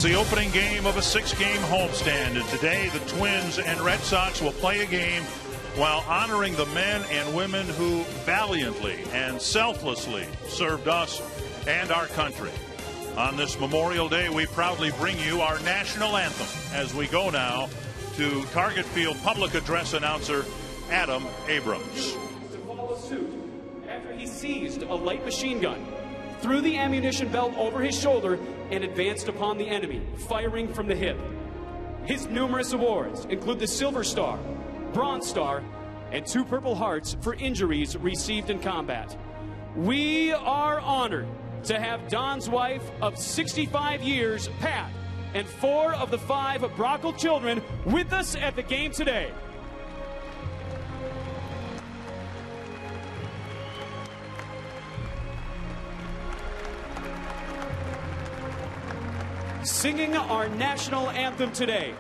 The opening game of a 6-game homestand, and today the Twins and Red Sox will play a game while honoring the men and women who valiantly and selflessly served us and our country. On this Memorial Day, we proudly bring you our national anthem as we go now to Target Field public address announcer Adam Abrams. To follow suit after he seized a light machine gun, threw the ammunition belt over his shoulder, and advanced upon the enemy, firing from the hip. His numerous awards include the Silver Star, Bronze Star, and 2 Purple Hearts for injuries received in combat. We are honored to have Don's wife of 65 years, Pat, and 4 of the 5 Brockle children with us at the game today. Singing our national anthem today,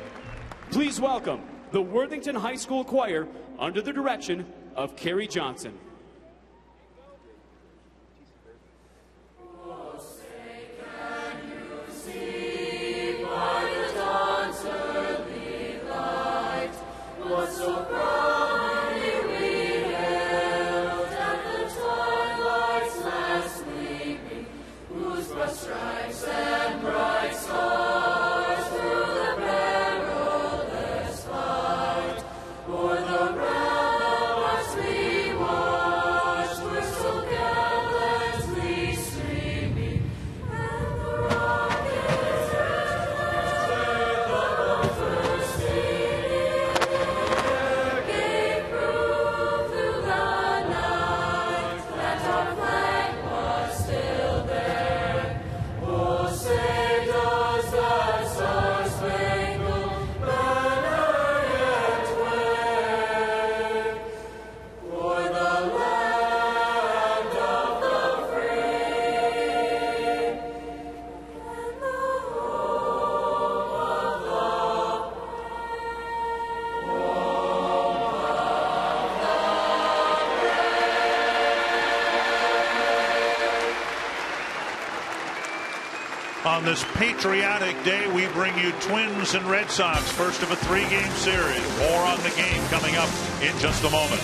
please welcome the Worthington High School Choir under the direction of Carrie Johnson. On this patriotic day, we bring you Twins and Red Sox, first of a 3-game series. More on the game coming up in just a moment.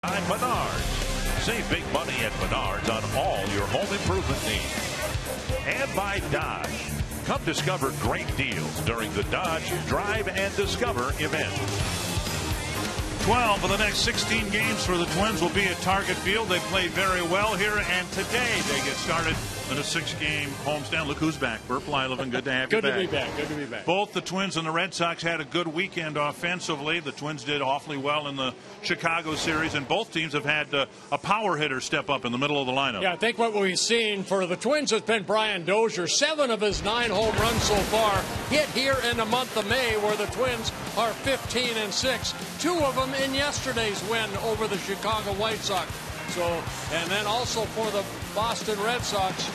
By Menards. Save big money at Menards on all your home improvement needs. And by Dodge. Come discover great deals during the Dodge Drive and Discover event. 12 of the next 16 games for the Twins will be at Target Field. They played very well here, and today they get started in a 6-game homestand. Look who's back. Burt Blyleven, good to have you back. Good to be back. Good to be back. Both the Twins and the Red Sox had a good weekend offensively. The Twins did awfully well in the Chicago series, and both teams have had a power hitter step up in the middle of the lineup. Yeah, I think what we've seen for the Twins has been Brian Dozier. 7 of his 9 home runs so far hit here in the month of May, where the Twins are 15-6. 2 of them in yesterday's win over the Chicago White Sox. So, and then also for the Boston Red Sox,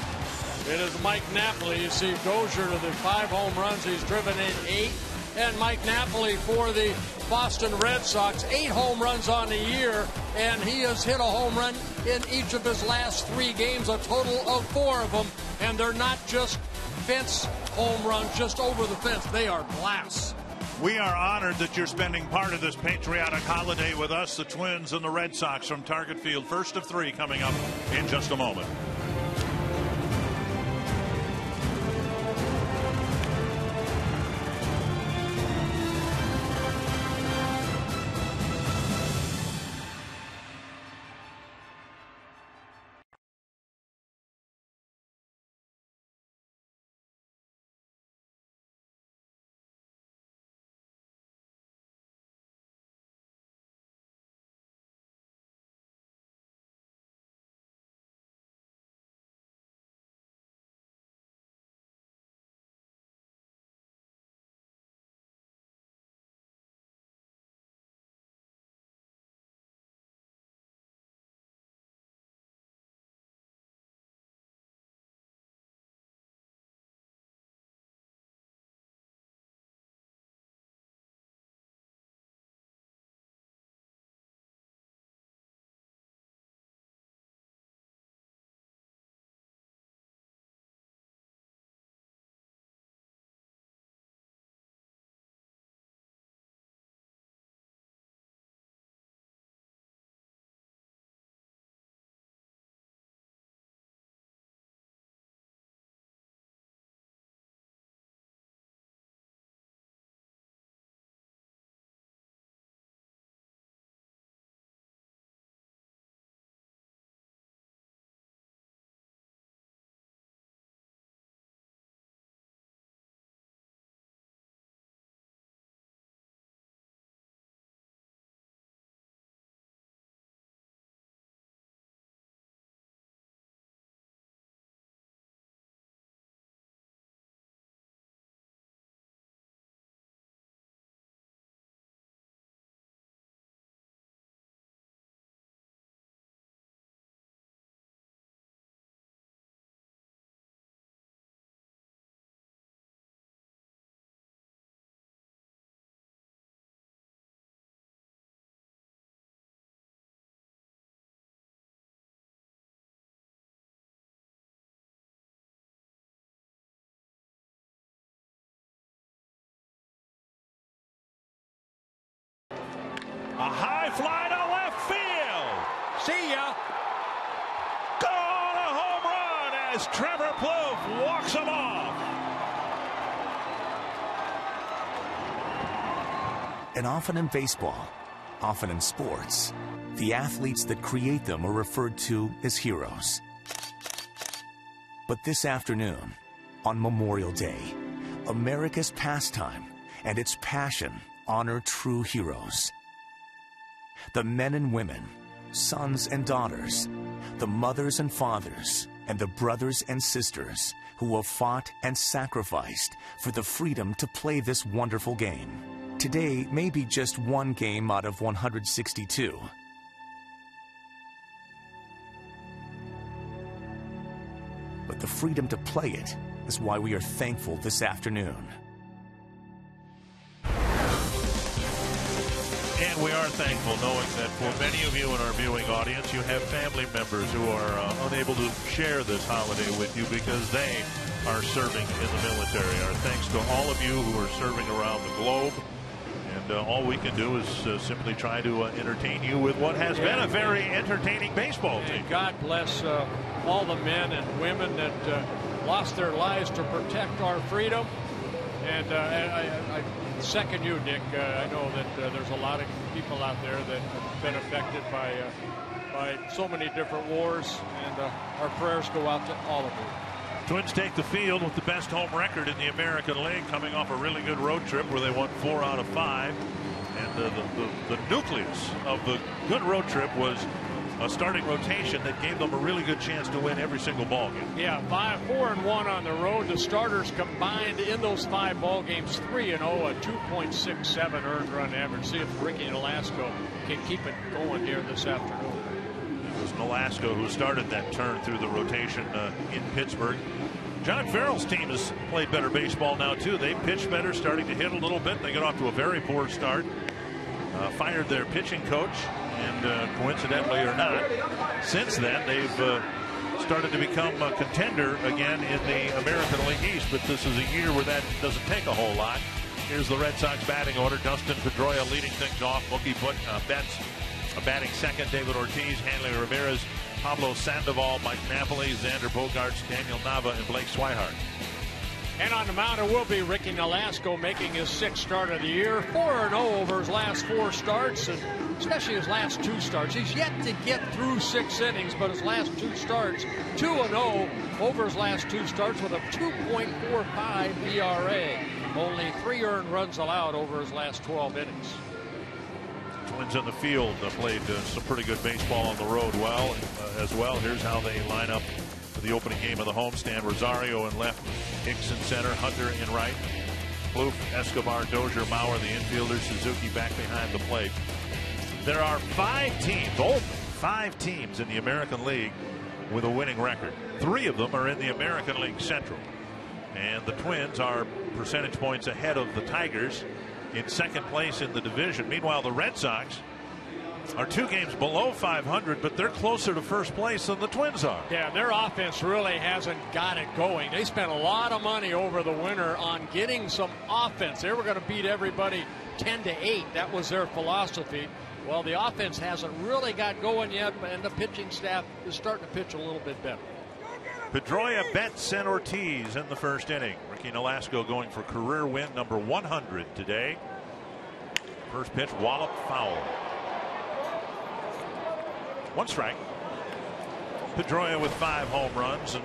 it is Mike Napoli. You see Dozier to the 5 home runs. He's driven in 8. And Mike Napoli for the Boston Red Sox, 8 home runs on the year, and he has hit a home run in each of his last 3 games, a total of 4 of them. And they're not just fence home runs, just over the fence. They are blasts. We are honored that you're spending part of this patriotic holiday with us, the Twins and the Red Sox from Target Field. First of 3 coming up in just a moment. A high fly to left field. See ya. Gone, a home run as Trevor Plouffe walks him off. And often in baseball, often in sports, the athletes that create them are referred to as heroes. But this afternoon, on Memorial Day, America's pastime and its passion honor true heroes. The men and women, sons and daughters, the mothers and fathers, and the brothers and sisters who have fought and sacrificed for the freedom to play this wonderful game. Today may be just one game out of 162. But the freedom to play it is why we are thankful this afternoon. And we are thankful knowing that for many of you in our viewing audience, you have family members who are unable to share this holiday with you because they are serving in the military. Our thanks to all of you who are serving around the globe. And all we can do is simply try to entertain you with what has been a very entertaining baseball team. And God bless all the men and women that lost their lives to protect our freedom. And I second you, Dick. I know that there's a lot of people out there that have been affected by so many different wars, and our prayers go out to all of you. Twins take the field with the best home record in the American League, coming off a really good road trip where they won 4 out of 5. And the nucleus of the good road trip was a starting rotation that gave them a really good chance to win every single ball game. Yeah, 4-1 on the road. The starters combined in those 5 ball games 3-0, a 2.67 earned run average. See if Ricky Nolasco can keep it going here this afternoon. It was Nolasco who started that turn through the rotation in Pittsburgh. John Farrell's team has played better baseball now too. They pitch better, starting to hit a little bit. They got off to a very poor start. Fired their pitching coach, and coincidentally or not, since then they've started to become a contender again in the American League East. But this is a year where that doesn't take a whole lot. Here's the Red Sox batting order. Dustin Pedroia leading things off. Mookie Betts batting second. David Ortiz, Hanley Ramirez, Pablo Sandoval, Mike Napoli, Xander Bogaerts, Daniel Nava, and Blake Swihart. And on the mound it will be Ricky Nolasco, making his 6th start of the year. 4-0 over his last 4 starts, and especially his last 2 starts. He's yet to get through 6 innings, but his last 2 starts, 2-0 over his last 2 starts with a 2.45 ERA. Only 3 earned runs allowed over his last 12 innings. Twins in the field played some pretty good baseball on the road as well. Here's how they line up for the opening game of the homestand. Rosario in left, Hicks in center, Hunter in right, Plouffe, Escobar, Dozier, Mauer, the infielders, Suzuki back behind the plate. There are 5 teams, only 5 teams in the American League with a winning record. 3 of them are in the American League Central. And the Twins are percentage points ahead of the Tigers in second place in the division. Meanwhile, the Red Sox are 2 games below 500, but they're closer to first place than the Twins are. Yeah, their offense really hasn't got it going. They spent a lot of money over the winter on getting some offense. They were going to beat everybody 10-8. That was their philosophy. Well, the offense hasn't really got going yet, and the pitching staff is starting to pitch a little bit better. Pedroia, Betts, and Ortiz in the first inning. Ricky Nolasco going for career win number 100 today. First pitch, wallop, foul. 1 strike. Pedroia with 5 home runs, and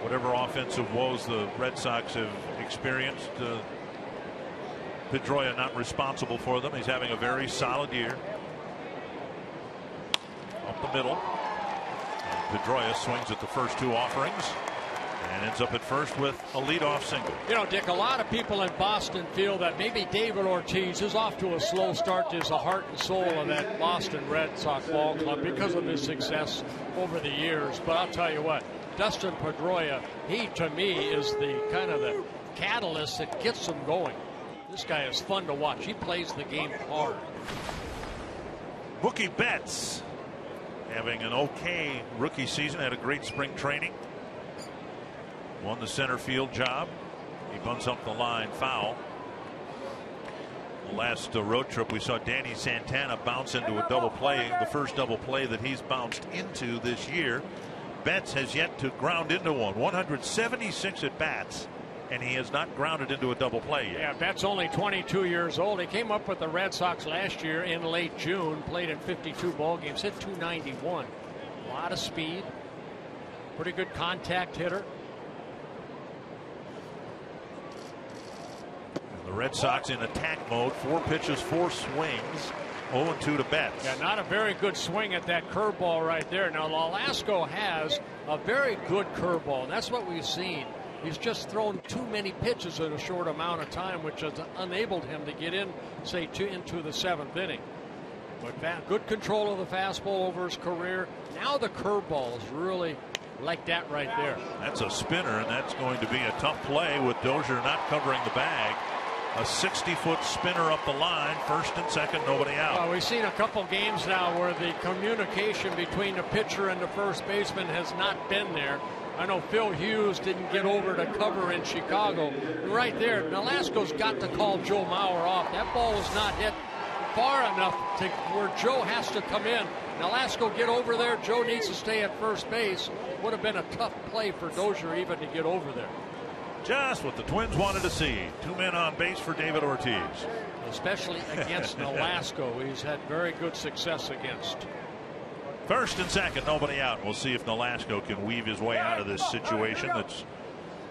whatever offensive woes the Red Sox have experienced, Pedroia not responsible for them. He's having a very solid year. Up the middle. Pedroia swings at the first 2 offerings and ends up at first with a leadoff single. You know, Dick, a lot of people in Boston feel that maybe David Ortiz is off to a slow start. Is the heart and soul of that Boston Red Sox ball club because of his success over the years. But I'll tell you what, Dustin Pedroia, he to me is the kind of the catalyst that gets them going. This guy is fun to watch. He plays the game hard. Mookie Betts having an okay rookie season, had a great spring training. Won the center field job. He bunts up the line, foul. The last road trip we saw Danny Santana bounce into a double play, the first double play that he's bounced into this year. Betts has yet to ground into one. 176 at bats, and he has not grounded into a double play yet. Yeah, Betts only 22 years old. He came up with the Red Sox last year in late June, played in 52 ball games, hit .291. A lot of speed, pretty good contact hitter. The Red Sox in attack mode. 4 pitches, 4 swings. 0-2 to Betts. Yeah, not a very good swing at that curveball right there. Now, Nolasco has a very good curveball, and that's what we've seen. He's just thrown too many pitches in a short amount of time, which has enabled him to get in, say, into the 7th inning. But good control of the fastball over his career. Now the curveball is really like that right there. That's a spinner, and that's going to be a tough play with Dozier not covering the bag. A 60-foot spinner up the line, first and second, nobody out. Well, we've seen a couple games now where the communication between the pitcher and the first baseman has not been there. I know Phil Hughes didn't get over to cover in Chicago. Right there, Nolasco's got to call Joe Mauer off. That ball was not hit far enough to where Joe has to come in. Nolasco get over there. Joe needs to stay at first base. Would have been a tough play for Dozier even to get over there. Just what the Twins wanted to see. 2 men on base for David Ortiz. Especially against Nolasco. He's had very good success against. First and second, nobody out. We'll see if Nolasco can weave his way out of this situation that's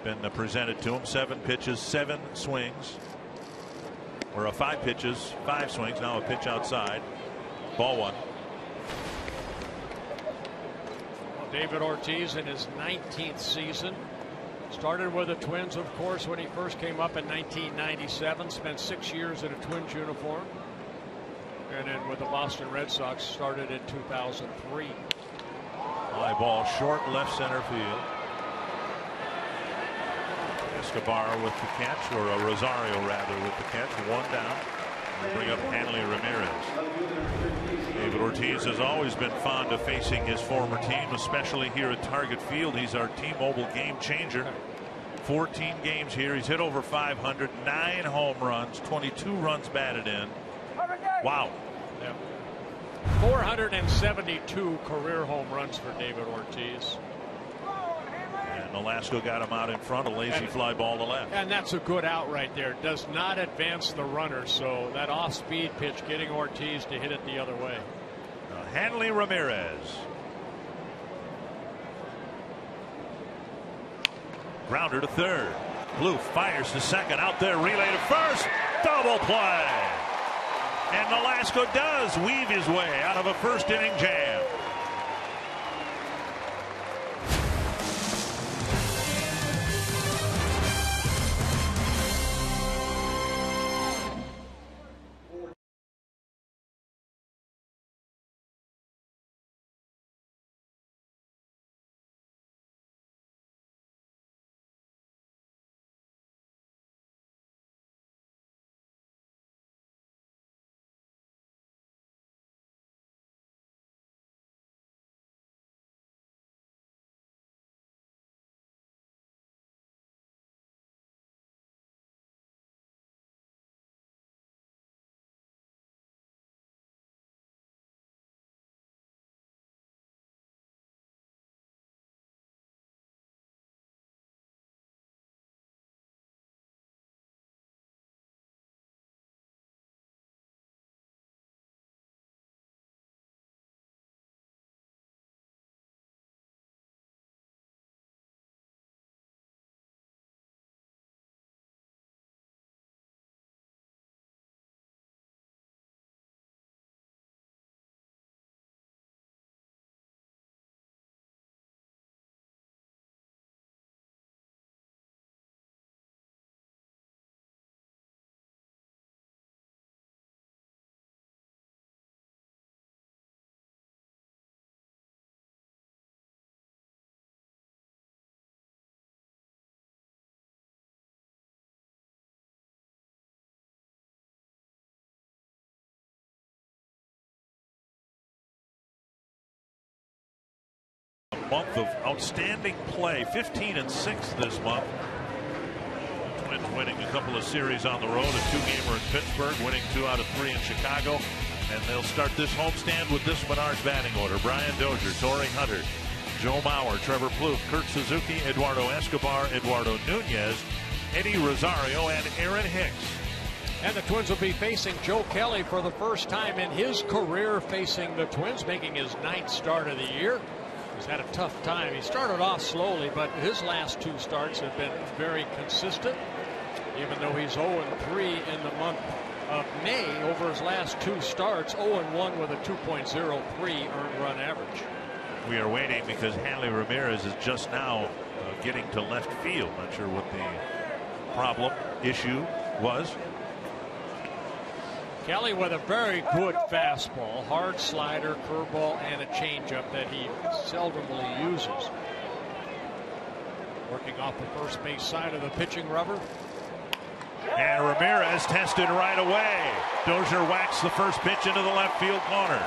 been presented to him. 7 pitches, 7 swings. Or 5 pitches, 5 swings. Now a pitch outside. Ball 1. Well, David Ortiz in his 19th season. Started with the Twins, of course, when he first came up in 1997. Spent 6 years in a Twins uniform. And then with the Boston Red Sox, started in 2003. Fly ball short left center field. Escobar with the catch, or Rosario rather with the catch. 1 down. We'll bring up Hanley Ramirez. David Ortiz has always been fond of facing his former team, especially here at Target Field. He's our T-Mobile game changer. 14 games here. He's hit over 500, 9 home runs, 22 runs batted in. Wow. Yeah. 472 career home runs for David Ortiz. And Nolasco got him out in front, a lazy fly ball to left. And that's a good out right there. Does not advance the runner, so that off-speed pitch getting Ortiz to hit it the other way. Hanley Ramirez. Grounder to third. Blue fires to second. Out there, relay to first. Double play. And Nolasco does weave his way out of a first inning jam. Month of outstanding play, 15-6 this month. Twins winning a couple of series on the road, a 2-gamer in Pittsburgh, winning 2 out of 3 in Chicago, and they'll start this homestand with this Menards batting order: Brian Dozier, TORII Hunter, Joe Mauer, Trevor Plouffe, Kurt Suzuki, Eduardo Escobar, Eduardo Nunez, Eddie Rosario, and Aaron Hicks. And the Twins will be facing Joe Kelly for the first time in his career, facing the Twins, making his 9th start of the year. He's had a tough time. He started off slowly, but his last 2 starts have been very consistent. Even though he's 0-3 in the month of May, over his last 2 starts, 0-1 with a 2.03 earned run average. We are waiting because Hanley Ramirez is just now getting to left field. Not sure what the problem, issue was. Kelly with a very good fastball, hard slider, curveball, and a changeup that he seldomly uses. Working off the first base side of the pitching rubber. And Ramirez tested right away. Dozier whacks the first pitch into the left field corner.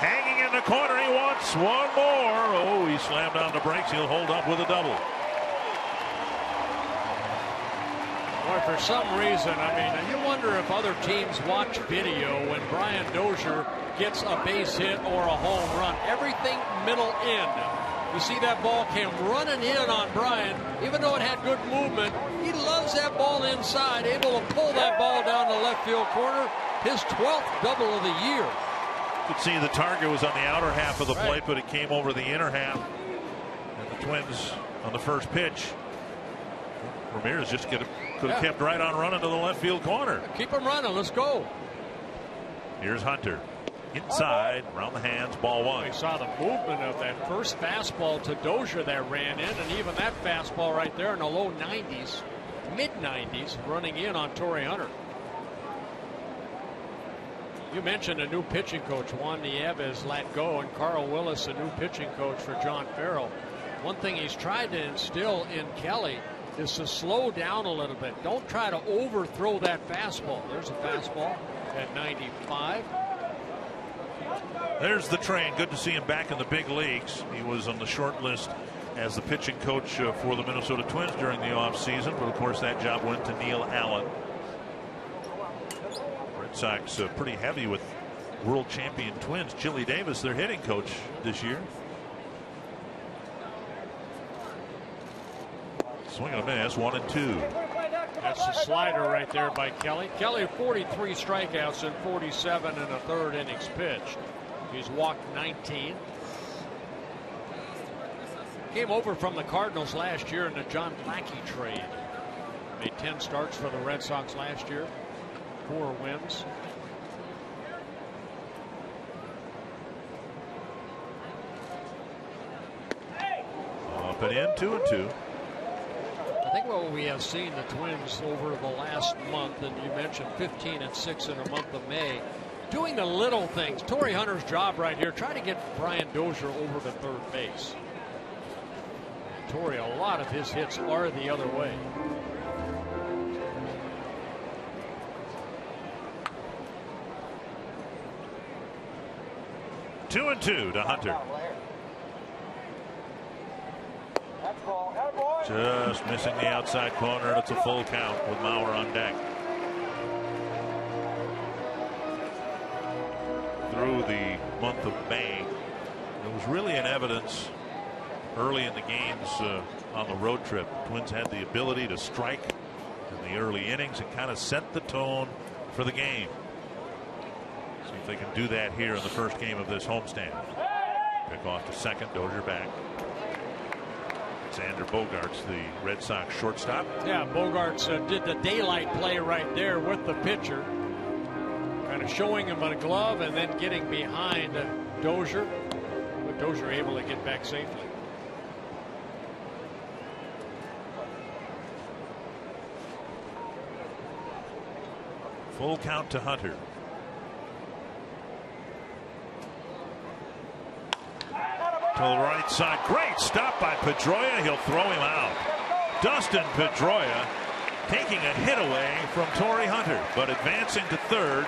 Hanging in the corner. He wants one more. Oh, he slammed on the brakes. He'll hold up with a double. Boy, for some reason, I mean, you wonder if other teams watch video when Brian Dozier gets a base hit or a home run. Everything middle end. You see that ball came running in on Brian, even though it had good movement. He loves that ball inside, able to pull that ball down the left field corner. His 12th double of the year. You could see the target was on the outer half of the plate, but it came over the inner half. And the Twins on the first pitch. Ramirez just could have kept right on running to the left field corner. Keep him running. Let's go. Here's Hunter. Inside, around the hands, ball one. We saw the movement of that first fastball to Dozier that ran in, and even that fastball right there in the low 90s, mid 90s, running in on TORII Hunter. You mentioned a new pitching coach. Juan Nieves let go, and Carl Willis, a new pitching coach for John Farrell. One thing he's tried to instill in Kelly is to slow down a little bit. Don't try to overthrow that fastball. There's a fastball at 95. There's the train. Good to see him back in the big leagues. He was on the short list as the pitching coach for the Minnesota Twins during the offseason, but of course that job went to Neil Allen. Red Sox pretty heavy with world champion Twins. Chili Davis, their hitting coach this year. Swing and a miss, 1-2. That's the slider right there by Kelly. Kelly 43 strikeouts in 47 and a third innings pitched. He's walked 19. Came over from the Cardinals last year in the John Lackey trade. Made 10 starts for the Red Sox last year. 4 wins. Up and in, 2-2. I think what we have seen the Twins over the last month, and you mentioned 15-6 in the month of May, doing the little things. TORII Hunter's job right here, try to get Brian Dozier over to third base. TORII, a lot of his hits are the other way. Two and two to Hunter. Just missing the outside corner. It's a full count with Mauer on deck. Through the month of May, there was really an evidence early in the games on the road trip. Twins had the ability to strike in the early innings and kind of set the tone for the game. See if they can do that here in the first game of this homestand. Pick off to second, Dozier back. Xander Bogaerts, the Red Sox shortstop. Yeah, Bogaerts did the daylight play right there with the pitcher. Kind of showing him a glove and then getting behind Dozier. But Dozier able to get back safely. Full count to Hunter. To the right side. Great stop by Pedroia. He'll throw him out. Dustin Pedroia taking a hit away from TORII Hunter, but advancing to third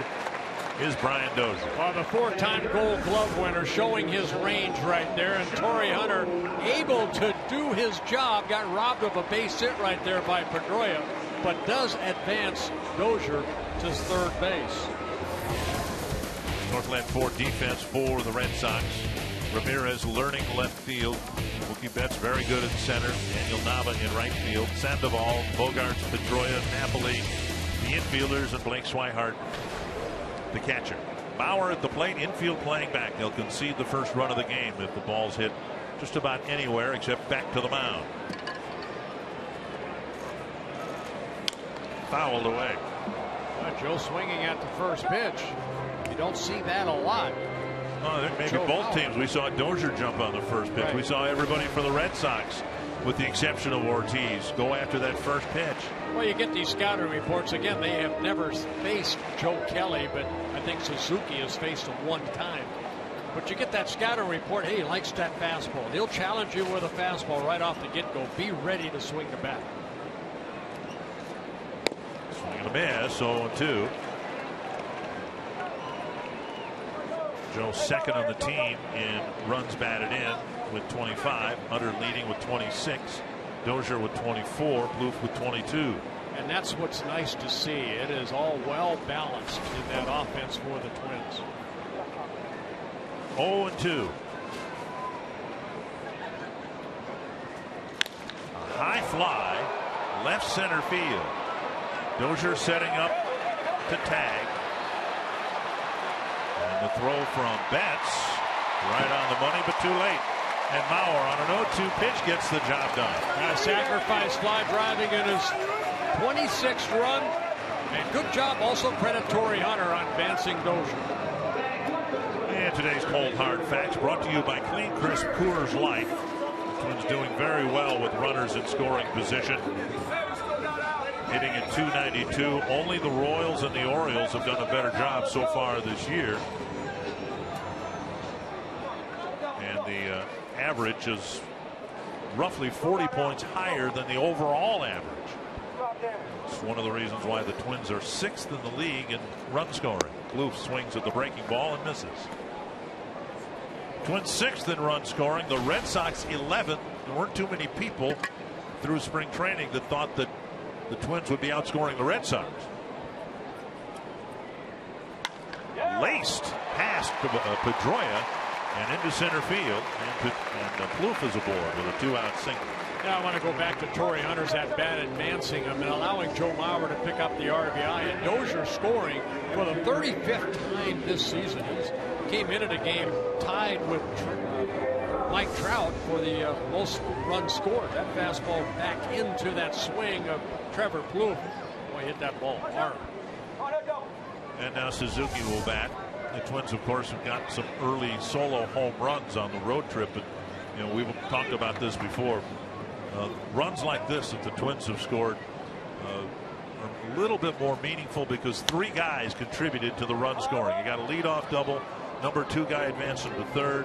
is Brian Dozier. Well, the 4-time Gold Glove winner showing his range right there, and TORII Hunter able to do his job. Got robbed of a base hit right there by Pedroia, but does advance Dozier to third base. Northland Ford defense for the Red Sox. Ramirez learning left field. Mookie Betts very good in center. Daniel Nava in right field. Sandoval, Bogaerts, Pedroia, Napoli, the infielders, and Blake Swihart, the catcher. Bauer at the plate, infield playing back. They'll concede the first run of the game if the ball's hit just about anywhere except back to the mound. Fouled away. Joe swinging at the first pitch. You don't see that a lot. Oh, maybe both teams. We saw Dozier jump on the first pitch. Right. We saw everybody for the Red Sox, with the exception of Ortiz, go after that first pitch. Well, you get these scouting reports. Again, they have never faced Joe Kelly, but I think Suzuki has faced him one time. But you get that scouting report, hey, he likes that fastball. He'll challenge you with a fastball right off the get-go. Be ready to swing the bat. Swing and a miss, 0-2. Joe second on the team in runs batted in with 25. Hunter leading with 26. Dozier with 24. Plouffe with 22. And that's what's nice to see. It is all well balanced in that offense for the Twins. 0-2. A high fly, left center field. Dozier setting up to tag. And the throw from Betts, right on the money, but too late. And Mauer on an 0-2 pitch gets the job done. A sacrifice fly driving in his 26th run. And good job also credit TORII Hunter on advancing Dozier. And today's Cold Hard Facts brought to you by Clean Crisp Coors Light. The Twins doing very well with runners in scoring position. Hitting at .292. Only the Royals and the Orioles have done a better job so far this year. And the average is roughly 40 points higher than the overall average. It's one of the reasons why the Twins are 6th in the league in run scoring. Plouffe swings at the breaking ball and misses. Twins 6th in run scoring. The Red Sox 11th. There weren't too many people through spring training that thought that the Twins would be outscoring the Red Sox. Laced past Pedroia and into center field, and Plouffe is aboard with a 2-out single. Now I want to go back to TORII Hunter's at bat and Mansing him and allowing Joe Mauer to pick up the RBI, and Dozier scoring for the 35th time this season. He came into the game tied with Mike Trout for the most runs scored. That fastball back into that swing of Trevor Plouffe. Boy, hit that ball hard. And now Suzuki will bat. The Twins, of course, have gotten some early solo home runs on the road trip, and you know, we've talked about this before. Runs like this that the Twins have scored are a little bit more meaningful because 3 guys contributed to the run scoring. You got a leadoff double, number 2 guy advanced into third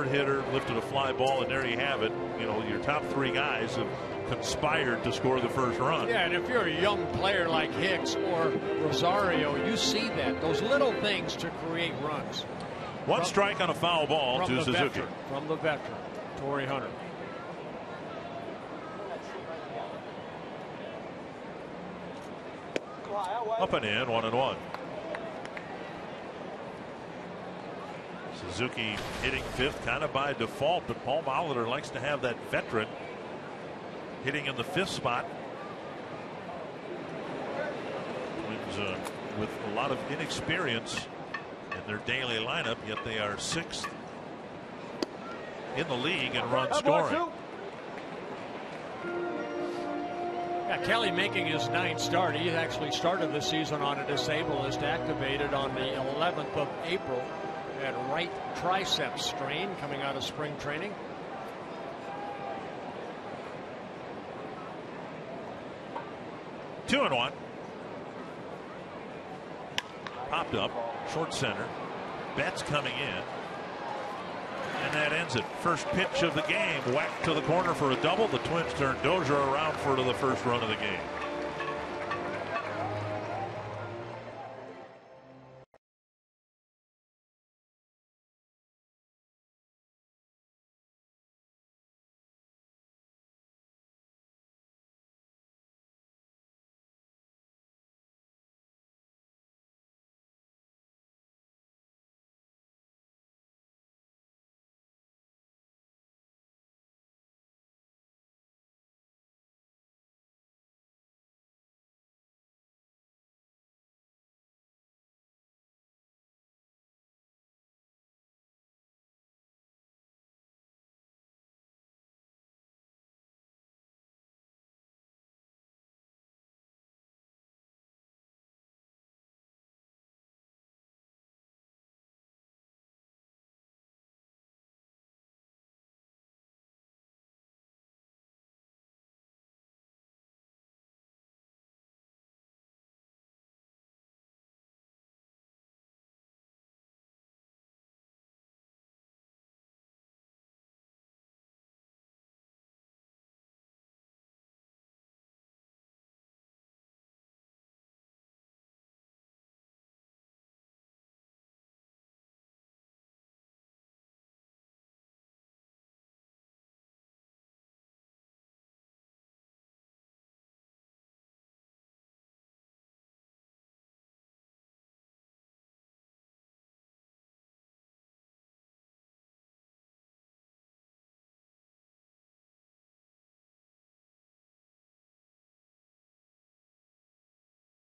hitter lifted a fly ball, and there you have it. You know, your top 3 guys have conspired to score the first run. Yeah, and if you're a young player like Hicks or Rosario, you see that, those little things to create runs. One strike on a foul ball to Suzuki. From the veteran, TORII Hunter. Up and in, 1-1. Suzuki hitting 5th kind of by default, but Paul Molitor likes to have that veteran hitting in the 5th spot. Twins with a lot of inexperience in their daily lineup, yet they are 6th in the league in run scoring. Yeah, Kelly making his 9th start. He actually started the season on a disabled list, activated on the 11th of April. That right tricep strain coming out of spring training. Two and one. Popped up, short center. Betts coming in. And that ends it. First pitch of the game, whacked to the corner for a double. The Twins turn Dozier around for the first run of the game.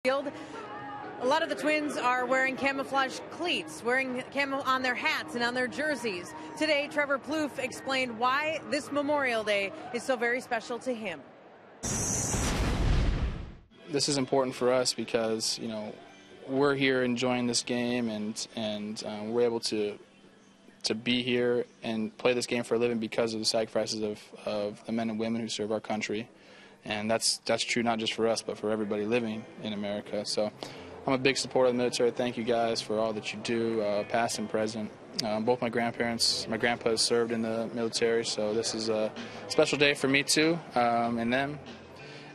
Field. A lot of the Twins are wearing camouflage cleats, wearing camo on their hats and on their jerseys. Today, Trevor Plouffe explained why this Memorial Day is so very special to him. This is important for us because, you know, we're here enjoying this game, and we're able to be here and play this game for a living because of the sacrifices of the men and women who serve our country. And that's true not just for us, but for everybody living in America. So I'm a big supporter of the military. Thank you guys for all that you do, past and present. Both my grandparents, my grandpa served in the military, so this is a special day for me too, and them.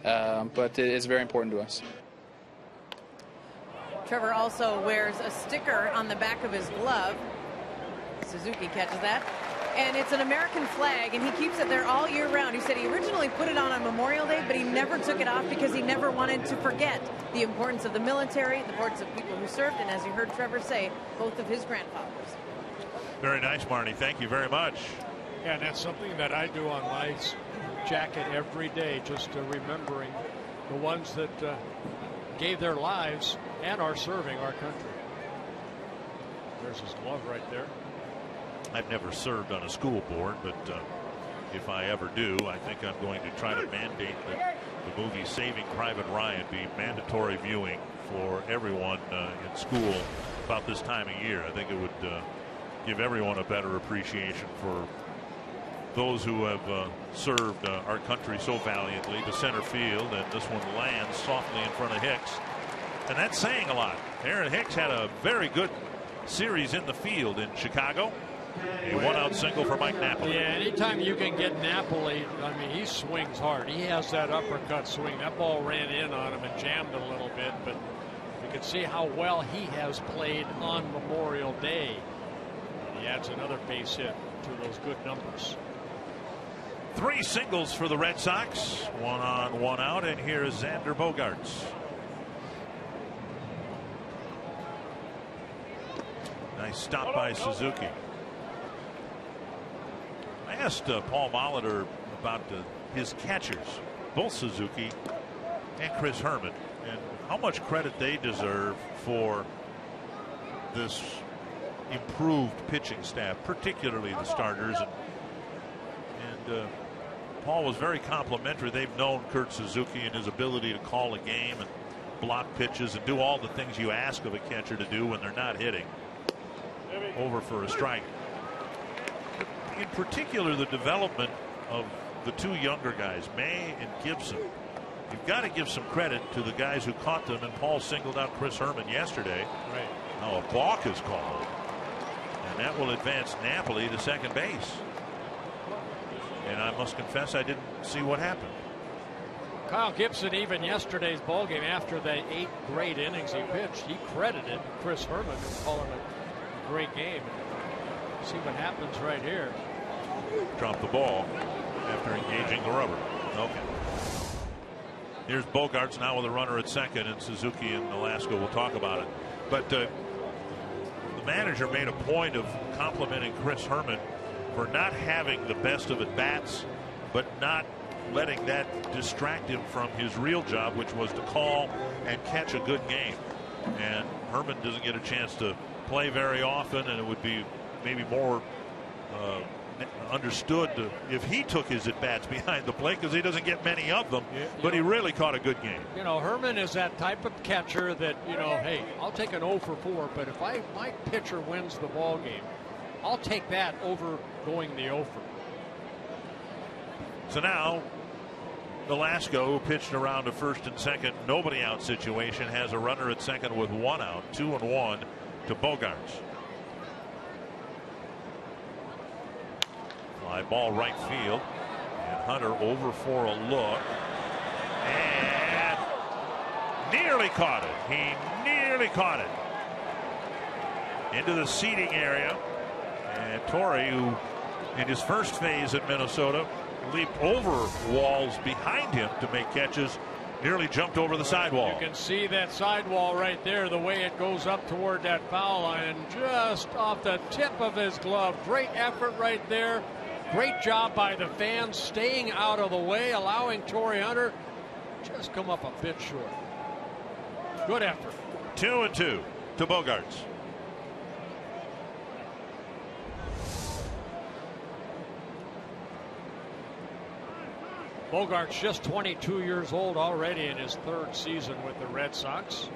But it is very important to us. Trevor also wears a sticker on the back of his glove. Suzuki catches that. And it's an American flag, and he keeps it there all year round. He said he originally put it on Memorial Day, but he never took it off because he never wanted to forget the importance of the military, the importance of people who served, and as you heard Trevor say, both of his grandfathers. Very nice, Marnie. Thank you very much. Yeah, and that's something that I do on my jacket every day, just remembering the ones that gave their lives and are serving our country. There's his glove right there. I've never served on a school board, but if I ever do, I think I'm going to try to mandate that the movie Saving Private Ryan be mandatory viewing for everyone in school about this time of year. I think it would give everyone a better appreciation for those who have served our country so valiantly to center field, and this one lands softly in front of Hicks. And that's saying a lot. Aaron Hicks had a very good series in the field in Chicago. A one-out single for Mike Napoli. Yeah, anytime you can get Napoli, I mean, he swings hard. He has that uppercut swing. That ball ran in on him and jammed a little bit, but you can see how well he has played on Memorial Day. And he adds another base hit to those good numbers. 3 singles for the Red Sox. 1 on, 1 out, and here is Xander Bogaerts. Nice stop by Suzuki. I asked Paul Molitor about his catchers, both Suzuki and Chris Herman, and how much credit they deserve for this improved pitching staff, particularly the starters. And Paul was very complimentary. They've known Kurt Suzuki and his ability to call a game and block pitches and do all the things you ask of a catcher to do when they're not hitting. Over for a strike. In particular, the development of the 2 younger guys, May and Gibson. You've got to give some credit to the guys who caught them, and Paul singled out Chris Herman yesterday. Right. Now a balk is called, and that will advance Napoli to second base. And I must confess, I didn't see what happened. Kyle Gibson, even yesterday's ballgame, after the 8 great innings he pitched, he credited Chris Herman for calling a great game. See what happens right here. Dropped the ball after engaging the rubber. Okay. Here's Bogaerts now with a runner at second, and Suzuki and NOLASCO will talk about it. But the manager made a point of complimenting Chris Herman for not having the best of at-bats, but not letting that distract him from his real job, which was to call and catch a good game. And Herman doesn't get a chance to play very often, and it would be maybe more understood if he took his at-bats behind the plate, because he doesn't get many of them. But he really caught a good game. You know, Herman is that type of catcher that, you know, hey, I'll take an 0 for 4, but if my pitcher wins the ball game, I'll take that over going the 0 for. So now NOLASCO, who pitched around a first and second, nobody out situation, has a runner at second with 1 out, 2-1 to Bogaerts. Fly ball right field, and Hunter over for a look, and nearly caught it. He nearly caught it into the seating area, and TORII, who in his first phase at Minnesota leaped over walls behind him to make catches, nearly jumped over the sidewall. You can see that sidewall right there, the way it goes up toward that foul line, just off the tip of his glove. Great effort right there. Great job by the fans staying out of the way, allowing TORII Hunter just come up a bit short. Good effort. 2-2 to Bogaerts. Bogaerts just 22 years old already in his 3rd season with the Red Sox.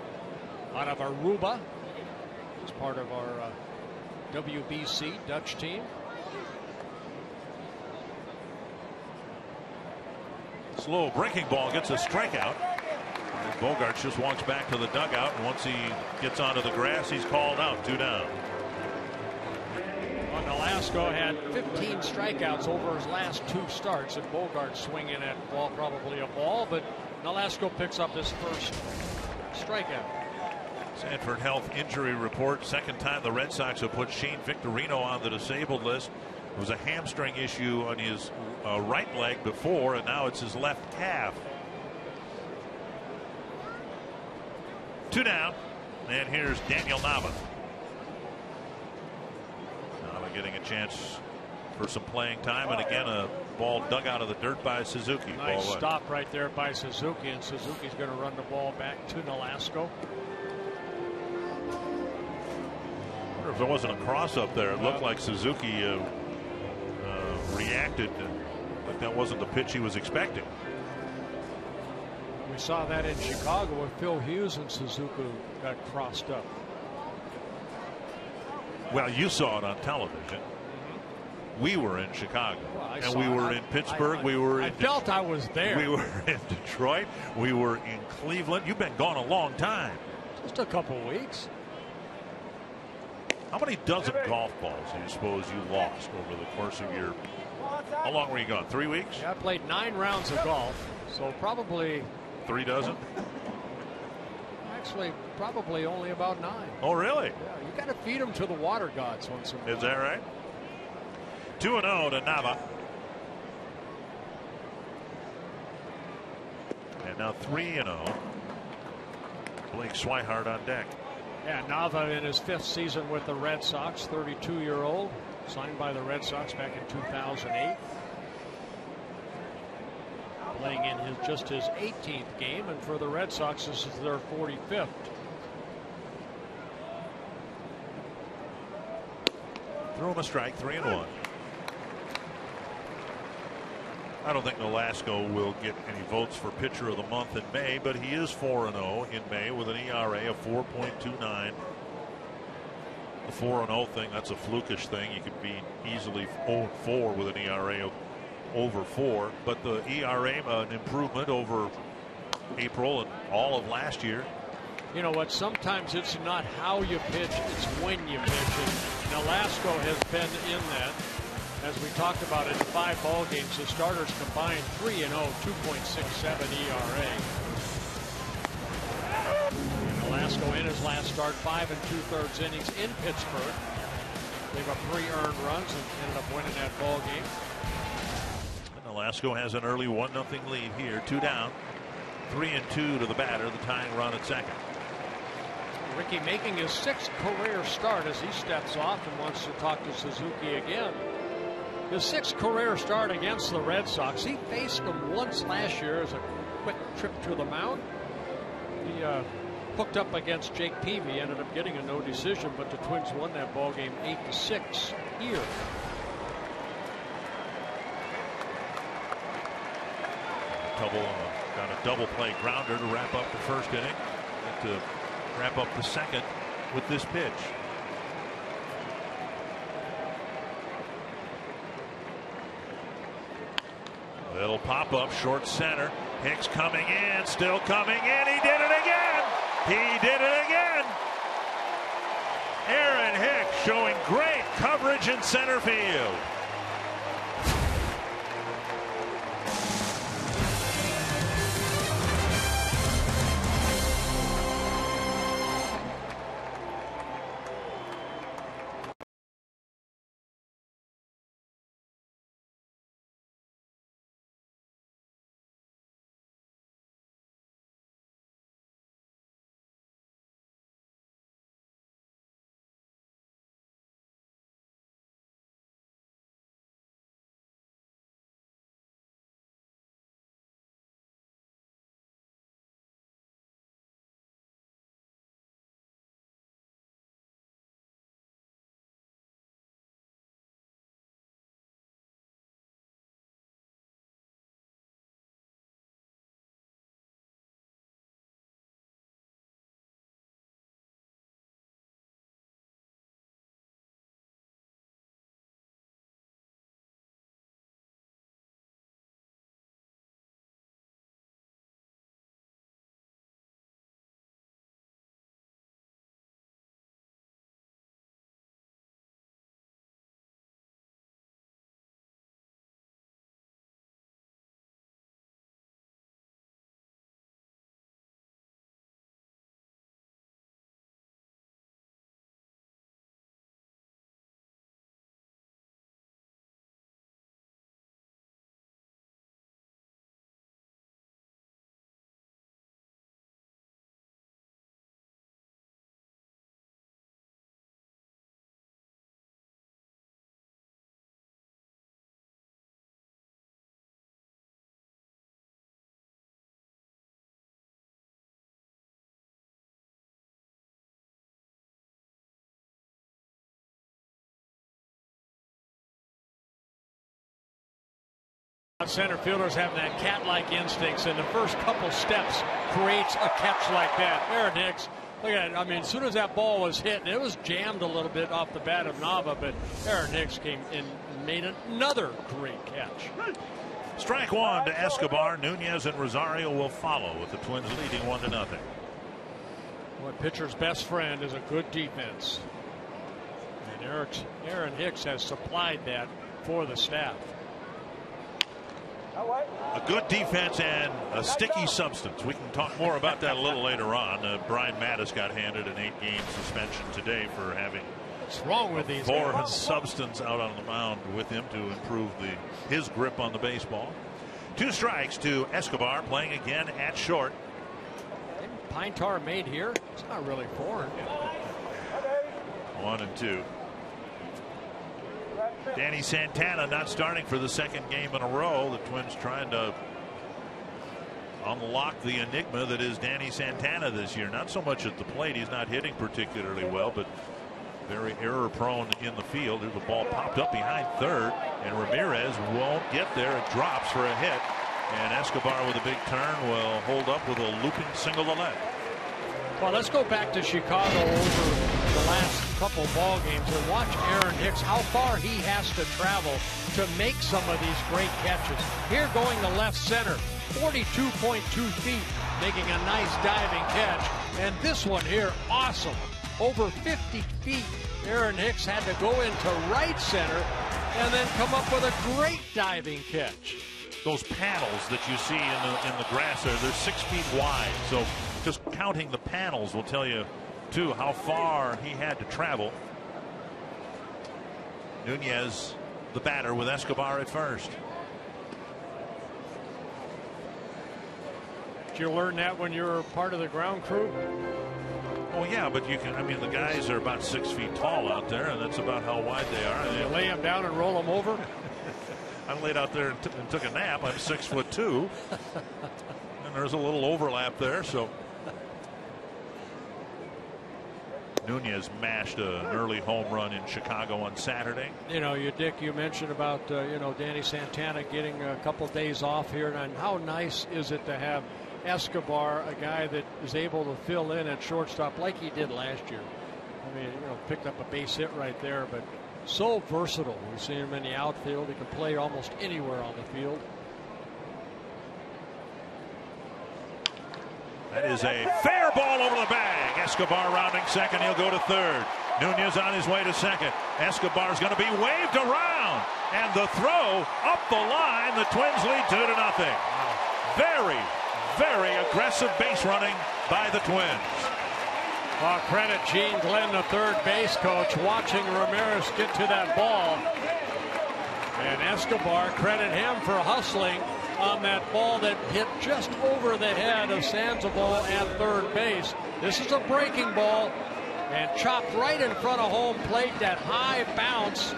Out of Aruba. He's part of our WBC Dutch team. Slow breaking ball gets a strikeout. And Bogaerts just walks back to the dugout, and once he gets onto the grass, he's called out. 2 down. Well, NOLASCO had 15 strikeouts over his last 2 starts, and Bogaerts swinging at ball, probably a ball, but NOLASCO picks up his first strikeout. Sanford Health injury report. Second time the Red Sox have put Shane Victorino on the disabled list. It was a hamstring issue on his right leg before, and now it's his left calf. 2 down, and here's Daniel Nava. Nava getting a chance for some playing time, and again a ball dug out of the dirt by Suzuki. Nice stop right there by Suzuki, and Suzuki's going to run the ball back to NOLASCO. I wonder if there wasn't a cross up there. It looked like Suzuki reacted, but that wasn't the pitch he was expecting. We saw that in Chicago with Phil Hughes and Suzuki got crossed up. Well, you saw it on television. We were in Chicago, well, and we were in Pittsburgh. I felt I was there. We were in Detroit. We were in Cleveland. You've been gone a long time. Just a couple weeks. How many dozen golf balls do you suppose you lost over the course of your? How long were you gone? 3 weeks? Yeah, I played 9 rounds of golf, so probably 3 dozen. Actually, probably only about 9. Oh, really? Yeah, you got to feed them to the water gods once in a while. Is that right? 2-0 to Nava. And now 3-0. Blake Swihart on deck. Yeah, Nava in his 5th season with the Red Sox, 32-year-old, signed by the Red Sox back in 2008. Playing in just his 18th game, and for the Red Sox, this is their 45th. Throw him a strike, 3-1. I don't think NOLASCO will get any votes for pitcher of the month in May, but he is 4-0 in May with an ERA of 4.29. The 4-0 thing, that's a flukish thing. You could be easily 0-4 with an ERA of over 4, but the ERA an improvement over April and all of last year. You know what? Sometimes it's not how you pitch, it's when you pitch. And NOLASCO has been in that. As we talked about in 5 ball games, the starters combined 3-0, 2.67 ERA. NOLASCO in his last start, 5 2/3 innings in Pittsburgh. Gave up 3 earned runs and ended up winning that ball game. NOLASCO has an early 1-0 lead here, 2 down, 3-2 to the batter, the tying run at second. Ricky making his 6th career start as he steps off and wants to talk to Suzuki again. His 6th career start against the Red Sox. He faced them once last year as a quick trip to the mound. He hooked up against Jake Peavy, ended up getting a no decision, but the Twins won that ball game 8-6 here. Got a double play grounder to wrap up the first inning, and to wrap up the second with this pitch. Little pop up short center. Hicks coming in, still coming in. He did it again. He did it again. Aaron Hicks showing great coverage in center field. Center fielders having that cat-like instincts, and the first couple steps creates a catch like that. Aaron Hicks, look at it. I mean, as soon as that ball was hit, it was jammed a little bit off the bat of NAVA, but Aaron Hicks came and made another great catch. Strike one to Escobar. Nunez and Rosario will follow with the Twins leading 1-0. Well, pitcher's best friend is a good defense, and Aaron Hicks has supplied that for the staff. A good defense and a sticky substance. We can talk more about that a little later on. Brian Mattis got handed an 8-game suspension today for having what's wrong with these foreign guys? substance out on the mound with him to improve his grip on the baseball. 2 strikes to Escobar, playing again at short. Pine tar made here. It's not really foreign. 1-2. Danny Santana not starting for the 2nd game in a row. The Twins trying to unlock the enigma that is Danny Santana this year. Not so much at the plate. He's not hitting particularly well, but very error prone in the field. There's a ball popped up behind third, and Ramirez won't get there. It drops for a hit, and Escobar with a big turn will hold up with a looping single to left. Well, let's go back to Chicago over the last couple ball games and watch Aaron Hicks, how far he has to travel to make some of these great catches. Here going to left center, 42.2 feet, making a nice diving catch. And this one here, awesome. Over 50 feet, Aaron Hicks had to go into right center and then come up with a great diving catch. Those panels that you see in the grass there, they're 6 feet wide. So just counting the panels will tell you, too, how far he had to travel. Nunez, the batter, with Escobar at first. Did you learn that when you were part of the ground crew? Oh, yeah, but you can, I mean, the guys are about 6 feet tall out there, and that's about how wide they are. You lay them down and roll them over? I laid out there and took a nap. I'm 6'2", and there's a little overlap there. So Nunez mashed an early home run in Chicago on Saturday. You know, Dick, you mentioned about Danny Santana getting a couple days off here, and how nice is it to have Escobar, a guy that is able to fill in at shortstop like he did last year. I mean, picked up a base hit right there, but so versatile. We've seen him in the outfield. He can play almost anywhere on the field. That is a fair ball over the bag. Escobar rounding second. He'll go to third. Nunez on his way to second. Escobar's going to be waved around. And the throw up the line. The Twins lead 2-0. Very, very aggressive base running by the Twins. Well, credit Gene Glenn, the third base coach, watching Ramirez get to that ball. And Escobar, credit him for hustling on that ball that hit just over the head of Sandoval at third base. This is a breaking ball and chopped right in front of home plate. That high bounce.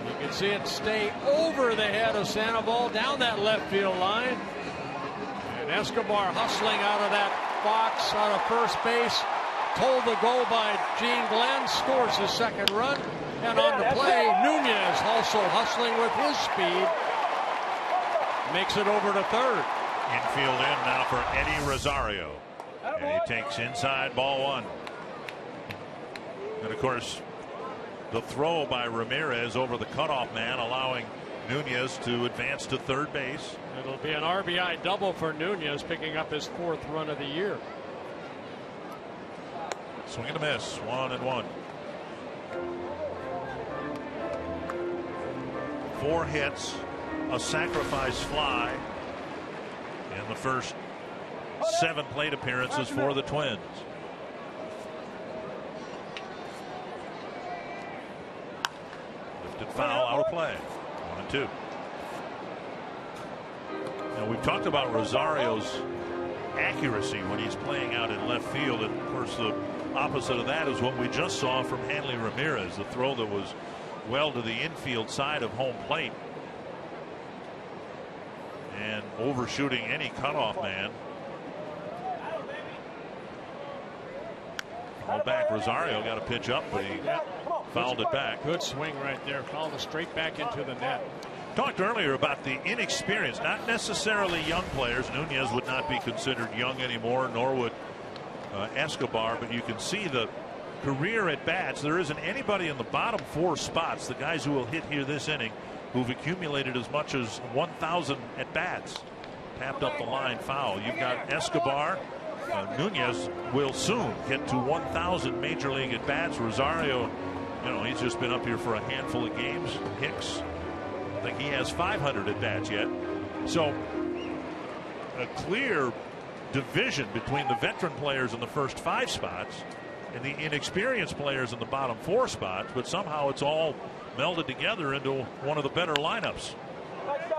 You can see it stay over the head of Sandoval down that left field line. And Escobar hustling out of that box out of first base, told the goal by Gene Glenn, scores his second run. And on the play, Nunez also hustling with his speed, makes it over to third. Infield in now for Eddie Rosario, and he takes inside, ball one. And of course, the throw by Ramirez over the cutoff man, allowing Nunez to advance to third base. It'll be an RBI double for Nunez, picking up his 4th run of the year. Swing and a miss, 1-1. 4 hits, a sacrifice fly in the first 7 plate appearances for the Twins. Lifted foul, out of play. 1-2. Now, we've talked about Rosario's accuracy when he's playing out in left field, and of course the opposite of that is what we just saw from Hanley Ramirez, the throw that was well to the infield side of home plate and overshooting any cutoff man. Fouled back. Rosario got a pitch up, but he fouled it back. Good swing right there. Fouled it straight back into the net. Talked earlier about the inexperience, not necessarily young players. Nunez would not be considered young anymore, nor would Escobar, but you can see the career at bats. There isn't anybody in the bottom 4 spots, the guys who will hit here this inning, who've accumulated as much as 1,000 at bats. Tapped up the line, foul. You've got Escobar. Nunez will soon get to 1,000 major league at bats. Rosario, he's just been up here for a handful of games. Hicks, I think he has 500 at bats yet. So a clear division between the veteran players in the first 5 spots and the inexperienced players in the bottom 4 spots, but somehow it's all melded together into one of the better lineups.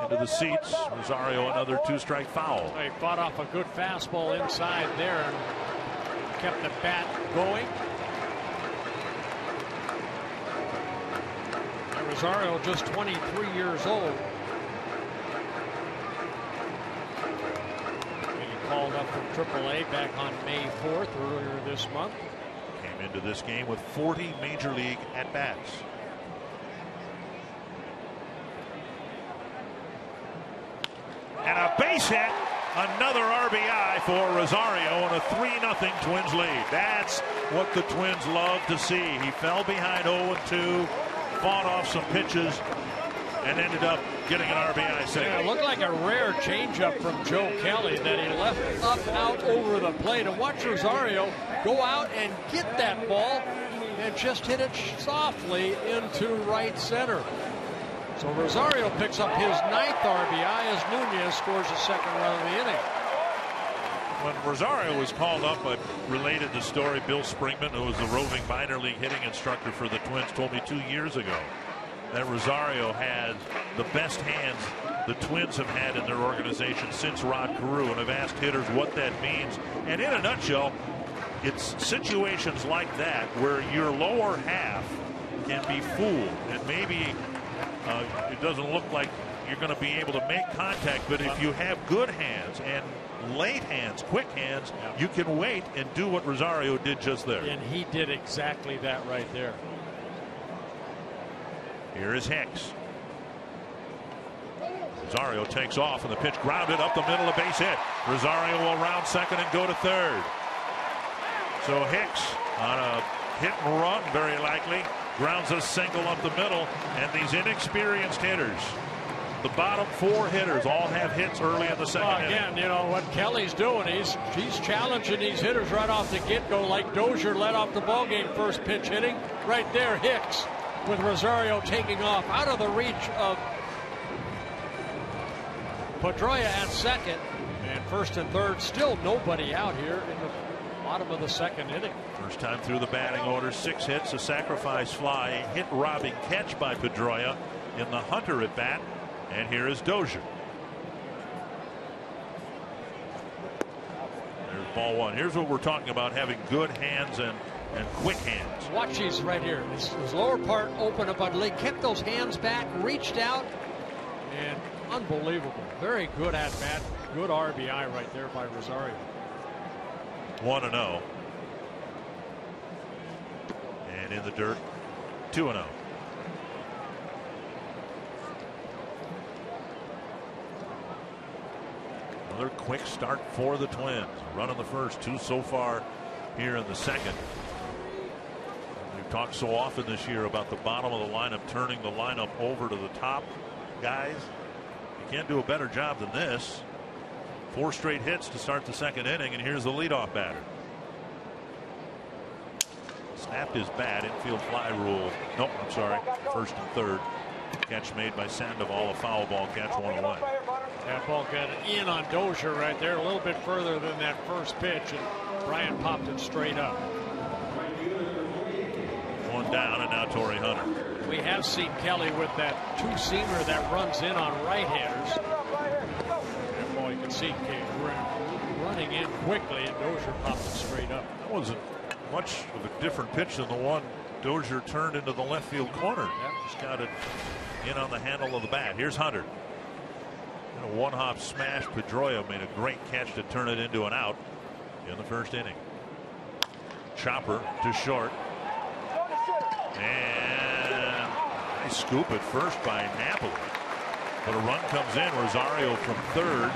Into the seats. Rosario, another 2-strike foul. He fought off a good fastball inside there and kept the bat going. And Rosario just 23 years old. He called up from AAA back on May 4th earlier this month. Came into this game with 40 major league at-bats. And a base hit, another RBI for Rosario, and a 3-0 Twins lead. That's what the Twins love to see. He fell behind 0-2, fought off some pitches, and ended up getting an RBI single. Yeah, it looked like a rare changeup from Joe Kelly that he left up out over the plate. And watch Rosario go out and get that ball and just hit it softly into right center. So Rosario picks up his 9th RBI as Nunez scores the 2nd run of the inning. When Rosario was called up, I related the story. Bill Springman, who was the roving minor league hitting instructor for the Twins, told me 2 years ago that Rosario had the best hands the Twins have had in their organization since Rod Carew, and have asked hitters what that means. And in a nutshell, it's situations like that where your lower half can be fooled, and maybe it doesn't look like you're going to be able to make contact, but if you have good hands and late hands, quick hands, you can wait and do what Rosario did just there. And he did exactly that right there. Here is Hicks. Rosario takes off, and the pitch grounded up the middle, a base hit. Rosario will round second and go to third. So Hicks on a hit and run, very likely, grounds a single up the middle, and these inexperienced hitters, the bottom 4 hitters, all have hits early in the second inning. Again, what Kelly's doing, he's challenging these hitters right off the get-go, like Dozier led off the ballgame first pitch hitting. Right there, Hicks with Rosario taking off out of the reach of Pedroia at second, and first and third, still nobody out here in the bottom of the 2nd inning. First time through the batting order, 6 hits, a sacrifice fly, a hit-robbing catch by Pedroia in the Hunter at bat, and here is Dozier. There's ball 1. Here's what we're talking about, having good hands and quick hands. Watch these right here. His lower part open up, but he kept those hands back, reached out, and unbelievable. Very good at bat. Good RBI right there by Rosario. 1-0. And in the dirt, 2-0. Another quick start for the Twins. Run in the first, 2 so far here in the second. We've talked so often this year about the bottom of the lineup turning the lineup over to the top guys. You can't do a better job than this. 4 straight hits to start the 2nd inning, and here's the leadoff batter. Snapped his bat, infield fly rule. Nope, I'm sorry. First and third. Catch made by Sandoval, a foul ball catch, 1-1. That ball got in on Dozier right there, a little bit further than that first pitch, and Brian popped it straight up. 1 down, and now TORII Hunter. We have seen Kelly with that 2-seamer that runs in on right-handers. And boy, you can see running in quickly, and Dozier popped it straight up. That wasn't much of a different pitch than the one Dozier turned into the left field corner. Just got it in on the handle of the bat. Here's Hunter. And a one-hop smash. Pedroia made a great catch to turn it into an out in the first inning. Chopper to short. And nice scoop at first by Napoli. But a run comes in. Rosario from third,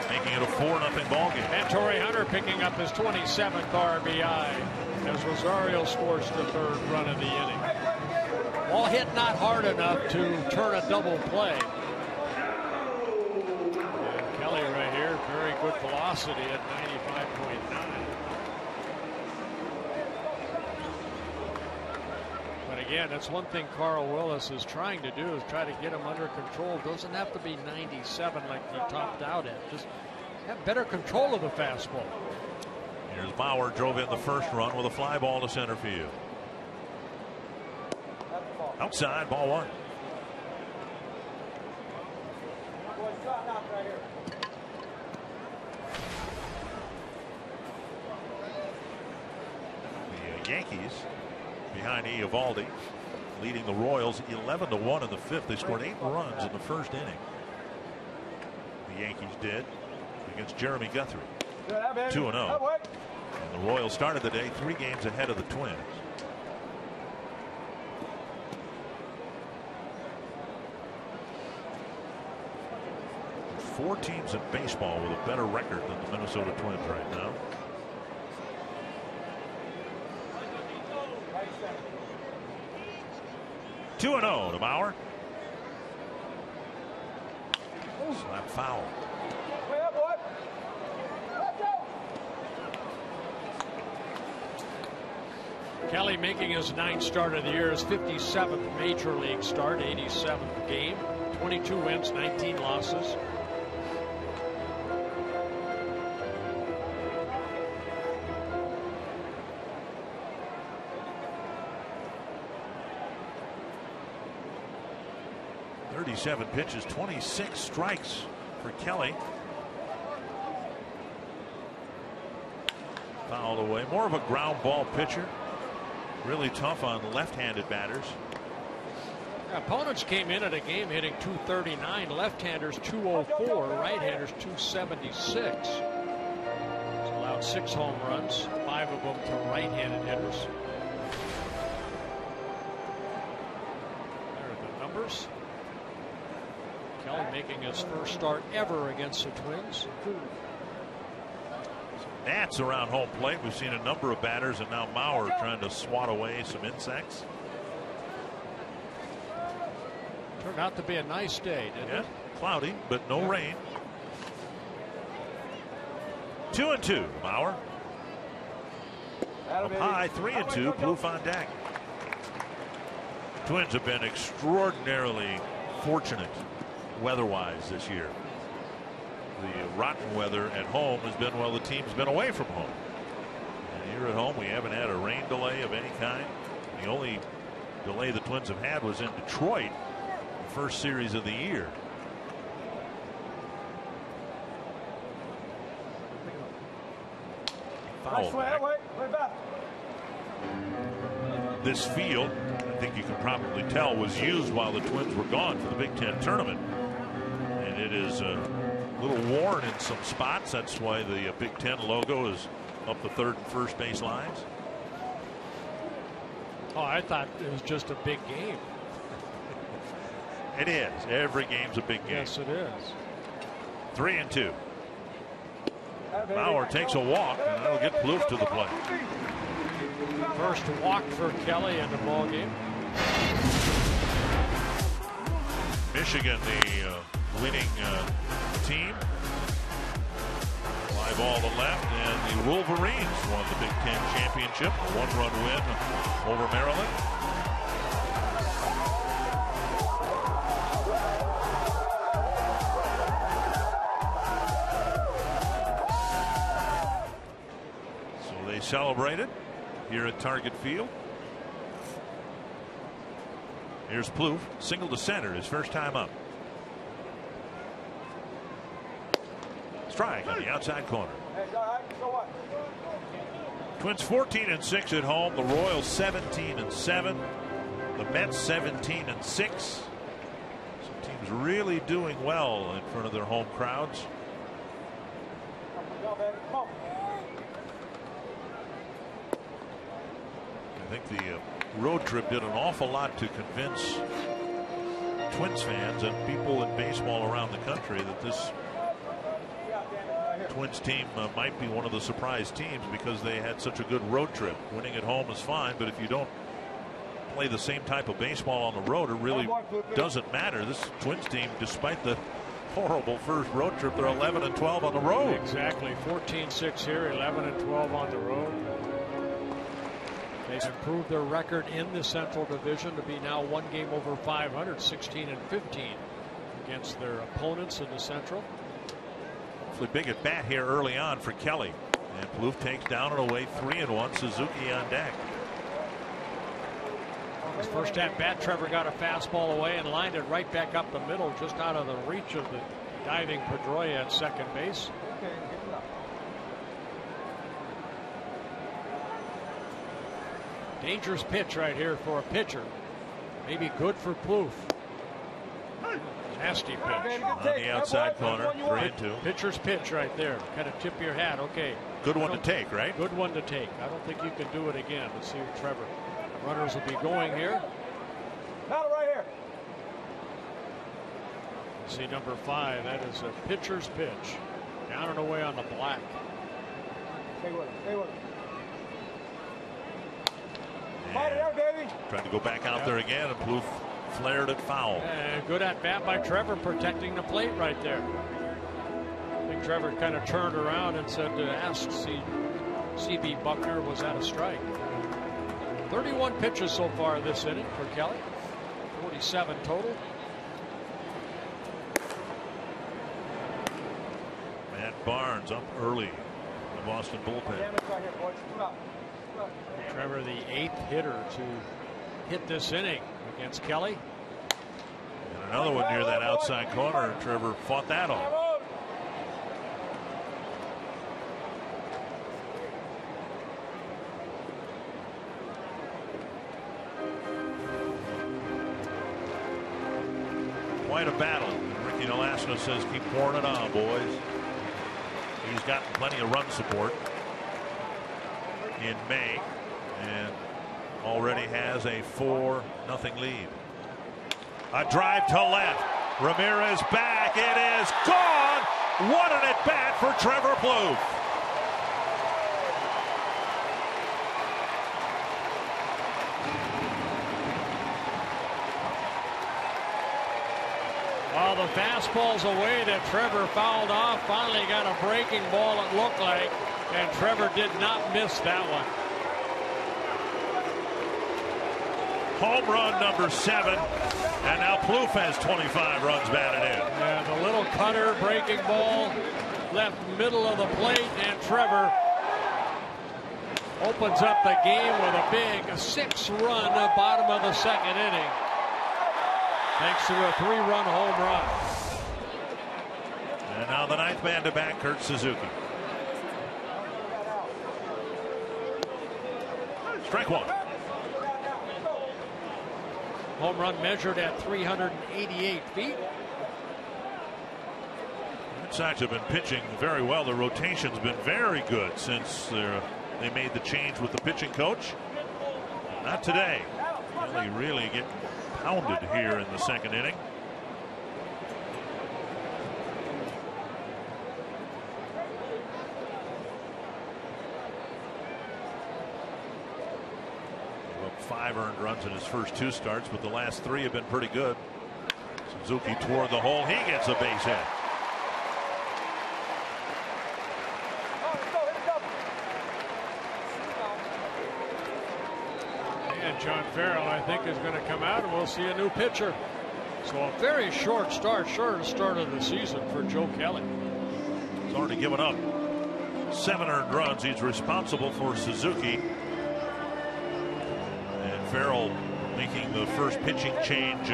making it a 4-0 ball game. And Torrey Hunter picking up his 27th RBI as Rosario scores the third run of the inning. Ball hit not hard enough to turn a double play. And Kelly right here, very good velocity at 95.9. But again, that's one thing Carl Willis is trying to do, is try to get him under control. Doesn't have to be 97 like he topped out at. Just have better control of the fastball. Here's Bauer, drove in the first run with a fly ball to center field. Outside, ball one. The Yankees behind Eovaldi, leading the Royals 11-1 in the fifth. They scored 8 runs in the first inning. The Yankees did against Jeremy Guthrie. 2-0. And the Royals started the day 3 games ahead of the Twins. There's 4 teams in baseball with a better record than the Minnesota Twins right now. Two and 0 to Bauer. Slap foul. Kelly making his 9th start of the year, his 57th major league start, 87th game, 22 wins, 19 losses. Seven pitches, 26 strikes for Kelly. Fouled away. More of a ground ball pitcher. Really tough on left-handed batters. Opponents came in at a game hitting 239, left-handers 204, right-handers 276. He's allowed 6 home runs, 5 of them to right-handed hitters. There are the numbers. Kelly making his first start ever against the Twins. Gnats around home plate. We've seen a number of batters, and now Mauer trying to swat away some insects. Turned out to be a nice day, didn't it? Cloudy, but no rain. 2-2, Mauer. Up high, 3-2, Plouffe on deck. Twins have been extraordinarily fortunate weather-wise this year. The rotten weather at home has been while the team's been away from home. And here at home, we haven't had a rain delay of any kind. The only delay the Twins have had was in Detroit, the first series of the year. Foul back. This field, I think you can probably tell, was used while the Twins were gone for the Big Ten tournament. And it is a little worn in some spots. That's why the Big Ten logo is up the third and first base lines. Oh, I thought it was just a big game. It is. Every game's a big game. Yes, it is. 3-2. Bauer takes a walk, and that'll get Plouffe to the plate. First walk for Kelly in the ball game. Michigan, the winning team. Fly ball to left, and the Wolverines won the Big Ten championship. A 1-run win over Maryland. So they celebrated here at Target Field. Here's Plouffe, single to center, his first time up. Strike on the outside corner. Twins 14-6 at home. The Royals 17-7. The Mets 17-6. Some teams really doing well in front of their home crowds. I think the road trip did an awful lot to convince Twins fans and people in baseball around the country that this Twins team might be one of the surprise teams because they had such a good road trip. Winning at home is fine, but if you don't play the same type of baseball on the road, it really doesn't matter. This Twins team, despite the horrible first road trip, they're 11-12 on the road. Exactly. 14-6 here, 11-12 on the road. They improved their record in the Central Division to be now one game over 500, 16-15 against their opponents in the Central. Hopefully big at bat here early on for Kelly. And Plouffe takes down and away 3-1. Suzuki on deck. His first at bat, Trevor got a fastball away and lined it right back up the middle, just out of the reach of the diving Pedroia at second base. Dangerous pitch right here for a pitcher. Maybe good for Plouffe. Nasty pitch. On the outside corner, 3-2. Pitcher's pitch right there. Kind of tip your hat. Okay. Good one to take, right? Good one to take. I don't think you can do it again. Let's see what Trevor. Runners will be going here. Right here. See number 5. That is a pitcher's pitch. Down and away on the black. Stay with it. Stay with it. Fight it out, baby. Trying to go back out there again, and Plouffe flared it foul. And good at bat by Trevor, protecting the plate right there. I think Trevor kind of turned around and said to ask CB Buckner, was that a strike? 31 pitches so far this inning for Kelly. 47 total. Matt Barnes up early in the Boston bullpen. Trevor, the 8th hitter to hit this inning against Kelly. And another one near that outside corner, and Trevor fought that off. Quite a battle. Ricky NOLASCO says keep pouring it on, boys. He's gotten plenty of run support in May and already has a 4-0 lead. A drive to left. Ramirez back. It is gone. What an at bat for Trevor Plouffe. Well, the fastball's away that Trevor fouled off. Finally got a breaking ball, it looked like, and Trevor did not miss that one. Home run number 7, and now Plouffe has 25 runs batted in. And the little cutter breaking ball left middle of the plate, and Trevor opens up the game with a big 6-run bottom of the second inning, thanks to a 3-run home run. And now the 9th man to bat, Kurt Suzuki. Strike 1. Home run measured at 388 feet. Red Sox have been pitching very well. The rotation's been very good since they made the change with the pitching coach. Not today. Kelly really getting pounded here in the second inning. Up 5 earned runs in his first 2 starts, but the last 3 have been pretty good. Suzuki toward the hole. He gets a base hit. And John Farrell, I think, is going to come out, and we'll see a new pitcher. So a very short start, shortest start of the season for Joe Kelly. He's already given up 7 earned runs. He's responsible for Suzuki. And Farrell making the first pitching change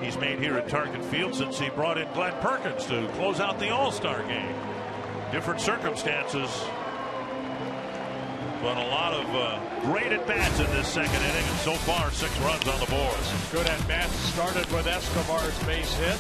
he's made here at Target Field since he brought in Glenn Perkins to close out the All-Star game. Different circumstances, but a lot of great at-bats in this second inning, and so far 6 runs on the board. Good at-bats started with Escobar's base hit.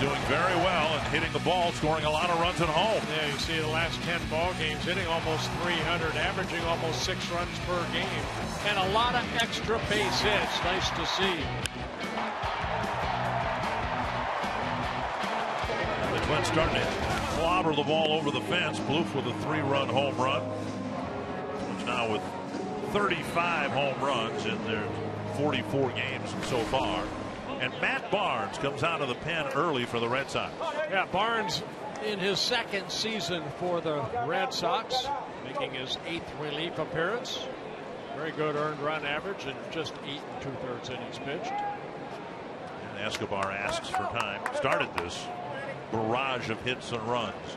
doing very well and hitting the ball, scoring a lot of runs at home. Yeah, you see the last 10 ball games hitting almost 300, averaging almost 6 runs per game, and a lot of extra base hits. Nice to see. The Twins starting to clobber the ball over the fence. Bloof with a 3-run home run. Twins now with 35 home runs in their 44 games so far. And Matt Barnes comes out of the pen early for the Red Sox. Yeah, Barnes in his 2nd season for the Red Sox, making his 8th relief appearance. Very good earned run average and just 8 2/3 innings pitched. And Escobar asks for time. Started this barrage of hits and runs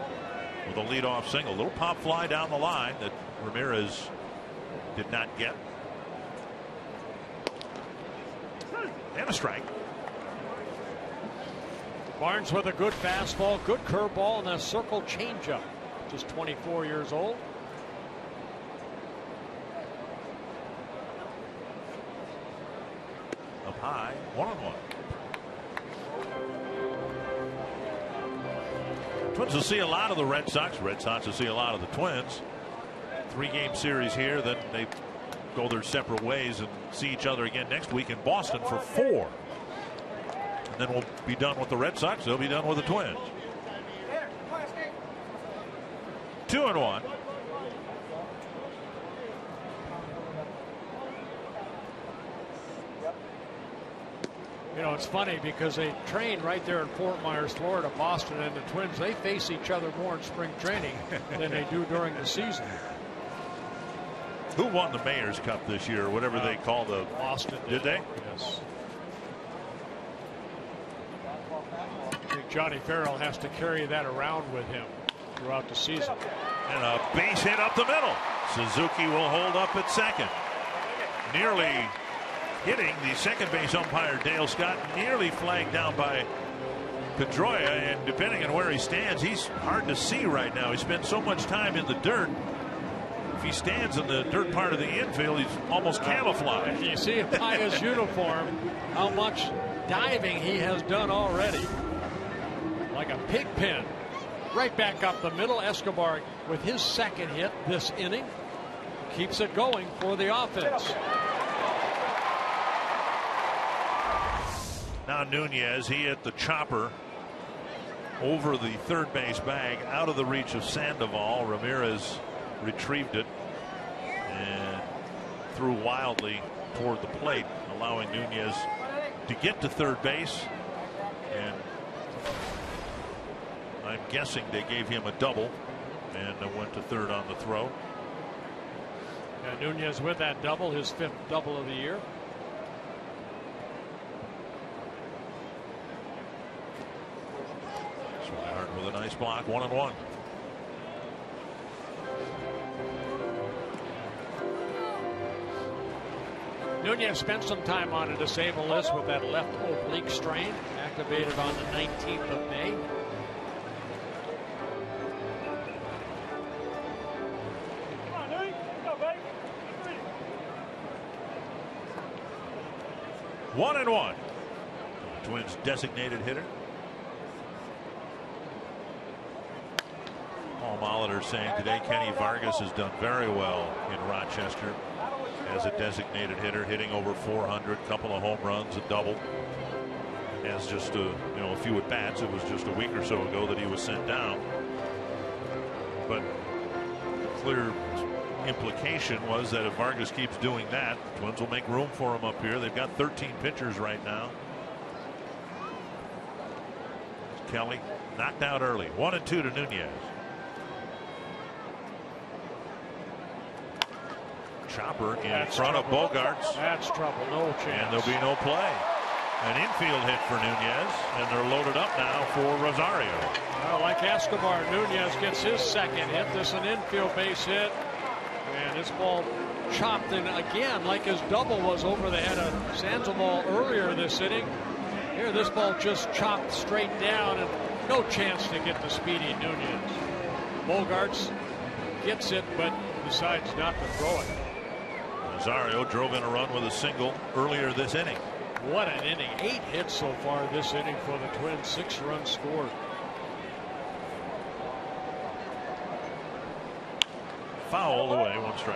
with a leadoff single. Little pop fly down the line that Ramirez did not get. And a strike. Barnes with a good fastball, good curveball, and a circle changeup. Just 24 years old. Up high, 1-1. Twins will see a lot of the Red Sox. Red Sox will see a lot of the Twins. 3-game series here. Then they go their separate ways and see each other again next week in Boston for 4. And then we'll be done with the Red Sox. They'll be done with the Twins. 2-1. You know, it's funny because they train right there in Fort Myers, Florida. Boston and the Twins, they face each other more in spring training than they do during the season. Who won the Mayor's Cup this year, or whatever they call the Boston? Did they? Yes. I think Johnny Farrell has to carry that around with him throughout the season. And a base hit up the middle. Suzuki will hold up at second. Nearly hitting the second base umpire Dale Scott, nearly flagged down by Pedroia, and depending on where he stands, he's hard to see right now. He spent so much time in the dirt. If he stands in the dirt part of the infield, he's almost camouflaged. You see by his uniform how much diving he has done already. Like a pig pen. Right back up the middle. Escobar with his 2nd hit this inning keeps it going for the offense. Now Nunez, he hit the chopper over the third base bag, out of the reach of Sandoval. Ramirez retrieved it and threw wildly toward the plate, allowing Nunez to get to third base. And I'm guessing they gave him a double and went to third on the throw. And Nunez with that double, his 5th double of the year. Swihart with a nice block, 1-1. Nunez spent some time on a disabled list with that left oblique strain, activated on the 19th of May. Come on, Nunez. Go, baby. 1-1. Twins designated hitter. Paul Molitor saying today Kenny Vargas has done very well in Rochester as a designated hitter, hitting over 400, couple of home runs, a double. Has just a few at bats. It was just a week or so ago that he was sent down. But the clear implication was that if Vargas keeps doing that, Twins will make room for him up here. They've got 13 pitchers right now. Kelly knocked out early. 1-2 to Nunez. Chopper in front of Bogarts. That's trouble. No chance. And there'll be no play. An infield hit for Nunez, and they're loaded up now for Rosario. Well, like Escobar, Nunez gets his 2nd hit. This is an infield base hit. And this ball chopped in again like his double was over the head of Sandoval earlier this inning. Here, this ball just chopped straight down, and no chance to get the speedy Nunez. Bogarts gets it, but decides not to throw it. Rosario drove in a run with a single earlier this inning. What an inning. 8 hits so far this inning for the Twins. 6 runs scored. Foul away, 1 strike.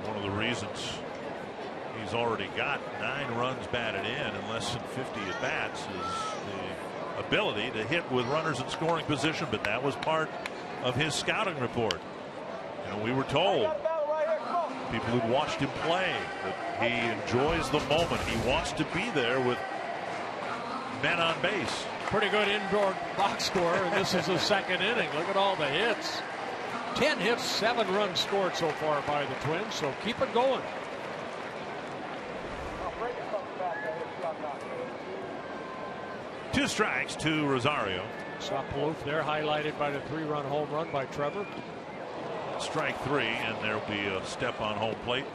One of the reasons he's already got 9 runs batted in less than 50 at bats is the ability to hit with runners in scoring position, but that was part of his scouting report. You know, we were told, people who'd watched him play, that he enjoys the moment. He wants to be there with men on base. Pretty good indoor box score, and this is the 2nd inning. Look at all the hits. 10 hits, 7 runs scored so far by the Twins, so keep it going. Two strikes to Rosario. Saw Palouf there, highlighted by the 3-run home run by Trevor. Strike 3, and there'll be a step on home plate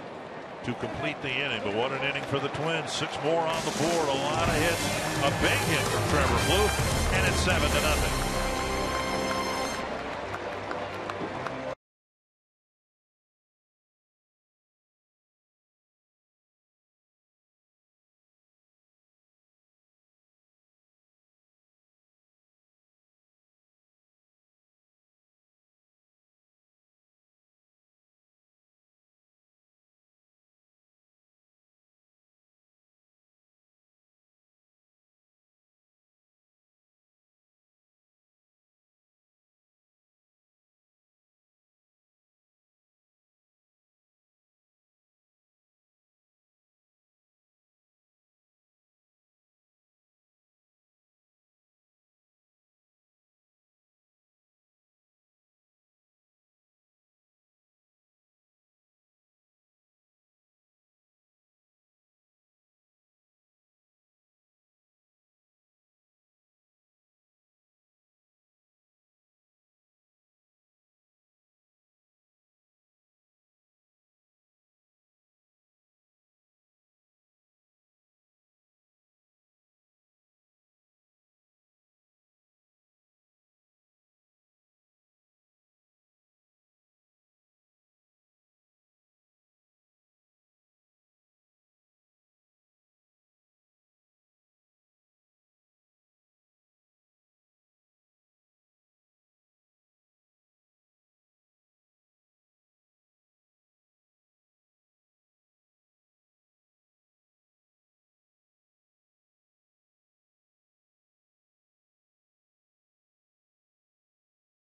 to complete the inning. But what an inning for the Twins. 6 more on the board, a lot of hits, a big hit from Trevor Palouf, and it's 7-0.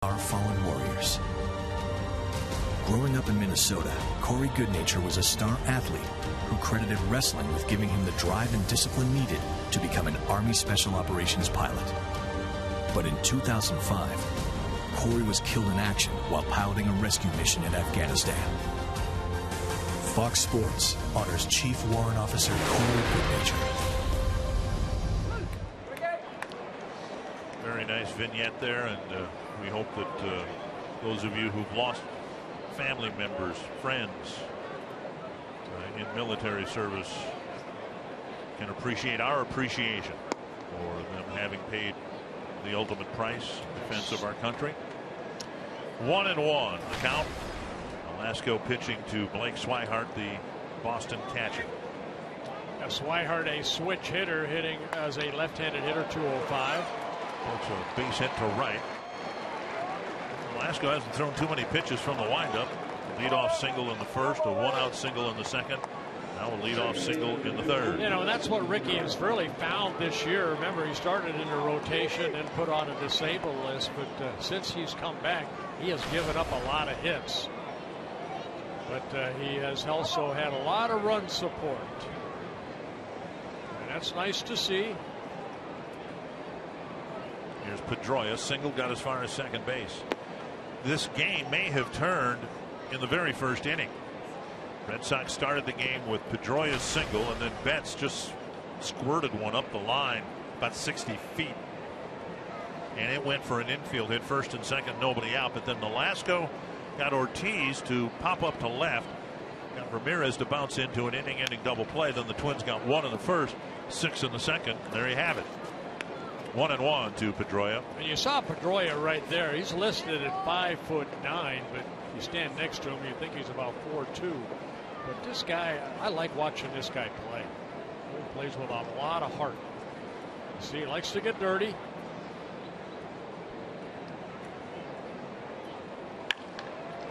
Our fallen warriors. Growing up in Minnesota, Corey Goodnature was a star athlete who credited wrestling with giving him the drive and discipline needed to become an Army Special Operations pilot. But in 2005, Corey was killed in action while piloting a rescue mission in Afghanistan. Fox Sports honors Chief Warrant Officer Corey Goodnature. Very nice vignette there, and we hope that those of you who've lost family members, friends in military service can appreciate our appreciation for them having paid the ultimate price in defense of our country. 1-1 the count. NOLASCO pitching to Blake Swihart, the Boston catcher. Swihart, a switch hitter, hitting as a left-handed hitter, 205. That's a base hit to right. NOLASCO hasn't thrown too many pitches from the windup. Leadoff single in the first, a 1-out single in the second. Now a leadoff single in the third. You know, that's what Ricky has really found this year. Remember, he started in a rotation and put on a disabled list, but since he's come back, he has given up a lot of hits. But he has also had a lot of run support. And that's nice to see. Here's Pedroia, single, got as far as second base. This game may have turned in the very first inning. Red Sox started the game with Pedroia's single, and then Betts just squirted one up the line about 60 feet. And it went for an infield hit, first and second, nobody out. But then NOLASCO got Ortiz to pop up to left, got Ramirez to bounce into an inning-ending double play. Then the Twins got 1 in the first, 6 in the second. There you have it. 1-1 to Pedroia. And you saw Pedroia right there. He's listed at 5'9", but you stand next to him, you think he's about 4'2". But this guy, I like watching this guy play. He plays with a lot of heart. See, he likes to get dirty.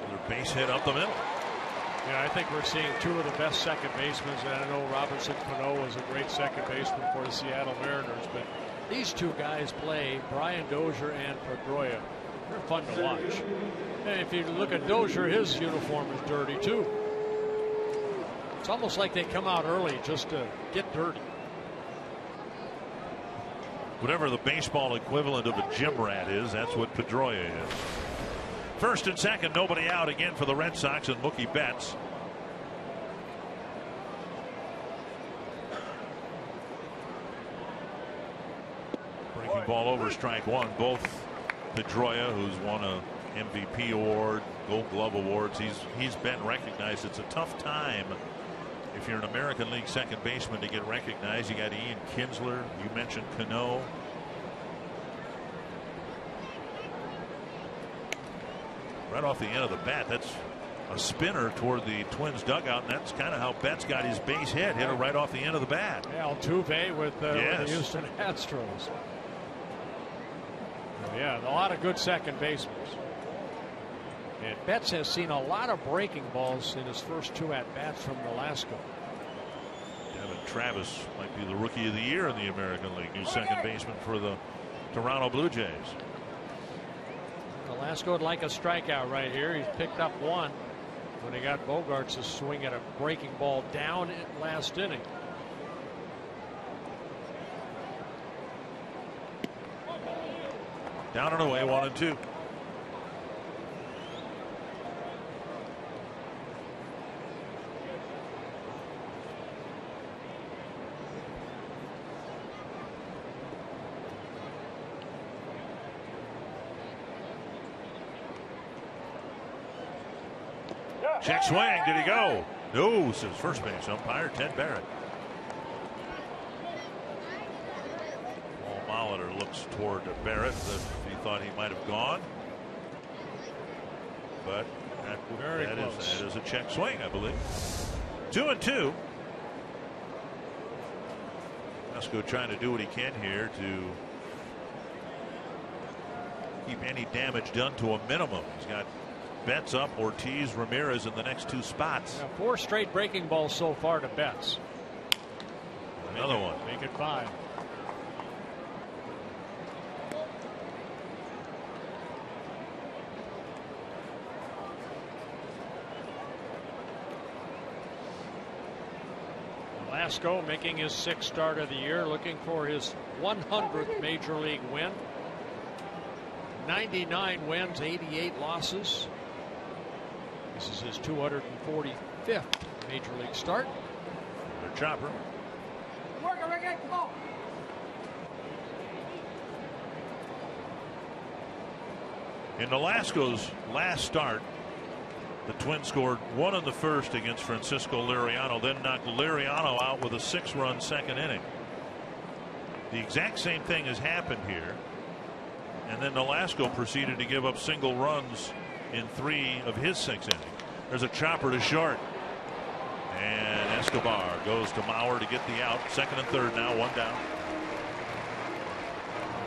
Another base hit up the middle. Yeah, I think we're seeing two of the best second basemen. And I know Robinson Cano was a great second baseman for the Seattle Mariners, but these two guys play, Brian Dozier and Pedroia. They're fun to watch. And if you look at Dozier, his uniform is dirty too. It's almost like they come out early just to get dirty. Whatever the baseball equivalent of a gym rat is, that's what Pedroia is. First and second, nobody out again for the Red Sox and Mookie Betts. Breaking ball over, strike one. Both Pedroia, who's won a MVP award, Gold Glove awards, he's been recognized. It's a tough time if you're an American League second baseman to get recognized. You got Ian Kinsler, you mentioned Cano. Right off the end of the bat, that's a spinner toward the Twins dugout, and that's kind of how Betts got his base hit. Hit it right off the end of the bat. Yeah, Altuve with the Houston Astros. Yeah, a lot of good second basemen. And Betts has seen a lot of breaking balls in his first two at-bats from NOLASCO. Devin Travis might be the Rookie of the Year in the American League. New second baseman for the Toronto Blue Jays. NOLASCO would like a strikeout right here. He's picked up one when he got Bogarts to swing at a breaking ball down in last inning. Down and away, 1-2. Check swing. Did he go? No, says first base umpire Ted Barrett. Paul Molitor looks toward Barrett as if he thought he might have gone. But that is a check swing, I believe. 2-2. NOLASCO trying to do what he can here to keep any damage done to a minimum. He's got Betts up, Ortiz, Ramirez in the next two spots. Now 4 straight breaking balls so far to Betts. Another one. Make it 5. NOLASCO making his 6th start of the year, looking for his 100th major league win. 99 wins, 88 losses. This is his 245th major league start. Their chopper. In NOLASCO's last start, the Twins scored 1 in the first against Francisco Liriano, then knocked Liriano out with a 6-run second inning. The exact same thing has happened here. And then NOLASCO proceeded to give up single runs in 3 of his 6 innings. There's a chopper to short. And Escobar goes to Mauer to get the out. Second and third now, 1 down.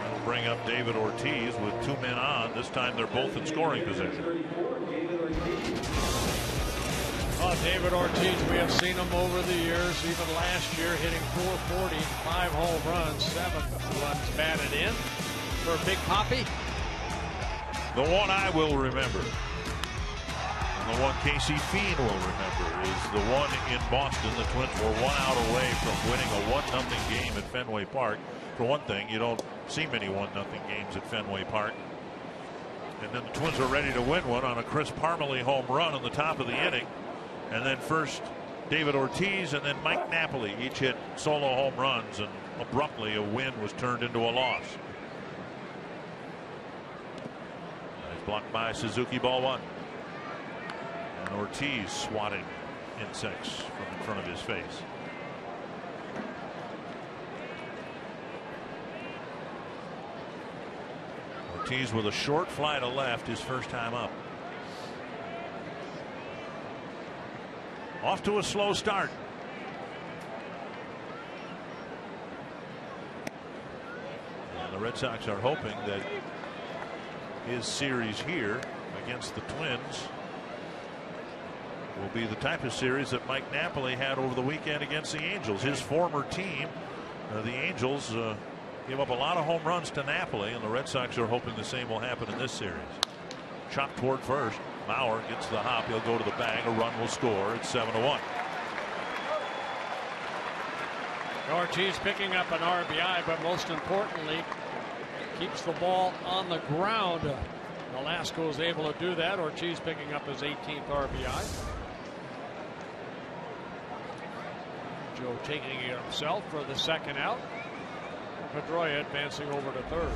That'll bring up David Ortiz with 2 men on. This time they're both in scoring position. Oh, David Ortiz, we have seen him over the years, even last year, hitting .440, 5 home runs, 7 runs batted in for Big Papi. The one I will remember, and the one Casey Fiend will remember, is the one in Boston. The Twins were 1 out away from winning a 1-0 game at Fenway Park. For one thing, you don't see many 1-0 games at Fenway Park. And then the Twins are ready to win one on a Chris Parmelee home run on the top of the inning. And then first David Ortiz and then Mike Napoli each hit solo home runs, and abruptly a win was turned into a loss. Blocked by Suzuki, ball 1. And Ortiz swatting insects from in front of his face. Ortiz with a short fly to left his first time up. Off to a slow start. And the Red Sox are hoping that his series here against the Twins will be the type of series that Mike Napoli had over the weekend against the Angels. His former team, the Angels, gave up a lot of home runs to Napoli, and the Red Sox are hoping the same will happen in this series. Chopped toward first. Mauer gets the hop. He'll go to the bag. A run will score. It's 7-1. Ortiz picking up an RBI, but most importantly, keeps the ball on the ground. NOLASCO is able to do that. Ortiz picking up his 18th RBI. Joe taking it himself for the second out. Pedroia advancing over to third.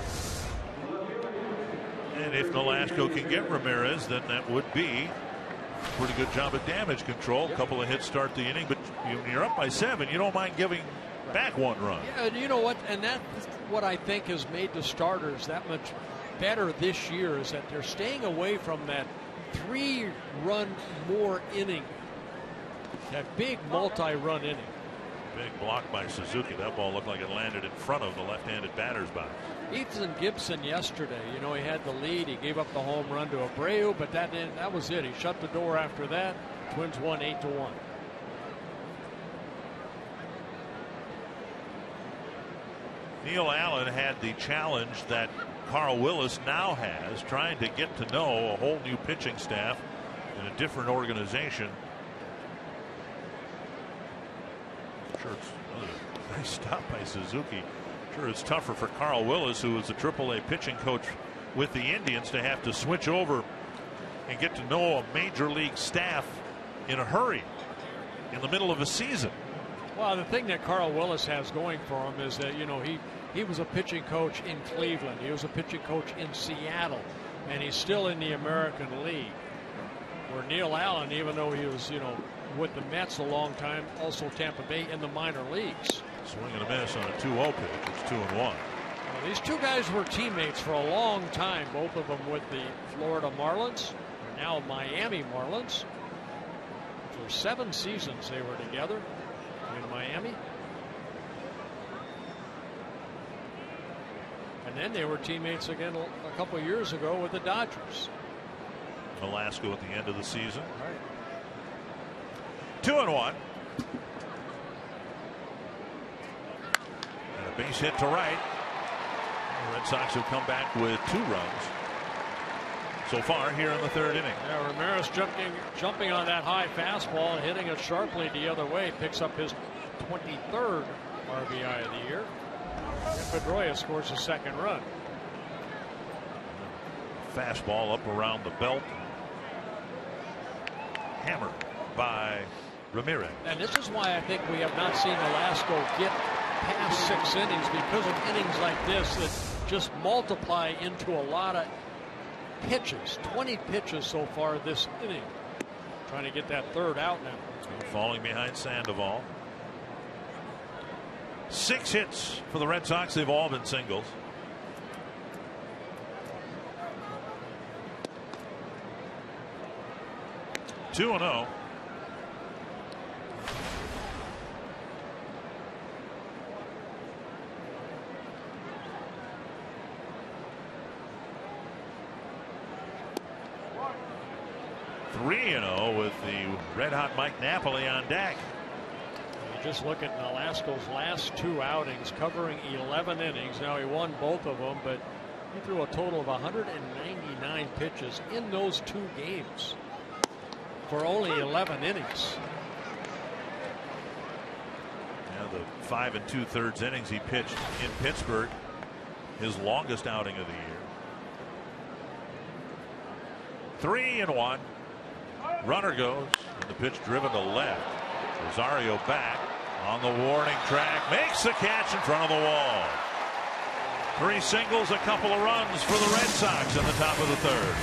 And if NOLASCO can get Ramirez, then that would be a pretty good job of damage control. A couple of hits start the inning, but you're up by 7. You don't mind giving back 1 run. Yeah, and you know what? And that's what I think has made the starters that much better this year, is that they're staying away from that 3-run more inning, that big multi-run inning. Big block by Suzuki. That ball looked like it landed in front of the left-handed batter's box. Ethan Gibson yesterday, you know, he had the lead. He gave up the home run to Abreu, but that was it. He shut the door after that. Twins won 8-1. Neil Allen had the challenge that Carl Willis now has, trying to get to know a whole new pitching staff in a different organization. Sure, it's another nice stop by Suzuki. Sure, it's tougher for Carl Willis, who was a AAA pitching coach with the Indians, to have to switch over and get to know a major league staff in a hurry in the middle of a season. Well, the thing that Carl Willis has going for him is that, you know, he was a pitching coach in Cleveland. He was a pitching coach in Seattle, and he's still in the American League. Where Neil Allen, even though he was, you know, with the Mets a long time, also Tampa Bay in the minor leagues. Swing and a miss on a 2-0 pitch. It's 2-1. Well, these two guys were teammates for a long time, both of them with the Florida Marlins, or now Miami Marlins. For 7 seasons they were together in Miami. And then they were teammates again a couple of years ago with the Dodgers. NOLASCO at the end of the season. Right. 2-1. And a base hit to right. The Red Sox have come back with 2 runs so far here in the 3rd inning. Yeah, Ramirez jumping on that high fastball and hitting it sharply the other way. Picks up his 23rd RBI of the year. And Pedroia scores his 2nd run. Fastball up around the belt. Hammered by Ramirez. And this is why I think we have not seen NOLASCO get past 6 innings, because of innings like this that just multiply into a lot of pitches. 20 pitches so far this inning. Trying to get that 3rd out now. Falling behind Sandoval. 6 hits for the Red Sox. They've all been singles. Two and 0. With the red-hot Mike Napoli on deck. You just look at NOLASCO's last 2 outings, covering 11 innings. Now, he won both of them, but he threw a total of 199 pitches in those 2 games for only 11 innings. Yeah, the 5 2/3 innings he pitched in Pittsburgh, his longest outing of the year. 3-1. Runner goes, and the pitch driven to left. Rosario back on the warning track, makes the catch in front of the wall. 3 singles, a couple of runs for the Red Sox in the top of the 3rd.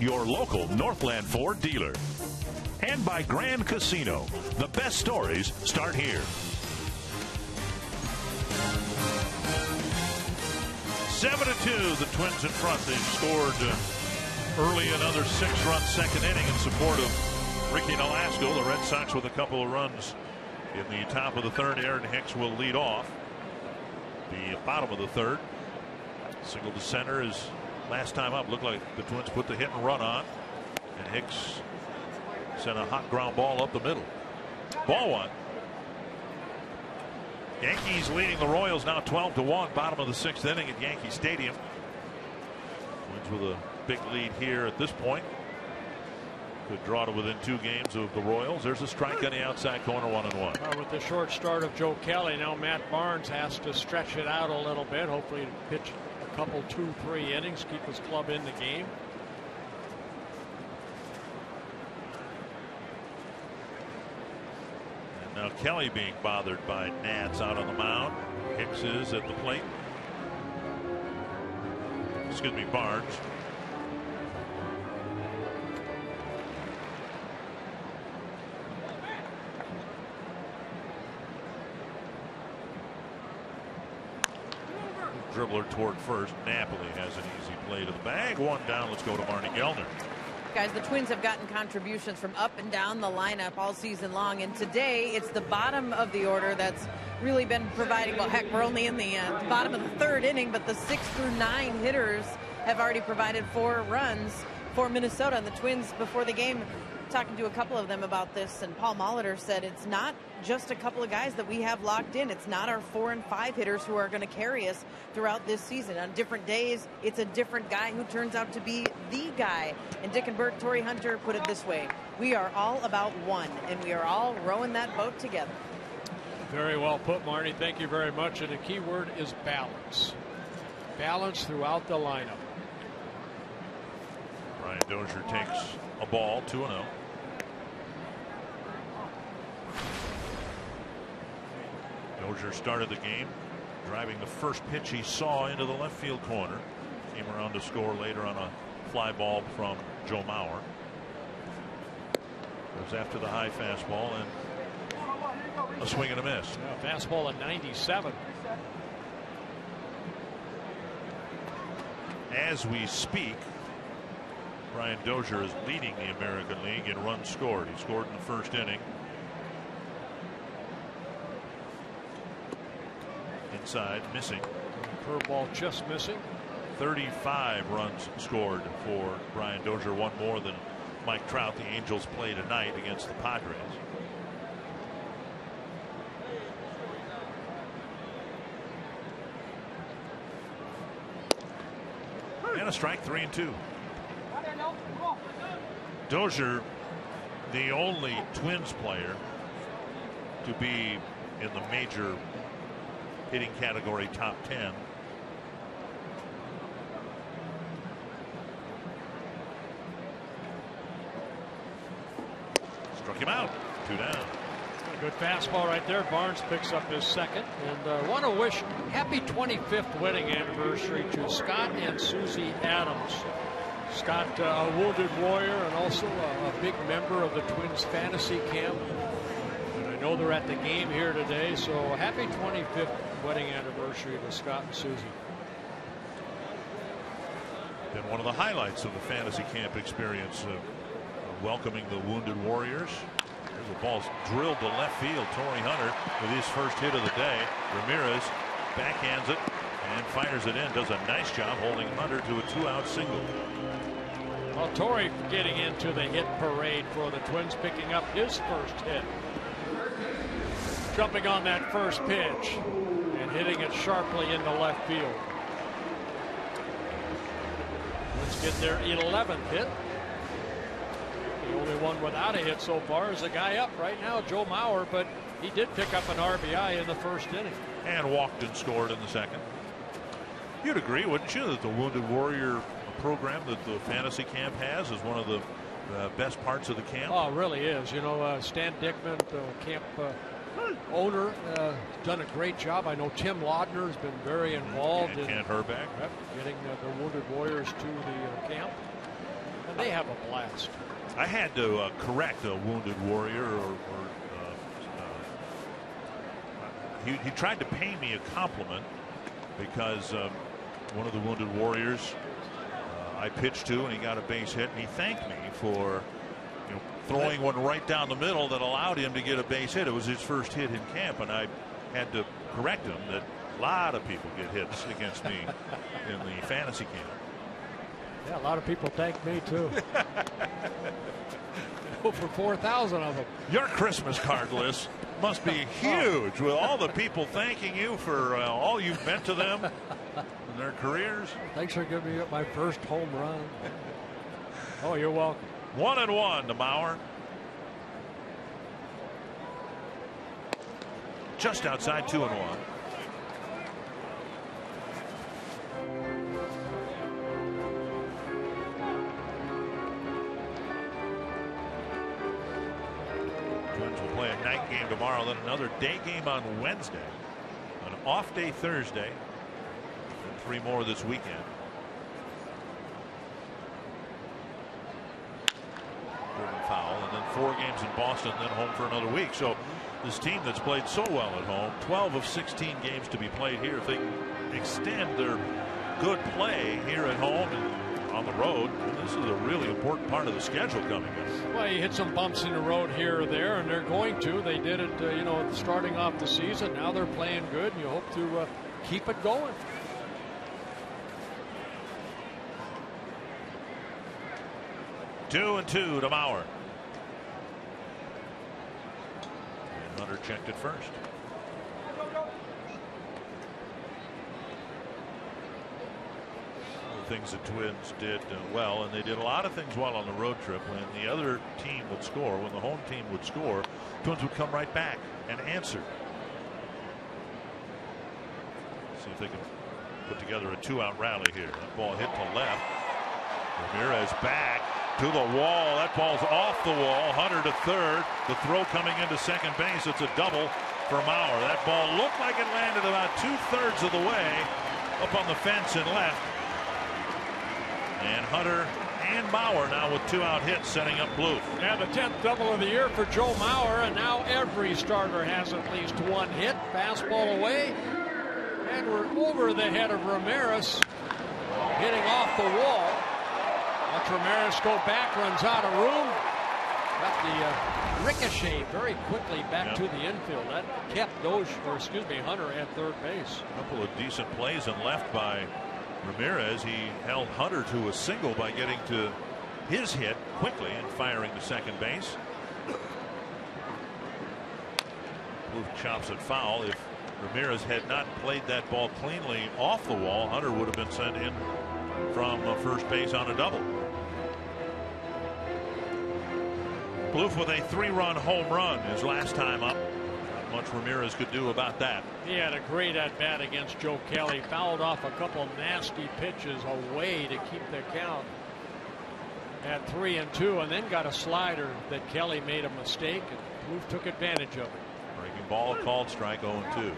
Find your local Northland Ford dealer. And by Grand Casino. The best stories start here. 7-2, the Twins in front. They scored early another 6-run second inning in support of Ricky NOLASCO. The Red Sox with a couple of runs in the top of the third. Aaron Hicks will lead off. The bottom of the third. Single to center is last time up. Looked like the Twins put the hit and run on. And Hicks sent a hot ground ball up the middle. Ball one. Yankees leading the Royals now 12-1. Bottom of the 6th inning at Yankee Stadium. Twins with a big lead here at this point. Could draw to within 2 games of the Royals. There's a strike on the outside corner, 1-1. With the short start of Joe Kelly, now Matt Barnes has to stretch it out a little bit. Hopefully pitch a couple, 2-3 innings, keep his club in the game. Now Kelly being bothered by gnats out on the mound. Hicks is at the plate. Excuse me, Barnes. Dribbler toward first. Napoli has an easy play to the bag. 1 down. Let's go to Marnie Gellner. Guys, the Twins have gotten contributions from up and down the lineup all season long, and today it's the bottom of the order that's really been providing. Well, heck, we're only in the bottom of the 3rd inning, but the 6 through 9 hitters have already provided 4 runs for Minnesota. And the Twins, before the game, talking to a couple of them about this, and Paul Molitor said it's not just a couple of guys that we have locked in. It's not our 4 and 5 hitters who are going to carry us throughout this season. On different days, it's a different guy who turns out to be the guy. And Dick and Bert, Torii Hunter put it this way: we are all about one, and we are all rowing that boat together. Very well put, Marnie. Thank you very much. And the key word is balance. Balance throughout the lineup. Brian Dozier takes a ball, 2-0. Dozier started the game driving the first pitch he saw into the left field corner. Came around to score later on a fly ball from Joe Mauer. Goes after the high fastball and a swing and a miss. Yeah, fastball at 97. As we speak, Brian Dozier is leading the American League in runs scored. He scored in the first inning. Inside, missing. Curveball just missing. 35 runs scored for Brian Dozier, 1 more than Mike Trout. The Angels play tonight against the Padres. And a strike, 3-2. Dozier, the only Twins player to be in the major hitting category top 10. Struck him out. 2 down. A good fastball right there. Barnes picks up his second. And want to wish happy 25th wedding anniversary to Scott and Susie Adams. Scott, a wounded warrior and also a big member of the Twins fantasy camp. And I know they're at the game here today, so happy 25th wedding anniversary to Scott and Susie. Been one of the highlights of the fantasy camp experience, welcoming the wounded warriors. There's a ball drilled to left field. Torii Hunter with his first hit of the day. Ramirez backhands it and fires it in. Does a nice job holding Hunter to a 2-out single. Well, Torii getting into the hit parade for the Twins, picking up his first hit. Jumping on that first pitch and hitting it sharply into left field. Let's get their 11th hit. The only one without a hit so far is a guy up right now, Joe Mauer, but he did pick up an RBI in the first inning. And walked and scored in the second. You'd agree, wouldn't you, that the Wounded Warrior program that the fantasy camp has is one of the best parts of the camp? Oh, it really is. You know, Stan Dickman, the camp owner, done a great job. I know Tim Laudner has been very involved in Kent Herbeck. Getting the Wounded Warriors to the camp. And they have a blast. I had to correct a wounded warrior, he tried to pay me a compliment because one of the wounded warriors I pitched to, and he got a base hit, and he thanked me for throwing one right down the middle that allowed him to get a base hit. It was his first hit in camp, and I had to correct him that a lot of people get hits against me in the fantasy camp. Yeah, a lot of people thank me too. Over 4,000 of them. Your Christmas card list must be huge with all the people thanking you for all you've meant to them in their careers. Thanks for giving me my first home run. Oh, you're welcome. 1-1 to Mauer. Just outside 2-1. Twins will play a night game tomorrow, then another day game on Wednesday, an off day Thursday, and 3 more this weekend. Foul, and then 4 games in Boston, then home for another week. So this team that's played so well at home, 12 of 16 games to be played here, if they can extend their good play here at home and on the road, this is a really important part of the schedule coming in. Well, you hit some bumps in the road here or there, and they're going to. They did it, starting off the season. Now they're playing good, and you hope to keep it going. Two and 2 to Mauer. And Hunter checked it first. The things the Twins did well, and they did a lot of things well on the road trip. When the other team would score, when the home team would score, Twins would come right back and answer. See if they can put together a 2-out rally here. That ball hit to left. Ramirez back to the wall. That ball's off the wall. Hunter to third. The throw coming into second base. It's a double for Mauer. That ball looked like it landed about 2/3 of the way up on the fence and left. And Hunter and Mauer now with 2-out hits setting up Blue. Yeah, the 10th double of the year for Joe Mauer, and now every starter has at least 1 hit. Fastball away, and we're over the head of Ramirez, hitting off the wall. Watch Ramirez go back, runs out of room. Got the ricochet very quickly back to the infield. That kept Hunter at third base. A couple of decent plays and left by Ramirez. He held Hunter to a single by getting to his hit quickly and firing to second base. Blue chops it foul. If Ramirez had not played that ball cleanly off the wall, Hunter would have been sent in from first base on a double. Bloof with a 3-run home run his last time up. Not much Ramirez could do about that. He had a great at-bat against Joe Kelly. Fouled off a couple nasty pitches away to keep the count at 3-2, and then got a slider that Kelly made a mistake, and Bloof took advantage of it. Breaking ball called strike 0-2.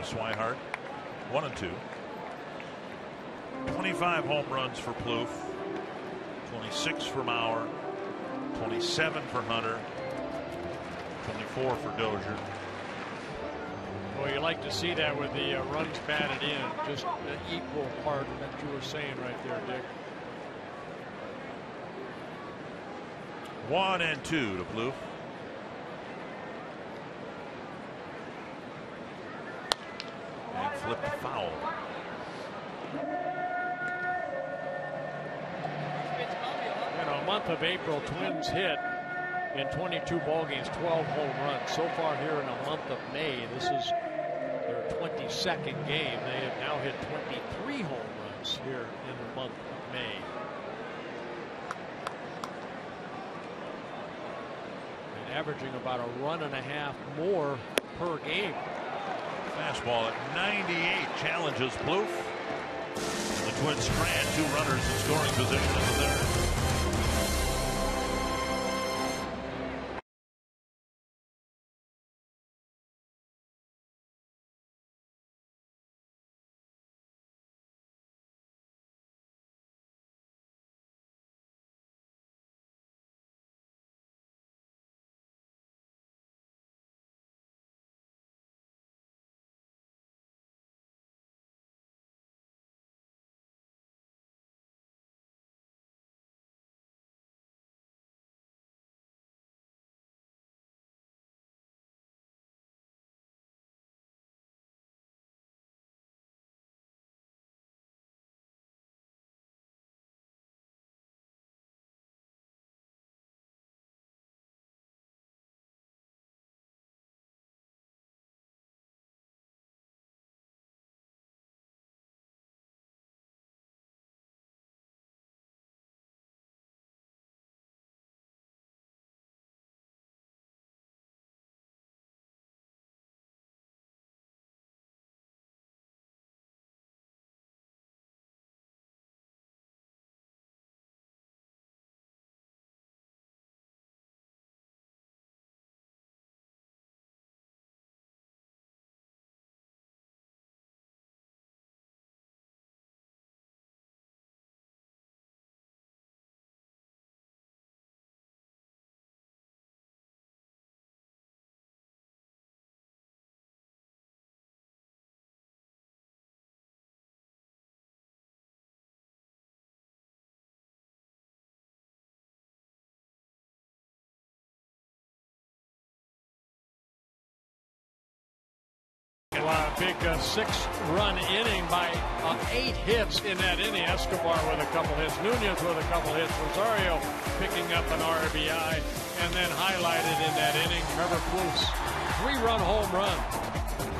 Swihart. 1-2. 25 home runs for Plouffe. 26 for Mauer. 27 for Hunter. 24 for Dozier. Well, you like to see that with the runs batted in. Just an equal part that you were saying right there, Dick. 1-2 to Plouffe. And flipped foul. In a month of April, Twins hit in 22 ball games, 12 home runs. So far here in the month of May, this is their 22nd game. They have now hit 23 home runs here in the month of May. And averaging about a run and a half more per game. Fastball at 98 challenges Plouffe. The Twins strand 2 runners in scoring position in the third. Big 6-run inning by 8 hits in that inning. Escobar with a couple hits, Nunez with a couple hits, Rosario picking up an RBI, and then highlighted in that inning, Trevor Plouffe's 3-run home run,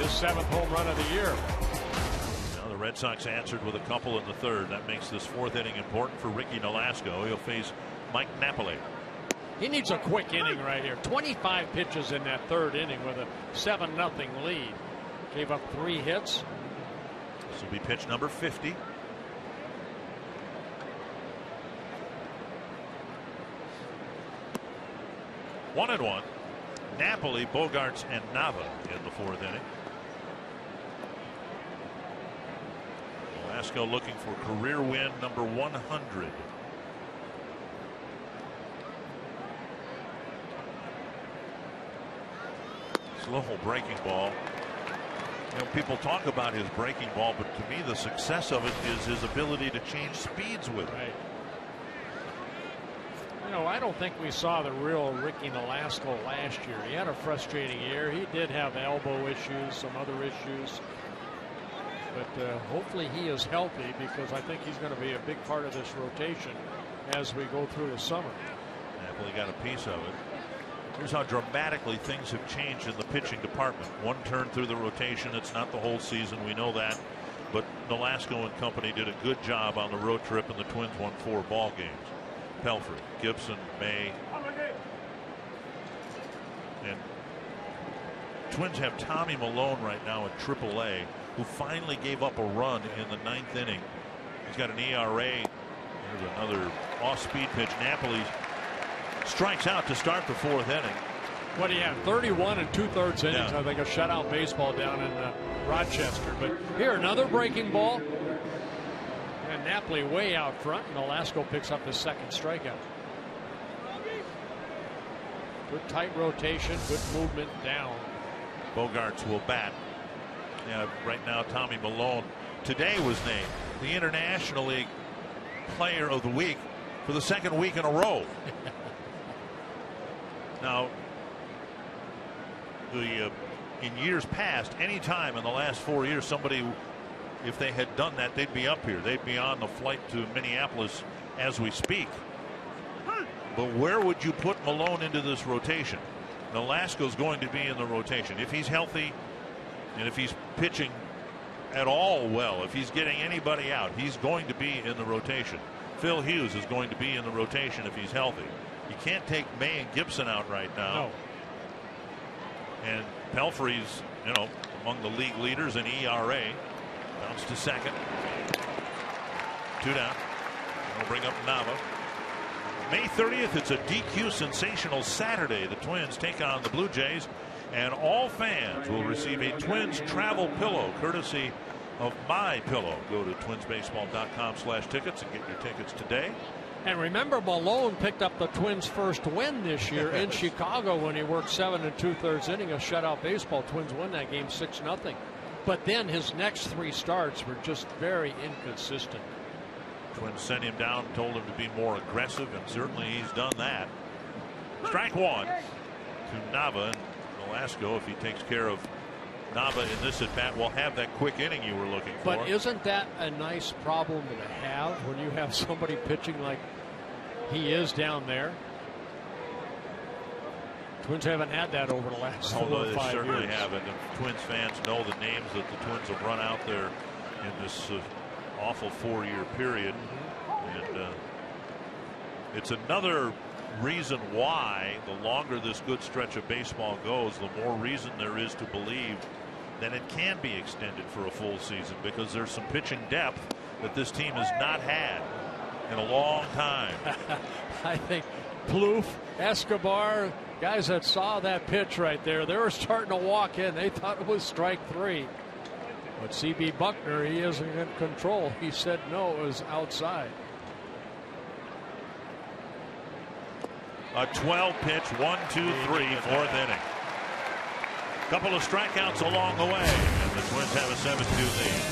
his 7th home run of the year. Now the Red Sox answered with a couple in the third. That makes this 4th inning important for Ricky Nolasco. He'll face Mike Napoli. He needs a quick inning right here. 25 pitches in that 3rd inning with a 7-0 lead. Gave up 3 hits. This will be pitch number 50. One and one. Napoli, Bogarts, and Nava in the 4th inning. Nolasco looking for career win number 100. Slow breaking ball. You know, people talk about his breaking ball, but to me the success of it is his ability to change speeds with it. Right. You know, I don't think we saw the real Ricky Nolasco last year. He had a frustrating year. He did have elbow issues, some other issues. But hopefully he is healthy, because I think he's going to be a big part of this rotation as we go through the summer. Napoli got a piece of it. Here's how dramatically things have changed in the pitching department. One turn through the rotation. It's not the whole season. We know that. But Nolasco and company did a good job on the road trip, and the Twins won 4 ball games. Pelfrey, Gibson, May. And Twins have Tommy Milone right now at AAA, who finally gave up a run in the 9th inning. He's got an ERA. There's another off-speed pitch. Napoli strikes out to start the 4th inning. What he had, 31 2/3 innings. Yeah. I think a shutout baseball down in Rochester. But here, another breaking ball. And Napoli way out front. And Nolasco picks up his 2nd strikeout. Good tight rotation, good movement down. Bogarts will bat. Yeah, right now Tommy Milone today was named the International League Player of the Week for the 2nd week in a row. Now, in years past, any time in the last 4 years, somebody, if they had done that, they'd be up here. They'd be on the flight to Minneapolis as we speak. But where would you put Milone into this rotation? Nolasco's going to be in the rotation if he's healthy, and if he's pitching at all well. If he's getting anybody out, he's going to be in the rotation. Phil Hughes is going to be in the rotation if he's healthy. You can't take May and Gibson out right now. No. And Pelfrey's, you know, among the league leaders in ERA. Bounce to second. 2 down. We'll bring up Nava. May 30th, it's a DQ sensational Saturday. The Twins take on the Blue Jays, and all fans will receive a Twins travel pillow courtesy of My Pillow. Go to twinsbaseball.com/tickets and get your tickets today. And remember, Malone picked up the Twins' first win this year in Chicago when he worked 7 2/3 inning of shutout baseball. Twins won that game 6-0. But then his next 3 starts were just very inconsistent. Twins sent him down, told him to be more aggressive, and certainly he's done that. Strike 1 to Nava, and NOLASCO, if he takes care of Nava in this at bat, will have that quick inning you were looking for. But isn't that a nice problem to have when you have somebody pitching like he is down there? Twins haven't had that over the last 4 or 5 years. They certainly haven't. And Twins fans know the names that the Twins have run out there in this awful 4-year period. And it's another reason why the longer this good stretch of baseball goes, the more reason there is to believe that it can be extended for a full season, because there's some pitching depth that this team has not had in a long time. I think Plouffe, Escobar, guys that saw that pitch right there, they were starting to walk in. They thought it was strike 3. But C.B. Buckner, he isn't in control. He said no, it was outside. A 12-pitch, 1-2-3, 4th inning. Couple of strikeouts along the way, and the Twins have a 7-2 lead.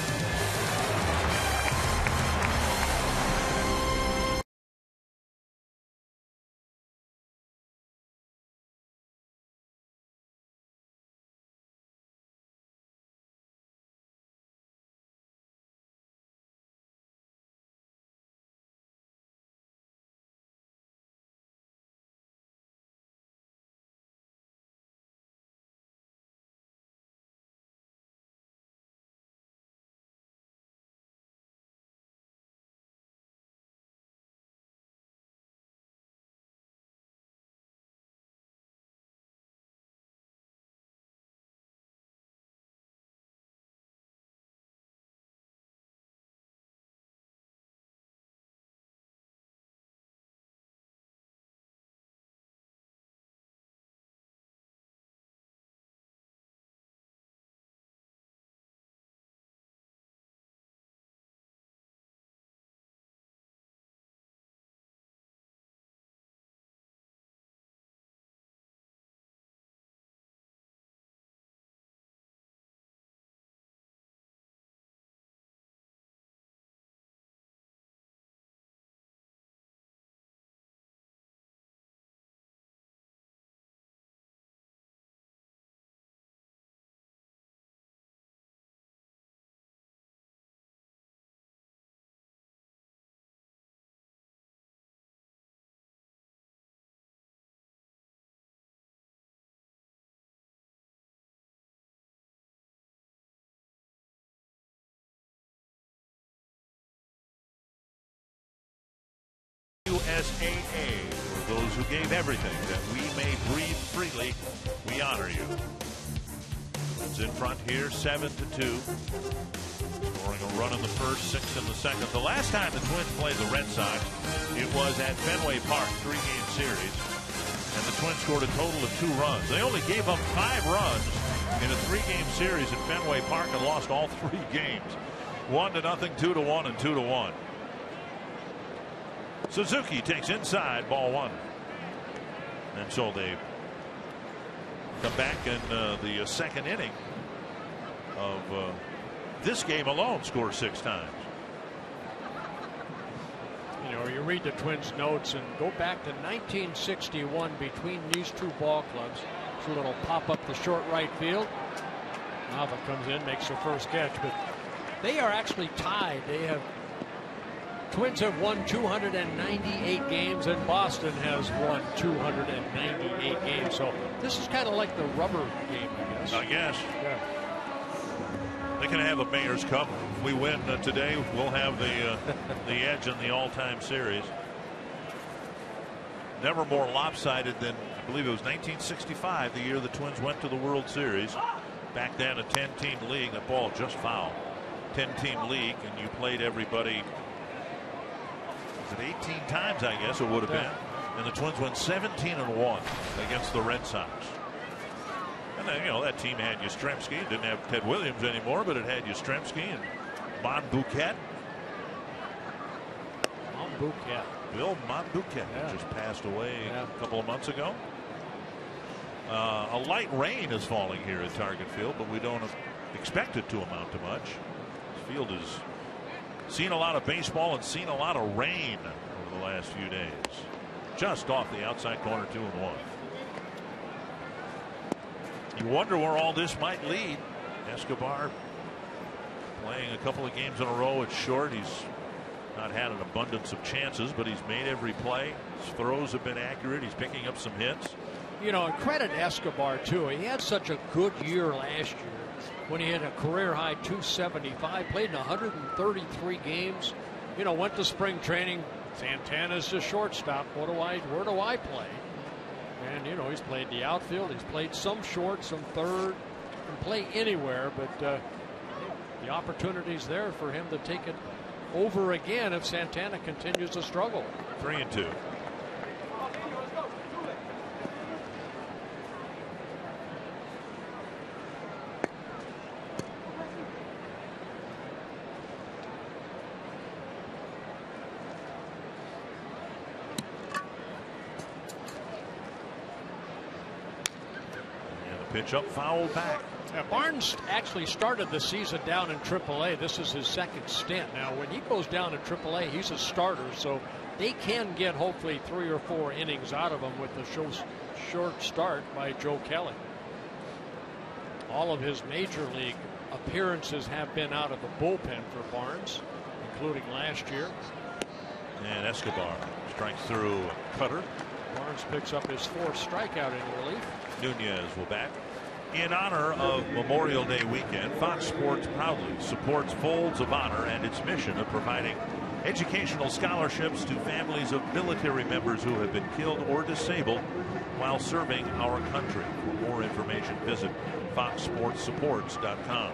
USAA, for those who gave everything that we may breathe freely, we honor you. It's in front here, 7-2. Scoring a run in the first, 6 in the second. The last time the Twins played the Red Sox, it was at Fenway Park, 3-game series. And the Twins scored a total of 2 runs. They only gave up 5 runs in a 3-game series at Fenway Park and lost all 3 games. 1-0, 2-1, and 2-1. Suzuki takes inside, ball 1. And so they come back in the second inning of this game alone, score 6 times. You know, you read the Twins notes and go back to 1961 between these 2 ball clubs. So a little pop up the short right field. Nava comes in, makes the first catch, but they are actually tied. Twins have won 298 games, and Boston has won 298 games. So this is kind of like the rubber game, I guess. I guess. Yeah. They can have a Mayor's Cup. If we win today, we'll have the edge in the all-time series. Never more lopsided than, I believe it was 1965, the year the Twins went to the World Series. Back then, a 10-team league. That ball just fouled. 10-team league, and you played everybody. Was it 18 times? I guess it would have been. And the Twins went 17-1 against the Red Sox. And then, that team had Yastrzemski. It didn't have Ted Williams anymore, but it had Yastrzemski and Monbouquet. Bill Monbouquet just passed away a couple of months ago. A light rain is falling here at Target Field, but we don't expect it to amount to much. This field has seen a lot of baseball and seen a lot of rain over the last few days. Just off the outside corner, 2-1. You wonder where all this might lead. Escobar playing a couple of games in a row at short. He's not had an abundance of chances, but he's made every play. His throws have been accurate. He's picking up some hits. And credit Escobar too. He had such a good year last year when he had a career high 275, played in 133 games. Went to spring training. Santana's the shortstop. Where do I play? And he's played the outfield. He's played some short, some third, can play anywhere. But the opportunity's there for him to take it over again if Santana continues to struggle. 3-2. Pitch up, foul back. Barnes actually started the season down in AAA. This is his second stint. Now, when he goes down in AAA, he's a starter, so they can get hopefully 3 or 4 innings out of him with the short start by Joe Kelly. All of his major league appearances have been out of the bullpen for Barnes, including last year. And Escobar strikes through a cutter. Barnes picks up his 4th strikeout in relief. Nunez will bat. In honor of Memorial Day weekend, Fox Sports proudly supports Folds of Honor and its mission of providing educational scholarships to families of military members who have been killed or disabled while serving our country. For more information, visit foxsportssupports.com.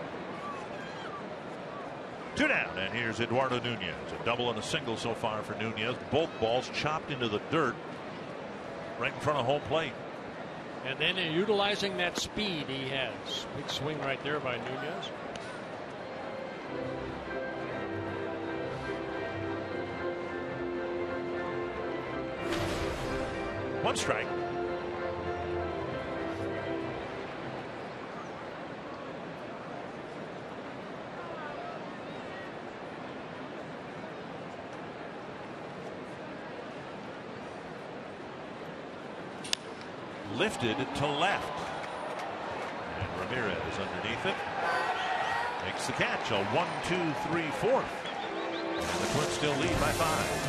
2 down, and here's Eduardo Nunez. A double and a single so far for Nunez. Both balls chopped into the dirt right in front of home plate. And then utilizing that speed he has. Big swing right there by Nunez. One strike. Lifted to left. And Ramirez underneath it. Makes the catch. A 1-2-3 fourth. And the Twins still lead by 5.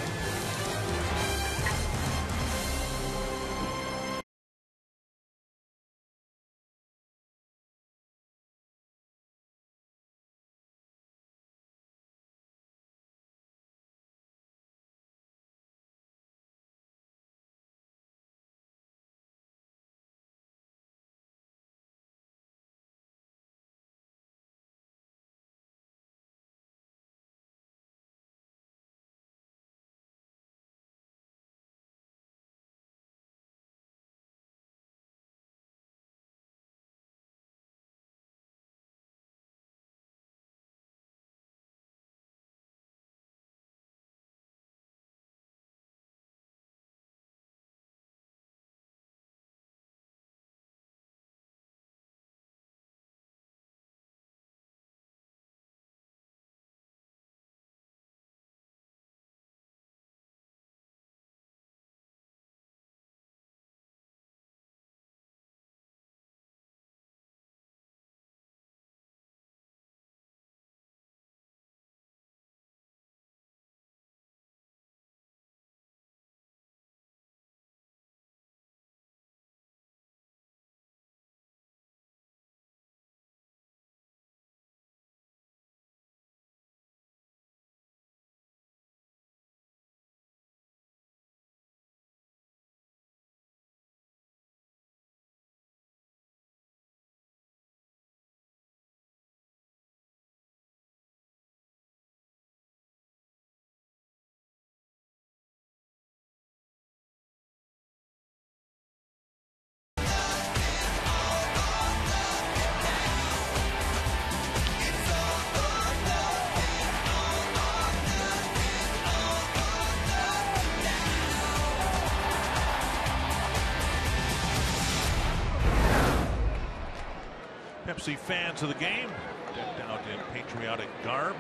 Pepsi fans of the game decked out in patriotic garb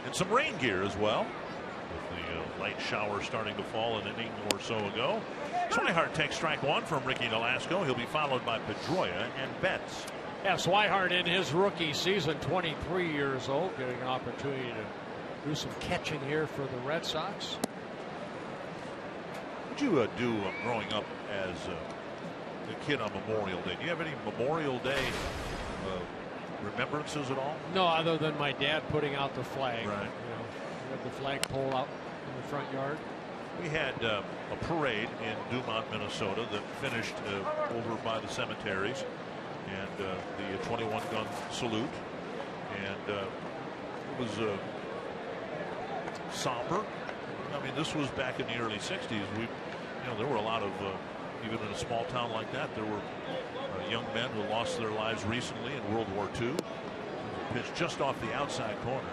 and some rain gear as well, with the light shower starting to fall an inning or so ago. Swihart takes strike one from Ricky NOLASCO. He'll be followed by Pedroia and Betts. Yeah, Swihart in his rookie season, 23 years old, getting an opportunity to do some catching here for the Red Sox. What did you do growing up as a kid on Memorial Day? Do you have any Memorial Day remembrances at all? No, other than my dad putting out the flag. Right. You know, we had the flagpole out in the front yard. We had a parade in Dumont, Minnesota that finished over by the cemeteries, and the 21-gun salute, and it was somber. I mean, this was back in the early 60s. There were a lot of, even in a small town like that, there were young men who lost their lives recently in World War II. It was a pitch just off the outside corner.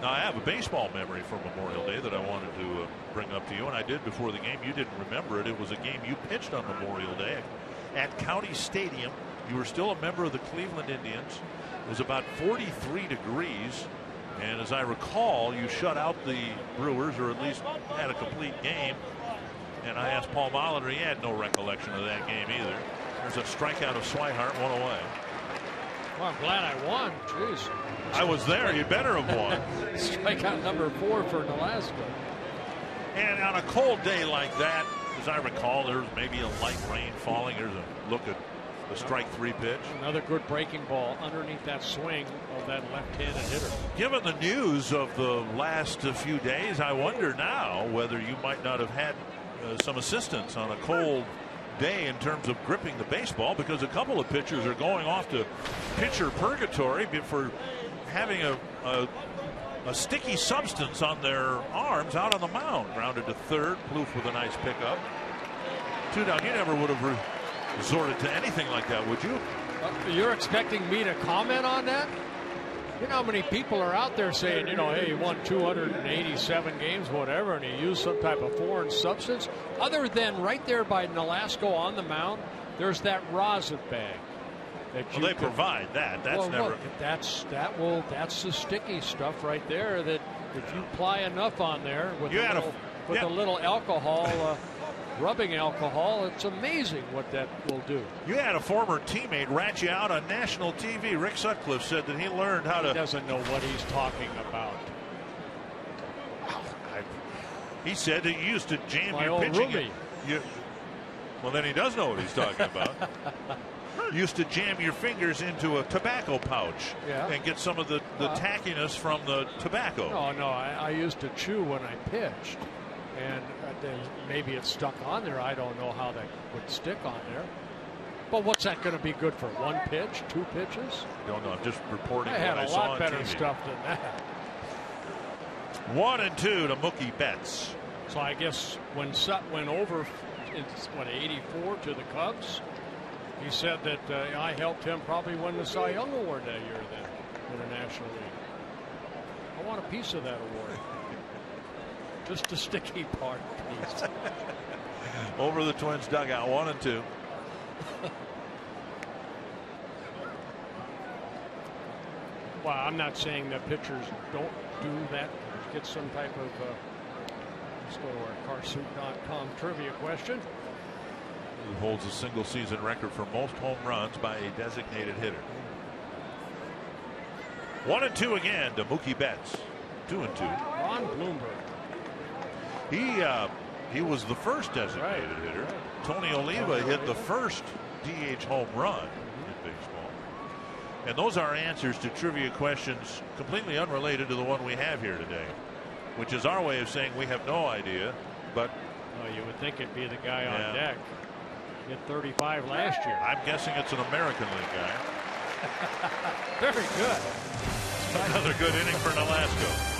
Now, I have a baseball memory from Memorial Day that I wanted to bring up to you, and I did before the game. You didn't remember it. It was a game you pitched on Memorial Day at County Stadium. You were still a member of the Cleveland Indians. It was about 43 degrees, and as I recall, you shut out the Brewers, or at least had a complete game. And I asked Paul Molitor, he had no recollection of that game either. There's a strikeout of Swihart, one away. Well, I'm glad I won. Jeez. I was there. You better have won. Strikeout number 4 for NOLASCO. And on a cold day like that, as I recall, there was maybe a light rain falling. There's a look at the strike 3 pitch. Another good breaking ball underneath that swing of that left-handed hitter. Given the news of the last few days, I wonder now whether you might not have had some assistance on a cold day in terms of gripping the baseball, because a couple of pitchers are going off to pitcher purgatory for having a sticky substance on their arms out on the mound. Grounded to third. Plouffe with a nice pickup. 2 down. You never would have resorted to anything like that, would you? You're expecting me to comment on that? You know how many people are out there saying, hey, he won 287 games, whatever, and he used some type of foreign substance. Other than right there by NOLASCO on the mound, there's that rosin bag. They provide that. That's never. Look, that's the sticky stuff right there. That if you apply enough on there with a little alcohol. Rubbing alcohol, it's amazing what that will do. You had a former teammate rat you out on national TV. Rick Sutcliffe said that he learned how to. He doesn't know what he's talking about. He said that you used to jam My your old pitching. roomie. Well, then he does know what he's talking about. You used to jam your fingers into a tobacco pouch and get some of the tackiness from the tobacco. No, I used to chew when I pitched. And maybe it's stuck on there. I don't know how that would stick on there. But what's that going to be good for? 1 pitch, 2 pitches? Don't know. I'm just reporting. I had what a saw lot on better TV. stuff than that. 1-2 to Mookie Betts. So I guess when Sut went over, it's 84 to the Cubs. He said that I helped him probably win the Cy Young Award that year then in the National League. I want a piece of that award. Just the sticky part, please. Over the Twins dugout, 1-2. Well, I'm not saying that pitchers don't do that. Get some type of. Let's go to our Carsuit.com trivia question. Who holds a single season record for most home runs by a designated hitter? 1-2 again to Mookie Betts. 2-2. Ron Bloomberg. He was the first designated hitter. Tony Oliva hit the first DH home run in baseball. And those are answers to trivia questions completely unrelated to the one we have here today, which is our way of saying we have no idea. But you would think it'd be the guy on deck. Hit 35 last year. I'm guessing it's an American League guy. Very good. Another good inning for NOLASCO.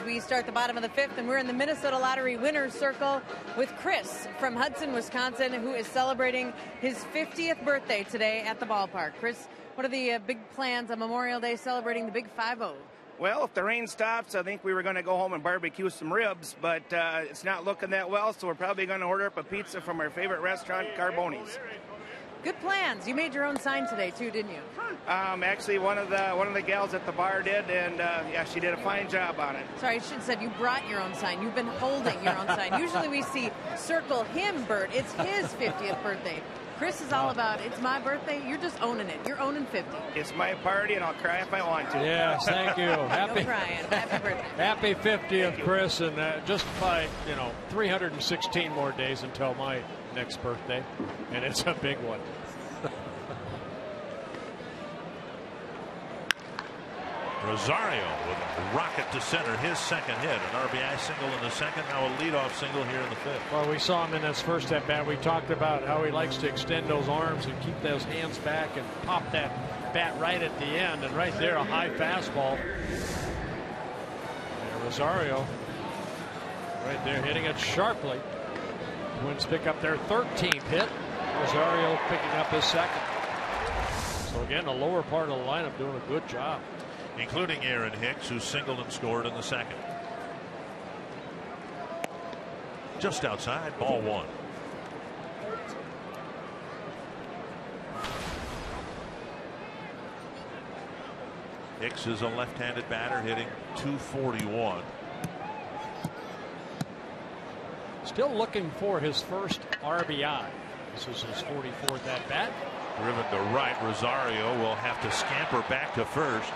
we start the bottom of the 5th, and we're in the Minnesota Lottery Winners Circle with Chris from Hudson, Wisconsin, who is celebrating his 50th birthday today at the ballpark. Chris, what are the big plans on Memorial Day celebrating the Big 5-0? Well, if the rain stops, I think we were going to go home and barbecue some ribs, but it's not looking that well, so we're probably going to order up a pizza from our favorite restaurant, Carboni's. Good plans. You made your own sign today too, didn't you? Actually, one of the gals at the bar did, and yeah, she did a fine job on it. Sorry, I should have said you brought your own sign. You've been holding your own sign. Usually we see circle him, Bert. It's his 50th birthday. Chris is all about, it's my birthday, you're just owning it. You're owning 50. It's my party, and I'll cry if I want to. Yes, thank you. Happy, no crying. Happy birthday. Happy 50th, Chris, and just by, 316 more days until my next birthday, and it's a big one. Rosario with a rocket to center, his second hit, an RBI single in the second, now a leadoff single here in the 5th. Well, we saw him in his first at bat. We talked about how he likes to extend those arms and keep those hands back and pop that bat right at the end, and right there a high fastball. And Rosario right there hitting it sharply. Twins pick up their 13th hit. Rosario picking up his second. So again, the lower part of the lineup doing a good job, including Aaron Hicks, who singled and scored in the second. Just outside, ball 1. Hicks is a left-handed batter hitting .241. Still looking for his first RBI. This is his 44th at bat. Driven to right, Rosario will have to scamper back to first.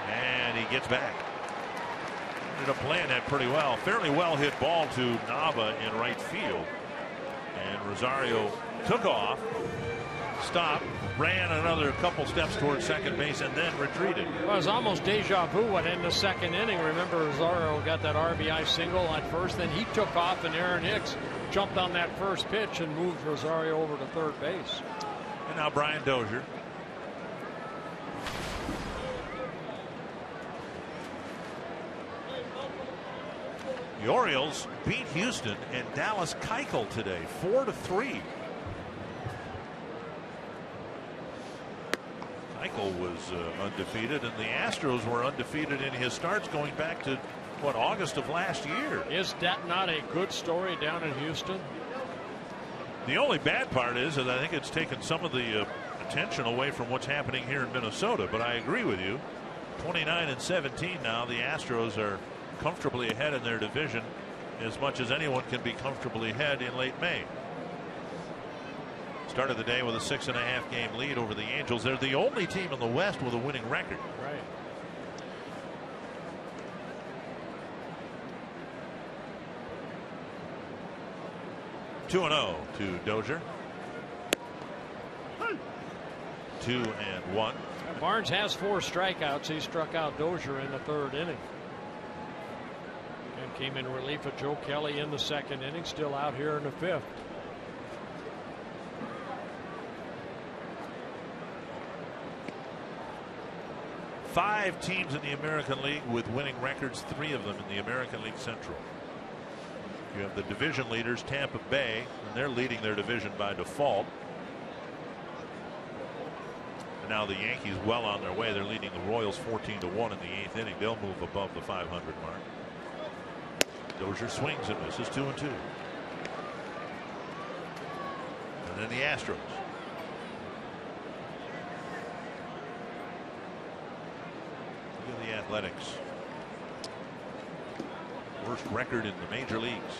And he gets back. Ended up playing that pretty well. Fairly well hit ball to NAVA in right field. And Rosario took off, stopped, ran another couple steps towards second base, and then retreated. Well, it was almost deja vu when in the second inning. Remember, Rosario got that RBI single at first, then he took off, and Aaron Hicks jumped on that first pitch and moved Rosario over to third base. And now Brian Dozier. The Orioles beat Houston and Dallas Keuchel today, 4-3. Keuchel was undefeated, and the Astros were undefeated in his starts going back to, what, August of last year. Is that not a good story down in Houston? The only bad part is that I think it's taken some of the attention away from what's happening here in Minnesota. But I agree with you. 29-17 now. The Astros are comfortably ahead in their division, as much as anyone can be comfortably ahead in late May. Started the day with a 6.5 game lead over the Angels. They're the only team in the West with a winning record. Right. Two 2-0 to Dozier. 2-1. Barnes has 4 strikeouts. He struck out Dozier in the 3rd inning. And came in relief of Joe Kelly in the 2nd inning. Still out here in the 5th. Five teams in the American League with winning records, 3 of them in the American League Central. You have the division leaders, Tampa Bay, and they're leading their division by default. And now the Yankees well on their way. They're leading the Royals 14-1 in the 8th inning. They'll move above the 500 mark. Dozier swings and misses, 2-2. And then the Astros. Look at the Athletics. Worst record in the major leagues.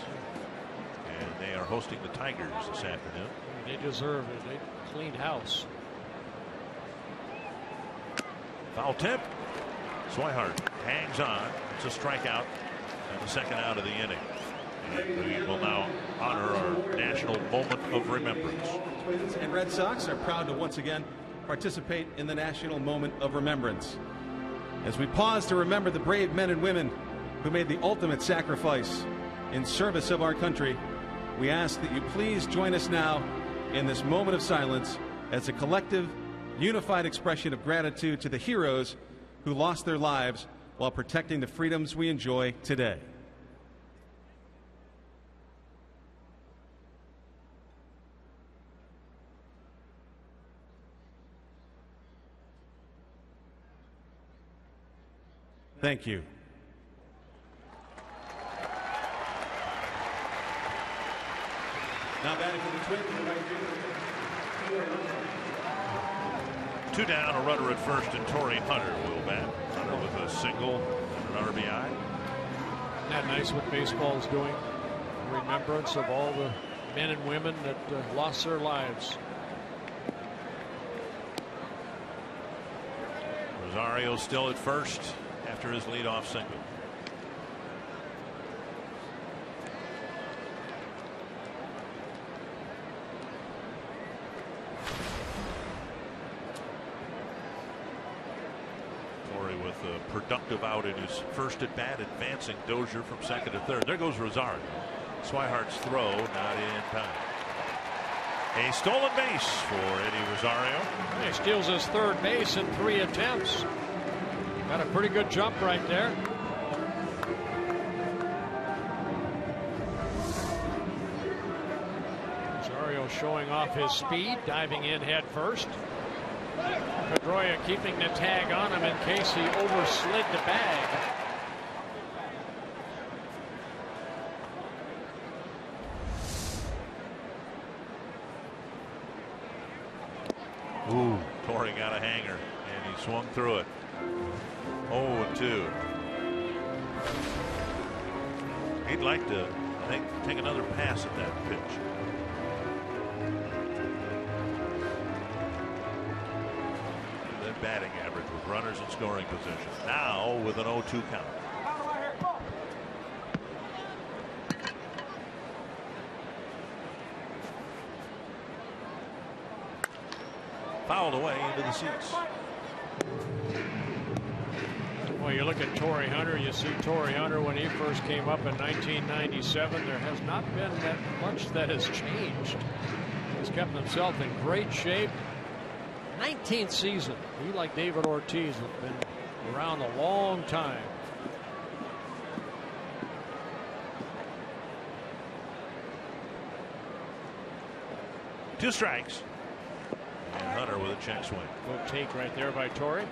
And they are hosting the Tigers this afternoon. They deserve it. They cleaned house. Foul tip. Swihart hangs on. It's a strikeout and the 2nd out of the inning. And we will now honor our national moment of remembrance. Twins and Red Sox are proud to once again participate in the national moment of remembrance. As we pause to remember the brave men and women who made the ultimate sacrifice in service of our country, we ask that you please join us now in this moment of silence as a collective, unified expression of gratitude to the heroes who lost their lives while protecting the freedoms we enjoy today. Thank you. Now batting for the Twins. Two down, a runner at first, and TORII Hunter will bat. Hunter with a single and an RBI. Isn't that nice what baseball is doing? Remembrance of all the men and women that lost their lives. Rosario still at first after his leadoff single. TORII with a productive out in his first at bat, advancing Dozier from second to third. There goes Rosario. Swihart's throw not in time. A stolen base for Eddie Rosario. He steals his third base in 3 attempts. Got a pretty good jump right there. Rosario showing off his speed, diving in head first. Pedroia keeping the tag on him in case he overslid the bag. Ooh, TORII got a hanger and he swung through it. 0-2. He'd like to, I think, take another pass at that pitch. That batting average with runners in scoring position. Now with an 0-2 count. Fouled away into the seats. Well, you look at TORII Hunter, you see TORII Hunter when he first came up in 1997. There has not been that much that has changed. He's kept himself in great shape. 19th season. He, like David Ortiz, have been around a long time. Two strikes. And Hunter with a check swing. Good take right there by TORII.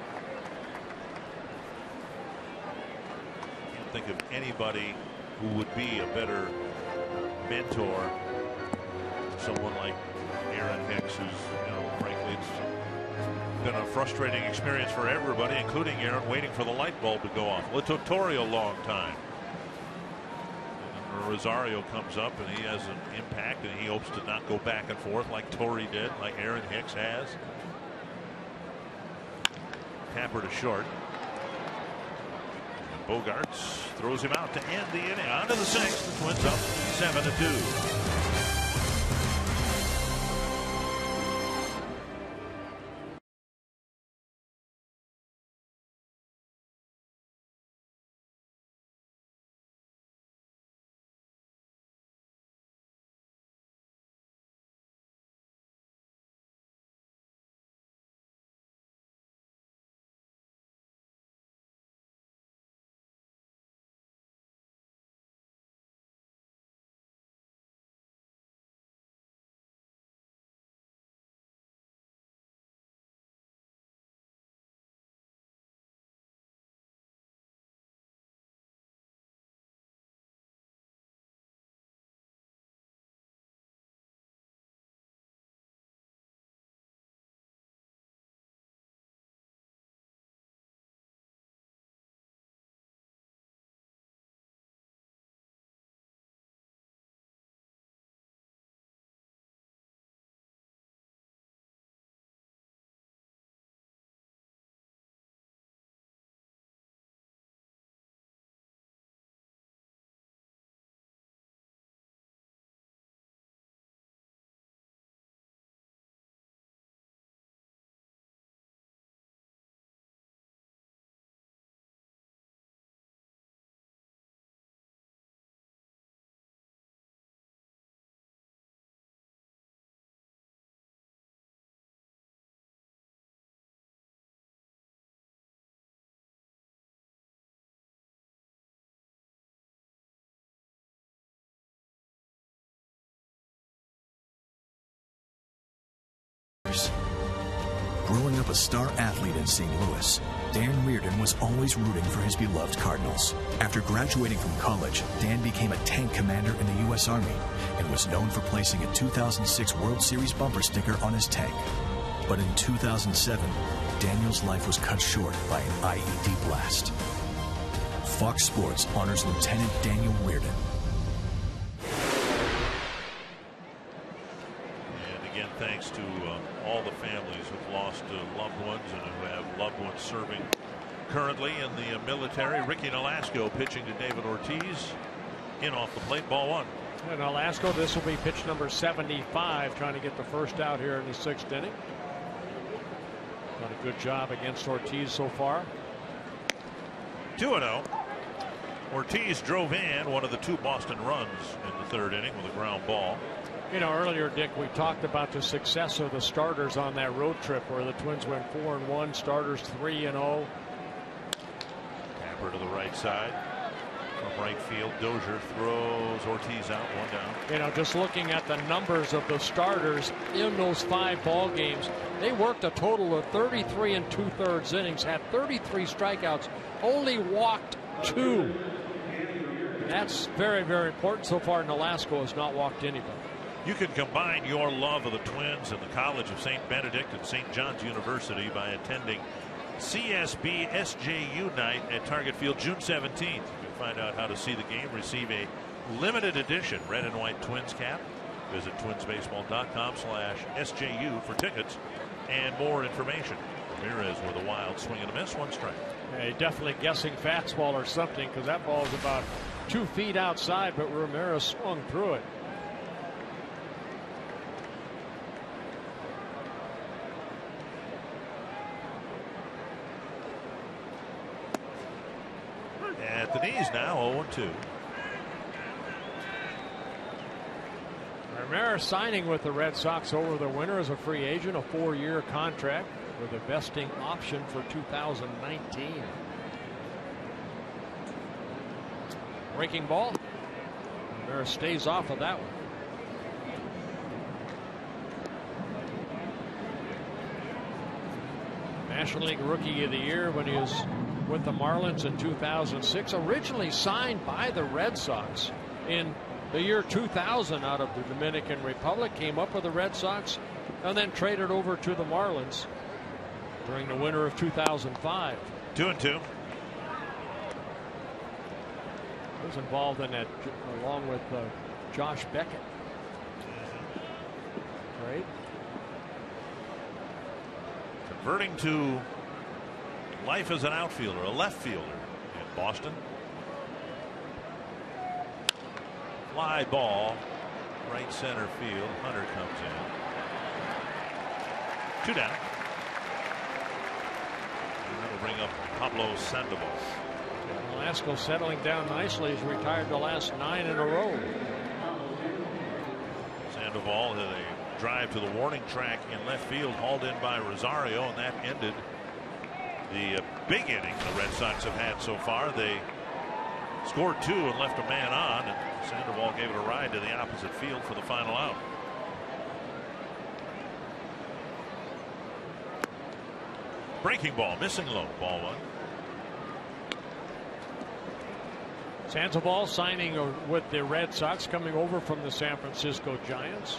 Can't think of anybody who would be a better mentor. Someone like Aaron Hicks, who's, you know, frankly, it's been a frustrating experience for everybody, including Aaron, waiting for the light bulb to go off. Well, it took TORII a long time. And Rosario comes up and he has an impact, and he hopes to not go back and forth like TORII did, like Aaron Hicks has. Tapper to short. And Bogaerts throws him out to end the inning. On to the sixth. The Twins up 7-2. years. Growing up a star athlete in St. Louis, Dan Reardon was always rooting for his beloved Cardinals. After graduating from college, Dan became a tank commander in the U.S. Army and was known for placing a 2006 World Series bumper sticker on his tank. But in 2007, Daniel's life was cut short by an IED blast. Fox Sports honors Lieutenant Daniel Reardon. And again, thanks to all the families who've lost loved ones and who have loved ones serving currently in the military. Ricky NOLASCO pitching to David Ortiz. In off the plate, ball one. And NOLASCO, this will be pitch number 75, trying to get the first out here in the 6th inning. Done a good job against Ortiz so far. 2-0. Ortiz drove in one of the 2 Boston runs in the 3rd inning with a ground ball. You know, earlier, Dick, we talked about the success of the starters on that road trip where the Twins went 4-1, starters 3-0. Tapper to the right side. From right field, Dozier throws Ortiz out, 1 down. You know, just looking at the numbers of the starters in those 5 ball games, they worked a total of 33 2/3 innings, had 33 strikeouts, only walked 2. That's very, very important. So far, NOLASCO has not walked anybody. You can combine your love of the Twins and the College of St. Benedict and St. John's University by attending CSB SJU Night at Target Field June 17th. You can find out how to see the game, receive a limited edition red and white Twins cap. Visit twinsbaseball.com/SJU for tickets and more information. Ramirez with a wild swing and a miss, 1 strike. Hey, definitely guessing fastball or something, because that ball is about 2 feet outside, but Ramirez swung through it. At the knees now, 0-2. Ramirez signing with the Red Sox over the winter as a free agent, a 4-year contract with a vesting option for 2019. Breaking ball. Ramirez stays off of that one. National League Rookie of the Year when he was with the Marlins in 2006. Originally signed by the Red Sox in the year 2000 out of the Dominican Republic. Came up with the Red Sox and then traded over to the Marlins during the winter of 2005. 2-2. Was involved in that along with Josh Beckett. Right. Converting to life as an outfielder, a left fielder in Boston. Fly ball, right center field. Hunter comes in. 2 down. And that'll bring up Pablo Sandoval. NOLASCO settling down nicely. He's retired the last 9 in a row. Sandoval had a drive to the warning track in left field, hauled in by Rosario, and that ended the big inning the Red Sox have had so far. They scored 2 and left a man on, and Sandoval gave it a ride to the opposite field for the final out. Breaking ball, missing low, ball 1. Sandoval signing with the Red Sox, coming over from the San Francisco Giants,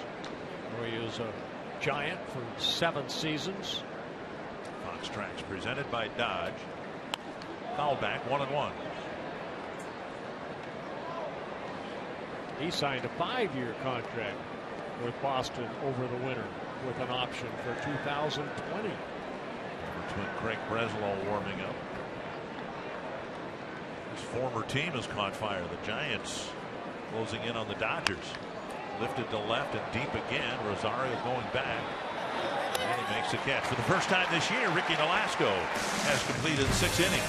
where he was a Giant for 7 seasons. Fox Tracks presented by Dodge. Foul back, 1-1. He signed a 5-year contract with Boston over the winter with an option for 2020. Twin Craig Breslow warming up. His former team has caught fire. The Giants closing in on the Dodgers. Lifted to left and deep again. Rosario going back. And he makes the catch. For the first time this year, Ricky NOLASCO has completed 6 innings.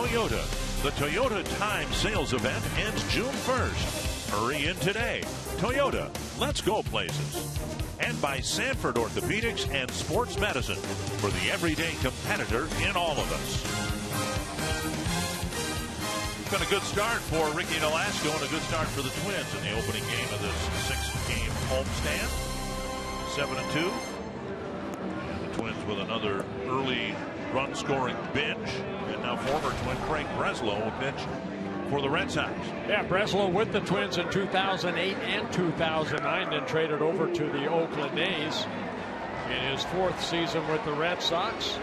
Toyota. The Toyota Time Sales Event ends June 1st. Hurry in today. Toyota, let's go places. And by Sanford Orthopedics and Sports Medicine for the everyday competitor in all of us. It's been a good start for Ricky NOLASCO and a good start for the Twins in the opening game of this 6-game homestand. 7-2. And the Twins with another early run-scoring binge. And now former Twin Craig Breslow will pitch for the Red Sox. Yeah, Breslow with the Twins in 2008 and 2009, then traded over to the Oakland A's in his 4th season with the Red Sox,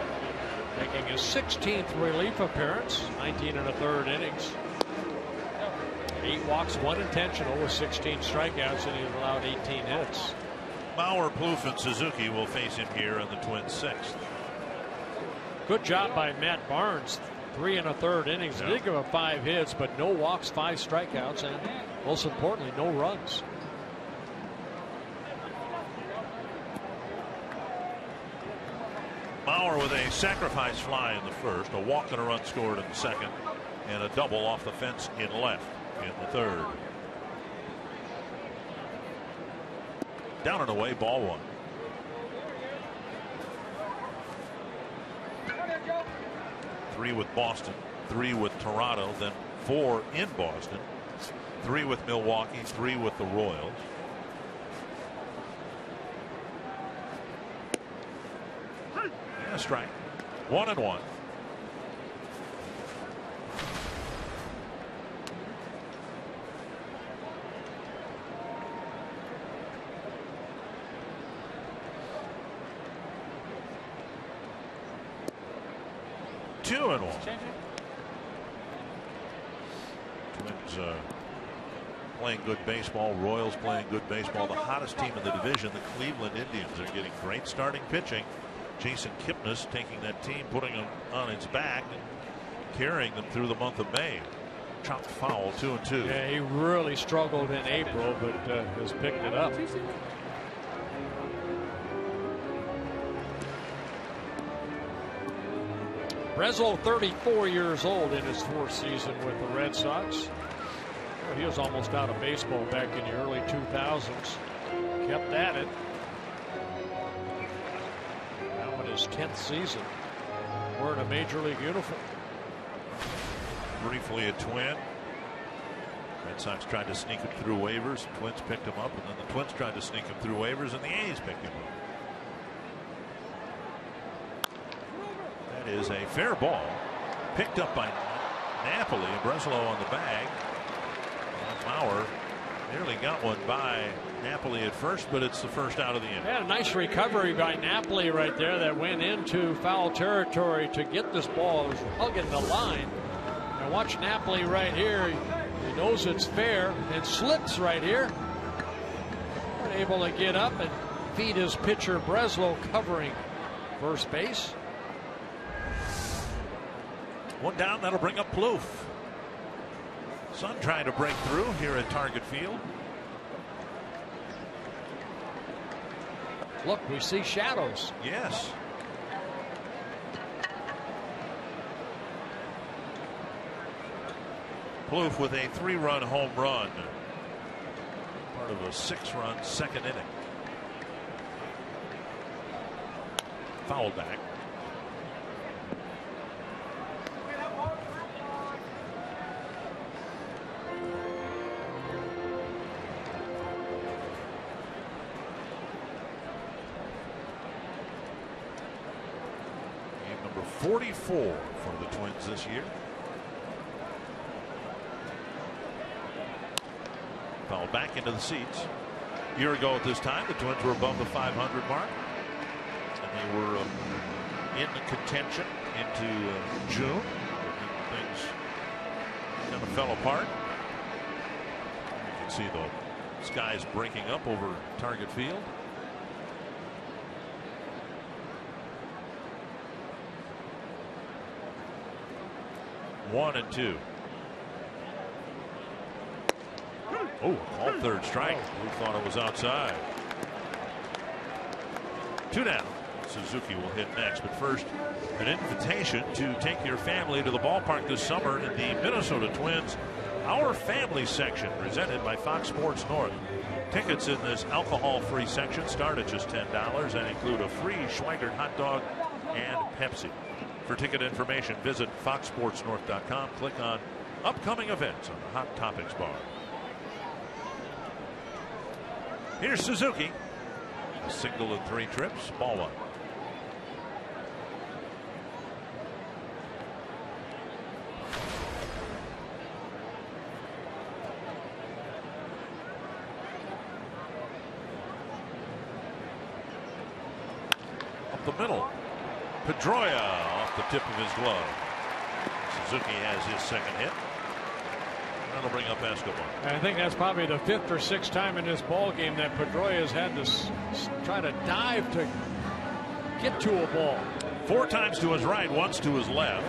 making his 16th relief appearance, 19 1/3 innings. 8 walks, 1 intentional with 16 strikeouts, and he allowed 18 hits. Bauer, Plouffe, and Suzuki will face him here in the Twins' 6th. Good job by Matt Barnes. 3 1/3 innings. He did give up 5 hits, but no walks, 5 strikeouts, and most importantly, no runs. Bauer with a sacrifice fly in the 1st, a walk and a run scored in the 2nd, and a double off the fence in left in the 3rd. Down and away, ball 1. Three with Boston, 3 with Toronto, then 4 in Boston, 3 with Milwaukee, 3 with the Royals. And a strike. 1-1. Twins playing good baseball. Royals playing good baseball. The hottest team in the division, the Cleveland Indians, are getting great starting pitching. Jason Kipnis taking that team, putting them on its back, and carrying them through the month of May. Chopped foul, 2-2. Yeah, he really struggled in April, but has picked it up. Breslow, 34 years old in his 4th season with the Red Sox. Well, he was almost out of baseball back in the early 2000s. Kept at it. Now in his 10th season, wearing a major league uniform. Briefly a Twin. Red Sox tried to sneak him through waivers. Twins picked him up, and then the Twins tried to sneak him through waivers, and the A's picked him up. Is a fair ball picked up by Napoli, and Breslow on the bag. And Bauer nearly got one by Napoli at first, but it's the first out of the inning. Yeah, a nice recovery by Napoli right there that went into foul territory to get this ball. It was hugging the line. Now watch Napoli right here. He knows it's fair and slips right here. Able to get up and feed his pitcher Breslow, covering first base. One down, that'll bring up Plouffe. Sun trying to break through here at Target Field. Look, we see shadows. Yes. Plouffe with a 3-run home run. Part of a 6-run 2nd inning. Foul back. Game number 44 for the Twins this year. Foul back into the seats. A year ago at this time, the Twins were above the 500 mark. And they were in the contention into June. Things kind of fell apart. You can see the skies breaking up over Target Field. One and two. Oh, all third strike. We thought it was outside. 2 down. Suzuki will hit next. But first, an invitation to take your family to the ballpark this summer in the Minnesota Twins Our Family section, presented by Fox Sports North. Tickets in this alcohol-free section start at just $10 and include a free Schweigert hot dog and Pepsi. For ticket information, visit foxsportsnorth.com. Click on upcoming events on the Hot Topics bar. Here's Suzuki. A single in 3 trips. Ball 1. Up the middle. Pedroia off the tip of his glove. Suzuki has his second hit. That'll bring up Escobar. I think that's probably the 5th or 6th time in this ball game that Pedroia has had to try to dive to get to a ball. 4 times to his right, once to his left.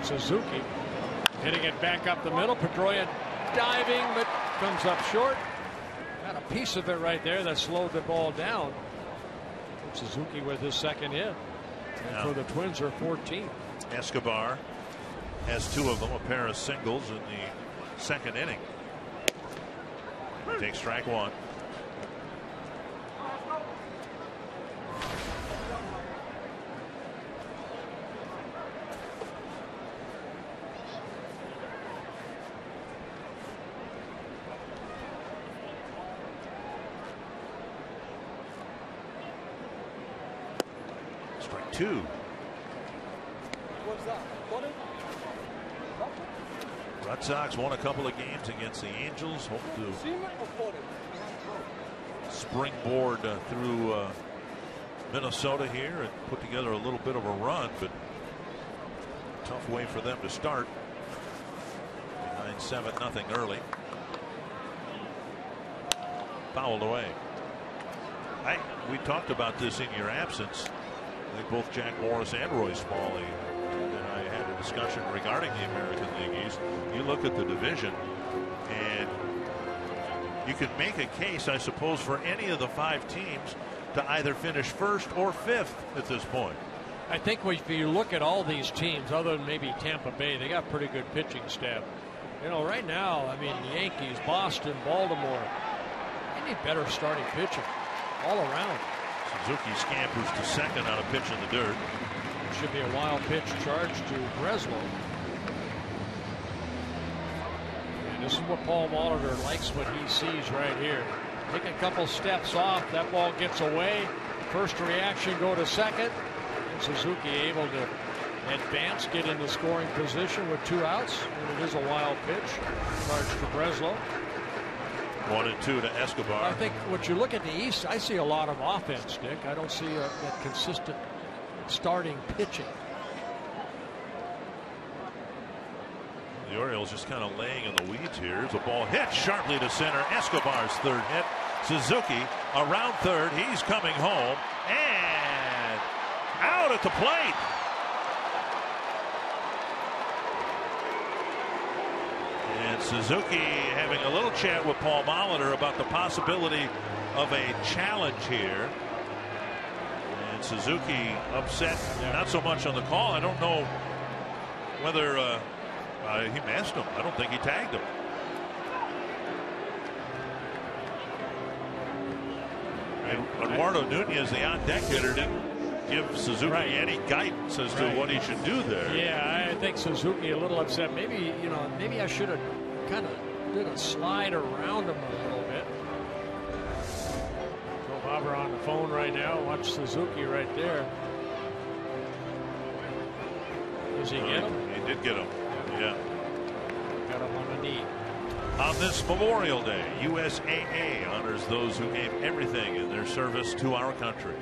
Suzuki hitting it back up the middle. Pedroia diving, but comes up short. Got a piece of it right there that slowed the ball down. Suzuki with his second hit. And for the Twins are 14. Escobar has 2 of them, a pair of singles in the second inning. Takes strike 1. Strike 2. Red Sox won a couple of games against the Angels. Hope to springboard through Minnesota here and put together a little bit of a run, but tough way for them to start. Behind 7-0 early. Fouled away. We talked about this in your absence. I think both Jack Morris and Roy Smalley and I had a discussion regarding the American League East. You look at the division and you can make a case, I suppose, for any of the 5 teams to either finish 1st or 5th at this point. I think if you look at all these teams, other than maybe Tampa Bay, they got pretty good pitching staff. You know, right now, I mean, the Yankees, Boston, Baltimore, they need better starting pitching all around. Suzuki scampers to second on a pitch in the dirt. Should be a wild pitch charge to Breslow. And this is what Paul Molitor likes, what he sees right here. Take a couple steps off, that ball gets away. First reaction, go to second. And Suzuki able to advance, get in the scoring position with 2 outs. And it is a wild pitch. Charge to Breslow. 1 and 2 to Escobar. I think when you look at the East, I see a lot of offense, Dick. I don't see that consistent starting pitching. The Orioles just kind of laying in the weeds here. There's a ball hit sharply to center. Escobar's 3rd hit. Suzuki around 3rd. He's coming home and out at the plate. And Suzuki having a little chat with Paul Molitor about the possibility of a challenge here. And Suzuki upset, not so much on the call. I don't know whether he missed him. I don't think he tagged him. And Eduardo Nunez, the on-deck hitter, didn't give Suzuki any guidance as to what he should do there. Yeah, I think Suzuki a little upset. Maybe, you know, maybe I should have kind of did a slide around him a little bit. Joe Bobber on the phone right now. Watch Suzuki right there. Does he get him? He did get him. Yeah. Got him on the knee. On this Memorial Day, USAA honors those who gave everything in their service to our country.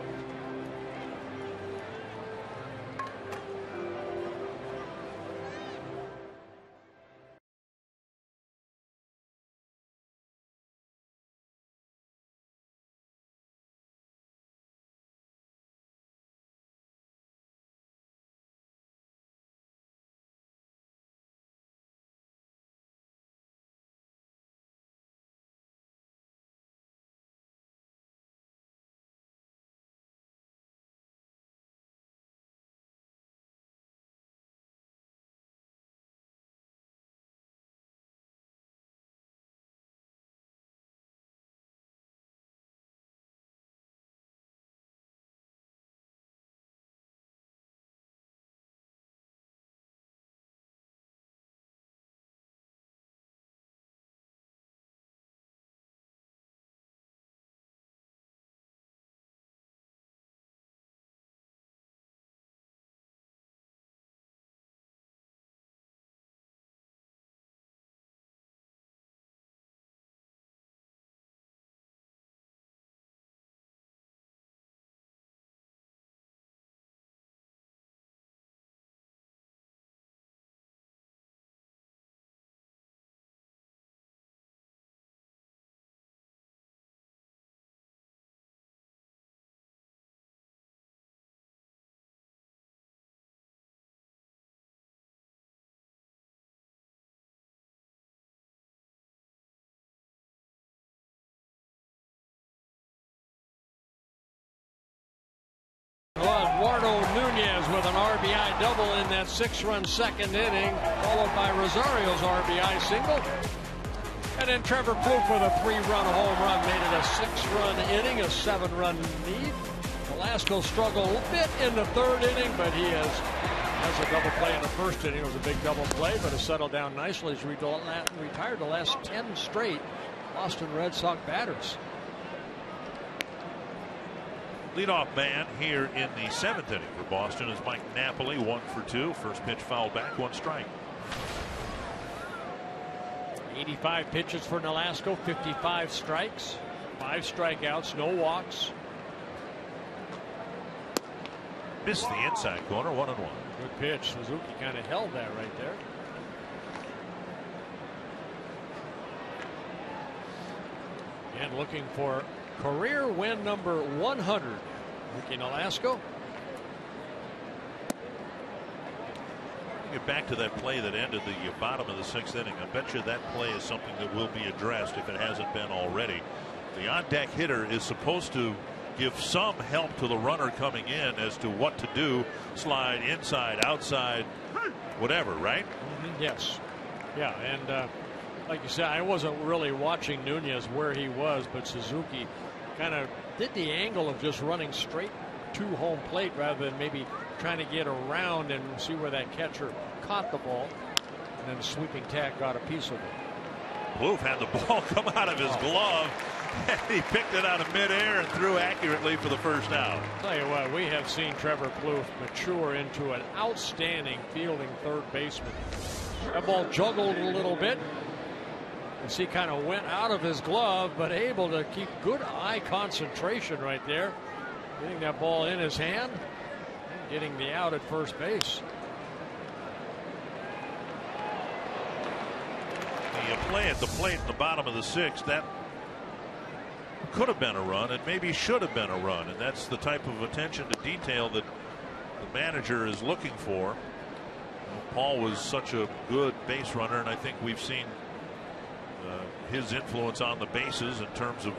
Marlins with an RBI double in that 6-run second inning, followed by Rosario's RBI single. And then Trevor Plouffe with a 3-run home run made it a 6-run inning, a 7-run lead. NOLASCO struggled a bit in the 3rd inning, but he has a double play in the 1st inning. It was a big double play, but has settled down nicely. He's retired the last 10 straight Boston Red Sox batters. Leadoff man here in the 7th inning for Boston is Mike Napoli, 1 for 2. First pitch fouled back, 1 strike. 85 pitches for NOLASCO, 55 strikes, 5 strikeouts, no walks. Missed the inside corner, 1-1. Good pitch. Suzuki kind of held that right there. And looking for career win number 100. Ricky NOLASCO. Get back to that play that ended the bottom of the 6th inning. I bet you that play is something that will be addressed if it hasn't been already. The on-deck hitter is supposed to give some help to the runner coming in as to what to do. Slide inside, outside, whatever, right? Yes. Yeah, and like you said, I wasn't really watching Nunez where he was, but Suzuki kind of did the angle of just running straight to home plate rather than maybe trying to get around and see where that catcher caught the ball, and then the sweeping tag got a piece of it. Plouffe had the ball come out of his glove, and he picked it out of midair and threw accurately for the first out. Tell you what, we have seen Trevor Plouffe mature into an outstanding fielding third baseman. That ball juggled a little bit as he kind of went out of his glove, but able to keep good eye concentration right there, getting that ball in his hand, getting the out at first base. The play at the plate in the bottom of the 6th, that could have been a run and maybe should have been a run, and that's the type of attention to detail that the manager is looking for. Paul was such a good base runner, and I think we've seen his influence on the bases in terms of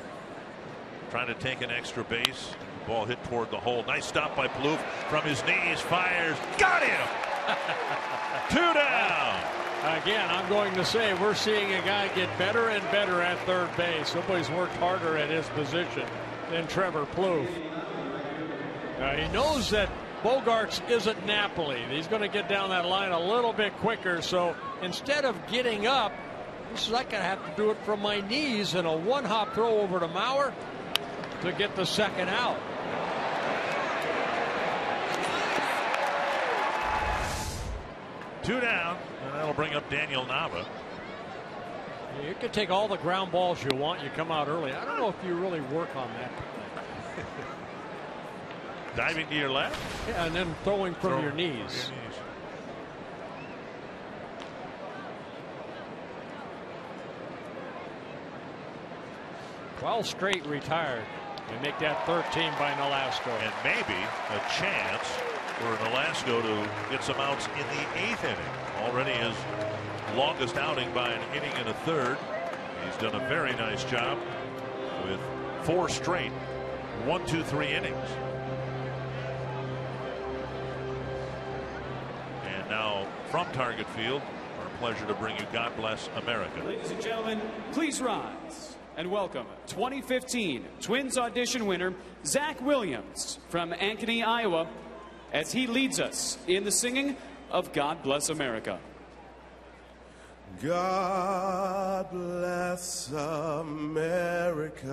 trying to take an extra base. Ball hit toward the hole. Nice stop by Plouffe from his knees. Fires. Got him. 2 down. Again, I'm going to say we're seeing a guy get better and better at third base. Nobody's worked harder at his position than Trevor Plouffe. He knows that Bogarts isn't Napoli. He's going to get down that line a little bit quicker. So instead of getting up, he says, I can have to do it from my knees, and a 1-hop throw over to Mauer to get the 2nd out. Two down, and that'll bring up Daniel Nava. You can take all the ground balls you want. You come out early. I don't know if you really work on that. Diving to your left? Yeah, and then throwing from your knees. 12 straight retired. They make that 13 by NOLASCO. And maybe a chance for NOLASCO to get some outs in the 8th inning. Already his longest outing by an inning and a third. He's done a very nice job with 4 straight 1, 2, 3 innings. And now from Target Field, our pleasure to bring you God Bless America. Ladies and gentlemen, please rise and welcome 2015 Twins audition winner Zach Williams from Ankeny, Iowa, as he leads us in the singing of God Bless America. God bless America,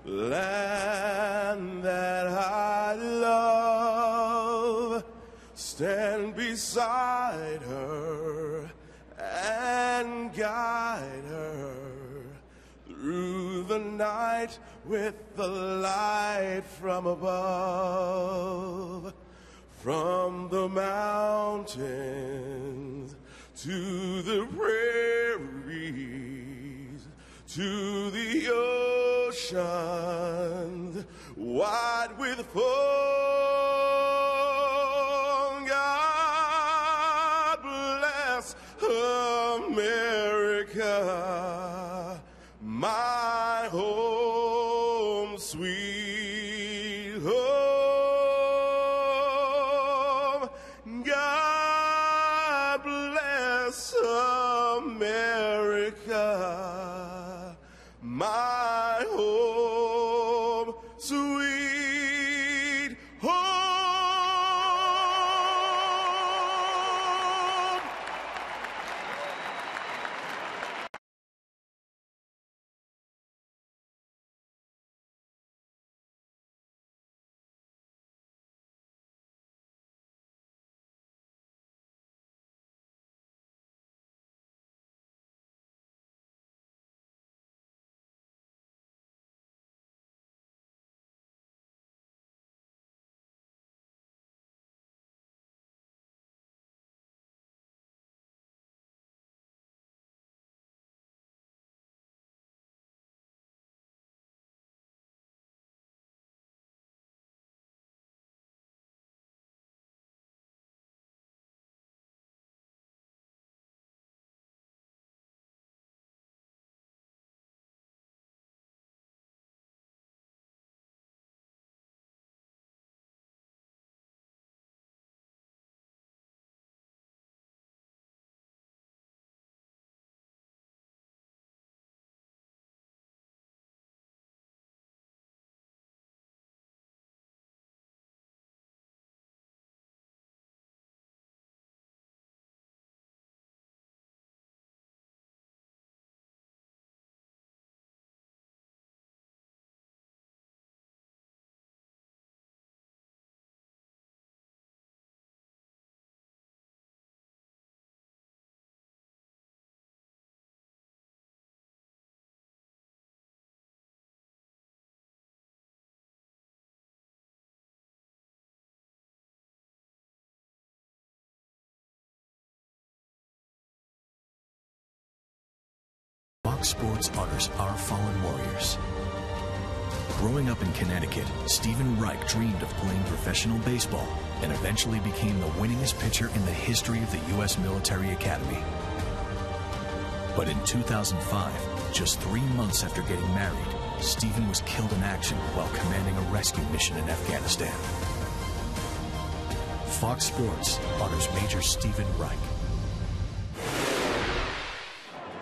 land that I love. Stand beside her and guide her through the night with the light from above. From the mountains to the prairies, to the oceans, wide with foam. God bless America, my home, sweet home. Fox Sports honors our fallen warriors. Growing up in Connecticut, Stephen Reich dreamed of playing professional baseball and eventually became the winningest pitcher in the history of the U.S. Military Academy. But in 2005, just 3 months after getting married, Stephen was killed in action while commanding a rescue mission in Afghanistan. Fox Sports honors Major Stephen Reich.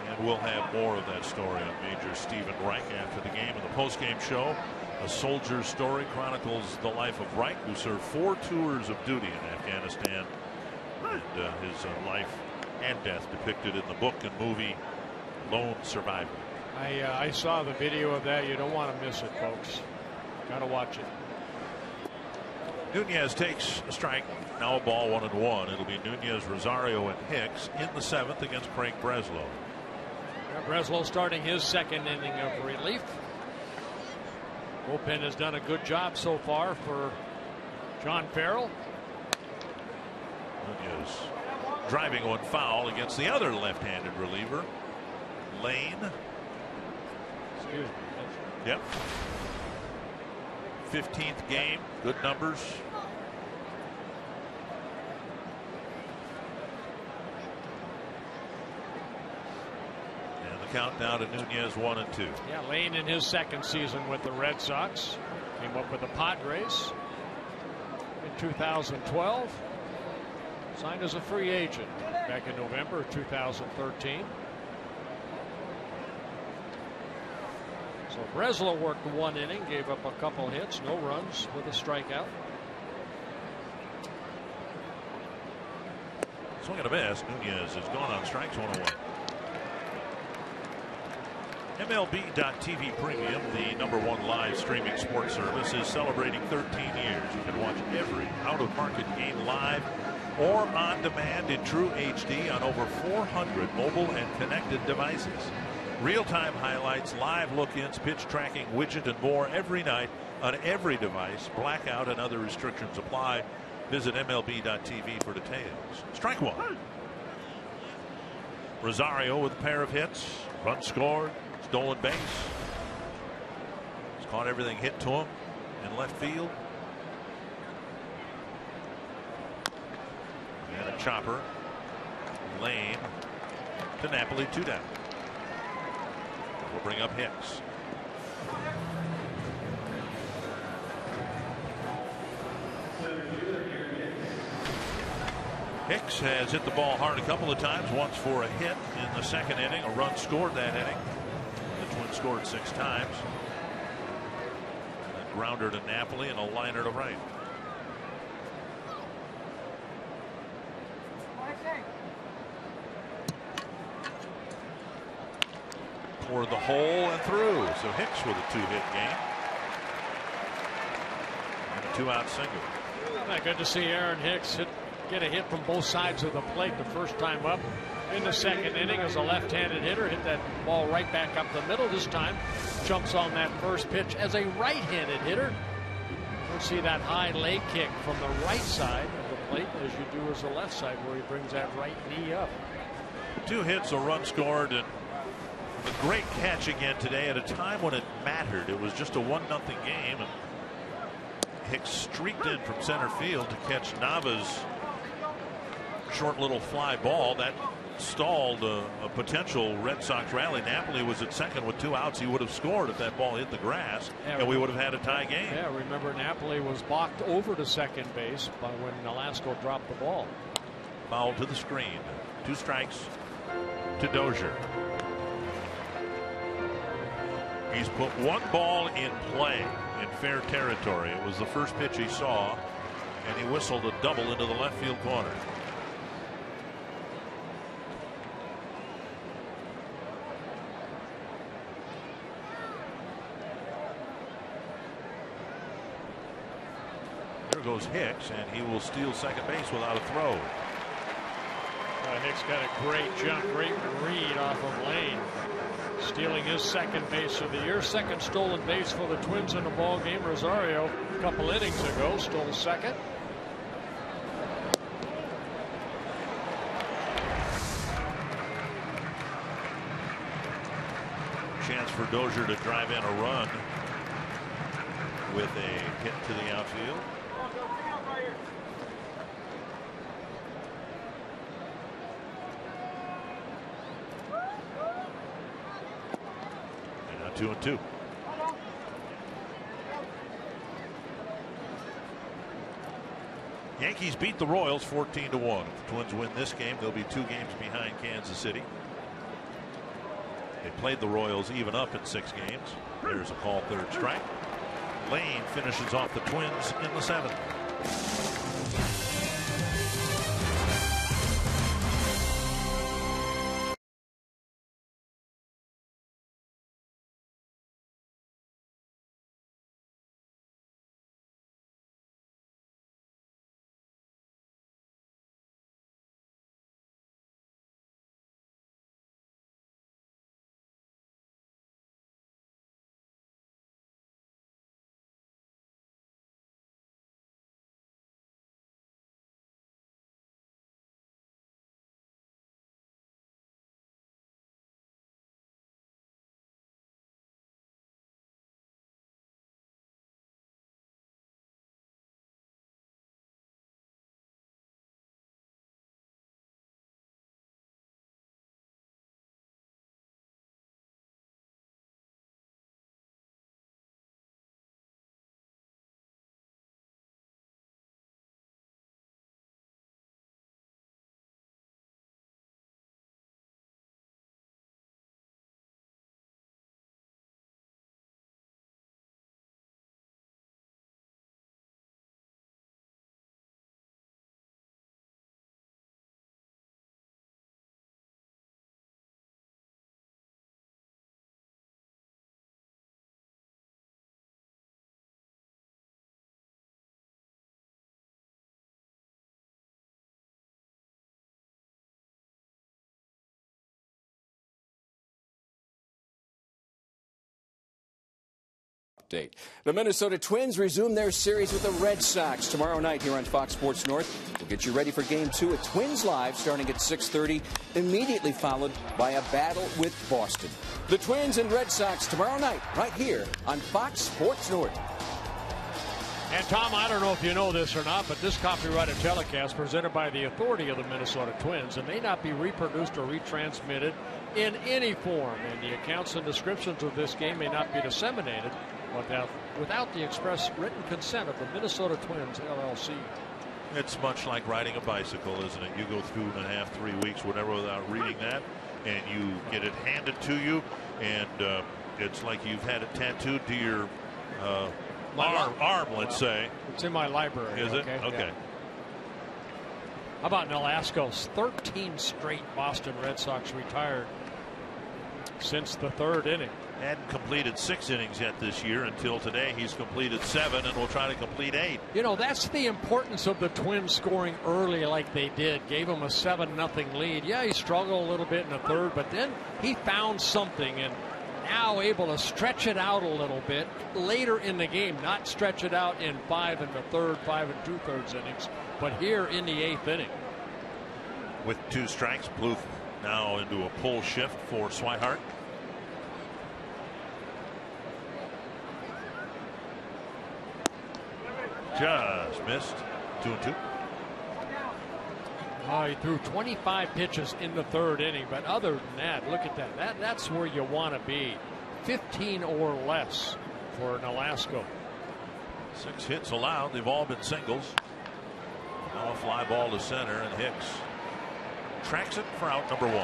And we'll have more of that story on Major Stephen Reich after the game. In the post-game show, A Soldier's Story chronicles the life of Reich, who served 4 tours of duty in Afghanistan, and his life and death depicted in the book and movie Lone Survivor. I saw the video of that. You don't want to miss it, folks. Gotta watch it. Nunez takes a strike. Now a ball, 1-1. It'll be Nunez, Rosario, and Hicks in the 7th against Craig Breslow. Breslow starting his second inning of relief. Bullpen has done a good job so far for John Farrell. Nunez driving one foul against the other left-handed reliever, Lane. Excuse me. Yep. 15th game, good numbers. And the countdown to Nunez, 1-2. Yeah, Lane in his second season with the Red Sox came up with the Padres in 2012. Signed as a free agent back in November of 2013. So Breslow worked 1 inning, gave up a couple hits, no runs with a strikeout. Swing and a miss. Nunez has gone on strikes, 1-1. MLB.TV Premium, the #1 live streaming sports service, is celebrating 13 years. You can watch every out-of-market game live or on demand in true HD on over 400 mobile and connected devices. Real-time highlights, live look-ins, pitch tracking, widget, and more every night on every device. Blackout and other restrictions apply. Visit MLB.TV for details. Strike 1. Rosario with a pair of hits. Run scored. Stolen base. He's caught everything hit to him in left field. And a chopper. Lane to Napoli, 2 down. We'll bring up Hicks. Hicks has hit the ball hard a couple of times, once for a hit in the second inning. A run scored that inning. The Twins scored 6 times. A grounder to Napoli and a liner to right. Toward the hole and through. So Hicks with a 2-hit game. And a 2-out single. Good to see Aaron Hicks get a hit from both sides of the plate the first time up in the second inning as a left-handed hitter. Hit that ball right back up the middle this time. Jumps on that first pitch as a right-handed hitter. You'll see that high leg kick from the right side of the plate as you do as the left side, where he brings that right knee up. 2 hits, a run scored, and a great catch again today at a time when it mattered. It was just a 1-0 game, and Hicks streaked in from center field to catch Nava's short little fly ball that stalled a potential Red Sox rally. Napoli was at second with 2 outs. He would have scored if that ball hit the grass, and we would have had a tie game. Yeah, remember Napoli was balked over to second base by when NOLASCO dropped the ball. Foul to the screen. 2 strikes to Dozier. He's put 1 ball in play in fair territory. It was the first pitch he saw, and he whistled a double into the left field corner. There goes Hicks, and he will steal second base without a throw. Hicks got a great jump, great read off of Lane, stealing his second base of the year. Second stolen base for the Twins in the ball game. Rosario a couple innings ago stole second. chance for Dozier to drive in a run with a hit to the outfield. And now 2-2. Yankees beat the Royals 14-1. If the Twins win this game, they'll be 2 games behind Kansas City. They played the Royals even up in 6 games. There's a call, 3rd strike. Lane finishes off the Twins in the 7th. The Minnesota Twins resume their series with the Red Sox tomorrow night here on Fox Sports North. We'll get you ready for Game 2 at Twins Live starting at 6:30, immediately followed by a battle with Boston. The Twins and Red Sox tomorrow night right here on Fox Sports North. And Tom, I don't know if you know this or not, but this copyrighted telecast presented by the authority of the Minnesota Twins and may not be reproduced or retransmitted in any form. And the accounts and descriptions of this game may not be disseminated without the express written consent of the Minnesota Twins, LLC. It's much like riding a bicycle, isn't it? You go 2.5, 3 weeks, whatever, without reading that, and you get it handed to you, and it's like you've had it tattooed to your arm, let's say. It's in my library. Is it? Okay. Yeah. How about NOLASCO's 13 straight Boston Red Sox retired since the 3rd inning. Hadn't completed 6 innings yet this year until today. He's completed 7 and will try to complete 8. You know, that's the importance of the Twins scoring early like they did. Gave him a 7-0 lead. Yeah, he struggled a little bit in the 3rd, but then he found something and now able to stretch it out a little bit later in the game. Not stretch it out in 5 1/3, 5 2/3 innings, but here in the 8th inning. With 2 strikes, Bluth now into a pull shift for Swihart. Just missed. 2-2. Oh, he threw 25 pitches in the 3rd inning, but other than that, look at that. That's where you want to be. 15 or less for NOLASCO. 6 hits allowed. They've all been singles. Now a fly ball to center, and Hicks tracks it for out number 1.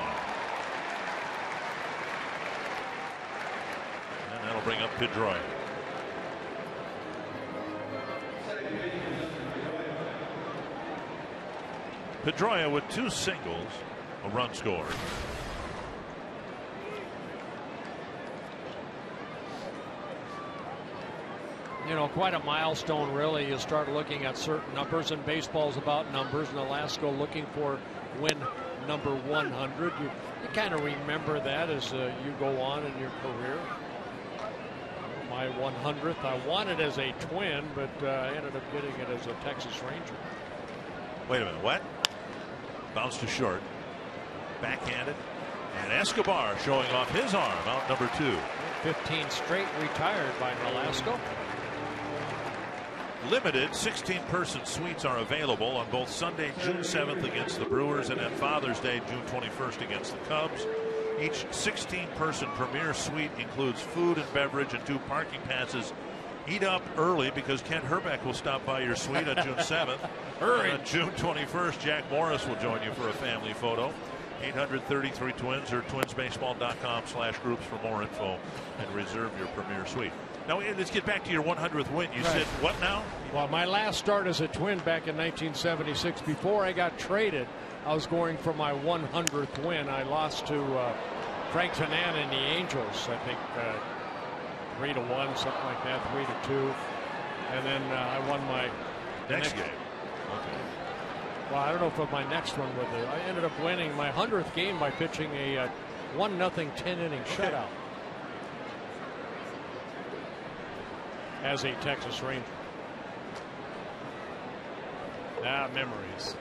And that'll bring up Pedroia. Pedroia with 2 singles, a run scored. You know, quite a milestone, really. You start looking at certain numbers, and baseball's about numbers. NOLASCO looking for win number 100. You kind of remember that as you go on in your career. My 100th, I wanted as a Twin, but I ended up getting it as a Texas Ranger. Wait a minute, what? Bounce to short. Backhanded. And Escobar showing off his arm, out number 2. 15 straight retired by NOLASCO. Limited 16-person suites are available on both Sunday, June 7th against the Brewers and on Father's Day, June 21st against the Cubs. Each 16-person premier suite includes food and beverage and 2 parking passes. Eat up early because Kent Herbeck will stop by your suite on June 7th. Hurry. And on June 21st, Jack Morris will join you for a family photo. 833 Twins or twinsbaseball.com/groups for more info and reserve your premier suite. Now let's get back to your 100th win. You said what now? Well, my last start as a Twin back in 1976. Before I got traded, I was going for my 100th win. I lost to Frank Tanana and the Angels, I think 3-1, something like that, 3-2, and then I won my next game. Okay. Well, I don't know if my next one would. I ended up winning my 100th game by pitching a 1-0 10-inning shutout as a Texas Ranger. Memories.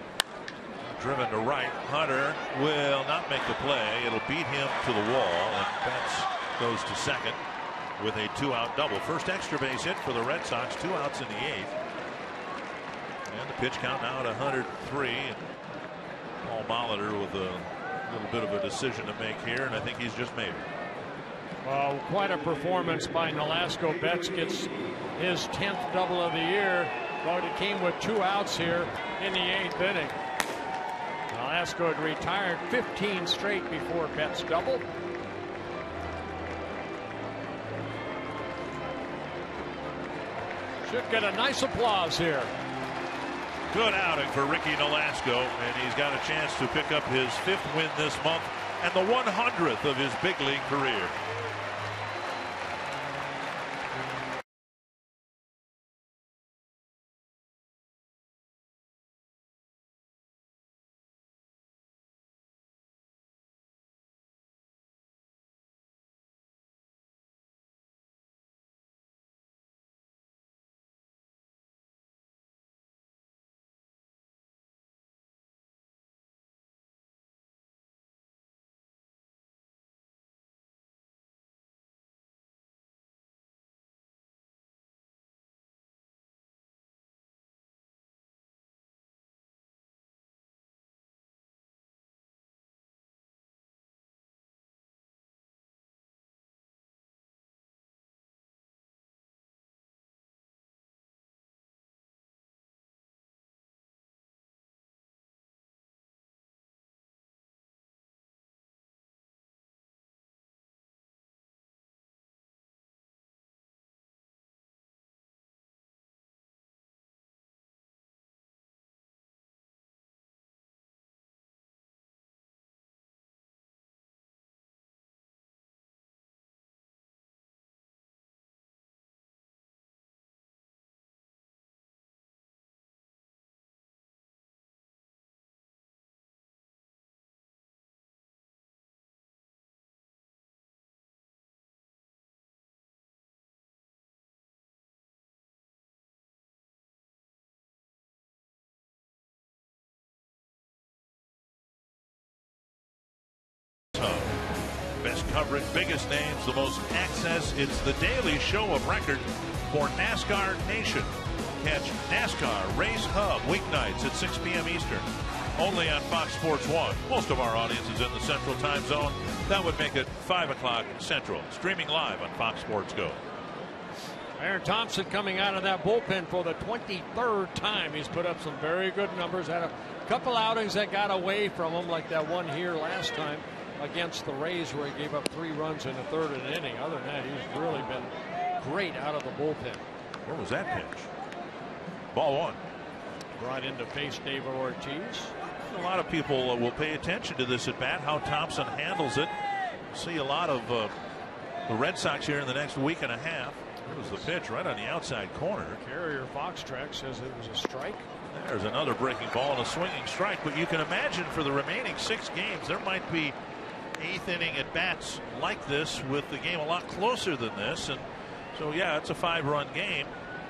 Driven to right. Hunter will not make the play. It'll beat him to the wall, and Betts goes to second with a 2-out double. First extra base hit for the Red Sox. 2 outs in the 8th. And the pitch count now at 103. And Paul Molitor with a little bit of a decision to make here, and I think he's just made it. Well, quite a performance by NOLASCO. Betts gets his 10th double of the year, but it came with 2 outs here in the 8th inning. NOLASCO had retired 15 straight before Betts' double. Should get a nice applause here. Good outing for Ricky NOLASCO, and he's got a chance to pick up his 5th win this month and the 100th of his big league career. Best coverage, biggest names, the most access. It's the daily show of record for NASCAR Nation. Catch NASCAR Race Hub weeknights at 6 p.m. Eastern. Only on Fox Sports 1. Most of our audience is in the Central Time Zone. That would make it 5 o'clock Central. Streaming live on Fox Sports Go. Aaron Thompson coming out of that bullpen for the 23rd time. He's put up some very good numbers. Had a couple outings that got away from him, like that one here last time against the Rays where he gave up 3 runs in the 3rd of the inning. Other than that, he's really been great out of the bullpen. What was that pitch? Ball 1. Brought in to face David Ortiz. A lot of people will pay attention to this at bat, how Thompson handles it. See a lot of the Red Sox here in the next week and a half. It was the pitch right on the outside corner. Carrier Fox Track says it was a strike. There's another breaking ball and a swinging strike. But you can imagine for the remaining 6 games, there might be 8th inning at bats like this with the game a lot closer than this. And so, yeah, it's a 5-run game.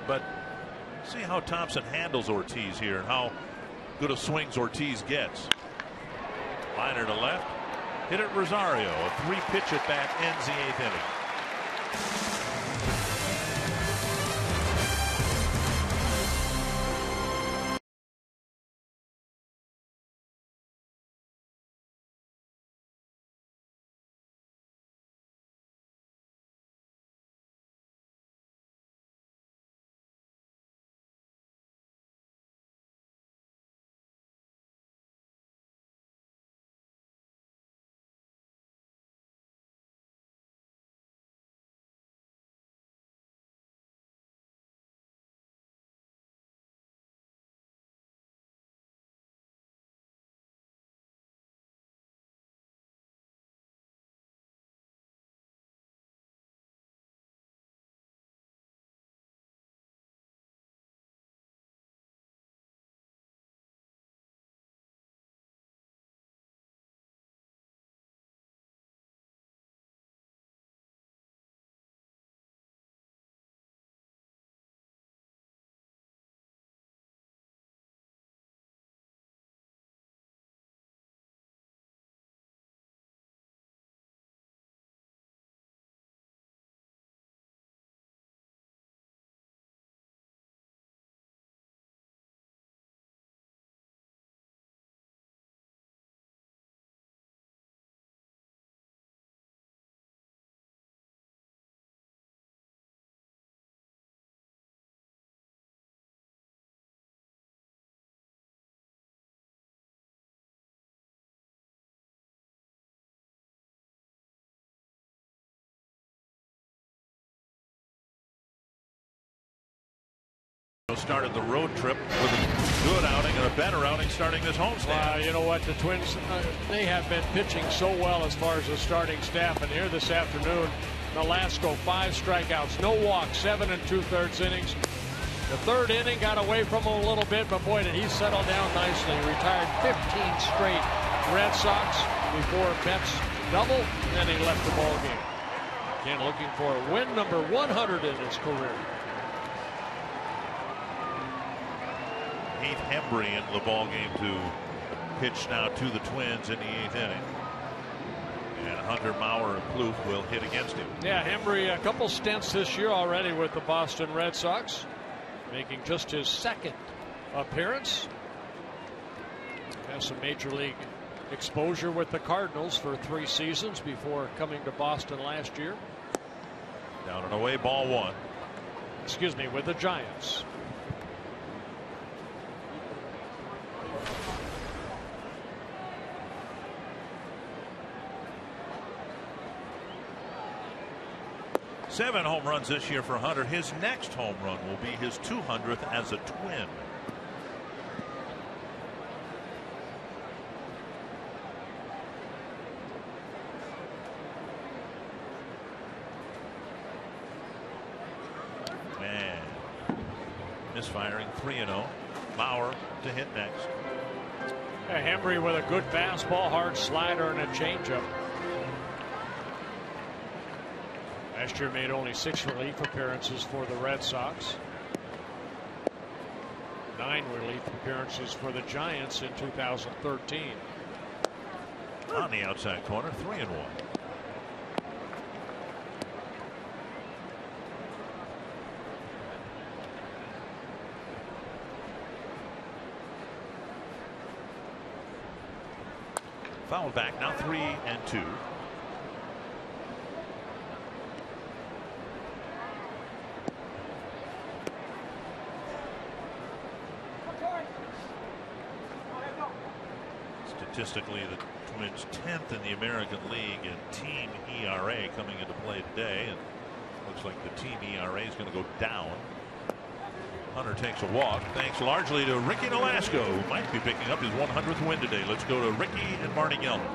But see how Thompson handles Ortiz here and how good of swings Ortiz gets. Liner to left. Hit it Rosario. A 3-pitch at bat ends the 8th inning. Started the road trip with a good outing and a better outing starting this homestand. You know what? The Twins, they have been pitching so well as far as the starting staff. And here this afternoon, NOLASCO, 5 strikeouts, no walks, 7 2/3 innings. The third inning got away from him a little bit, but boy, did he settle down nicely. Retired 15 straight Red Sox before Betts double, and then he left the ball game. Again, looking for win number 100 in his career. Heath Hembry into the ball game to pitch now to the Twins in the 8th inning. And Hunter, Mauer, and Plouffe will hit against him. Yeah, Hembry, a couple stints this year already with the Boston Red Sox, making just his 2nd appearance. Has some major league exposure with the Cardinals for 3 seasons before coming to Boston last year. Down and away, ball 1. Excuse me, with the Giants. Seven home runs this year for Hunter. His next home run will be his 200th as a Twin. Man, misfiring, 3-0. Mauer to hit next. Yeah, Hembry with a good fastball, hard slider, and a changeup. Last year made only 6 relief appearances for the Red Sox. 9 relief appearances for the Giants in 2013. On the outside corner, 3-1. Foul back now, 3-2. Statistically, the Twins 10th in the American League in team ERA coming into play today, and looks like the team ERA is going to go down. Hunter takes a walk thanks largely to Ricky NOLASCO, who might be picking up his 100th win today. Let's go to Ricky and Marty Gelman.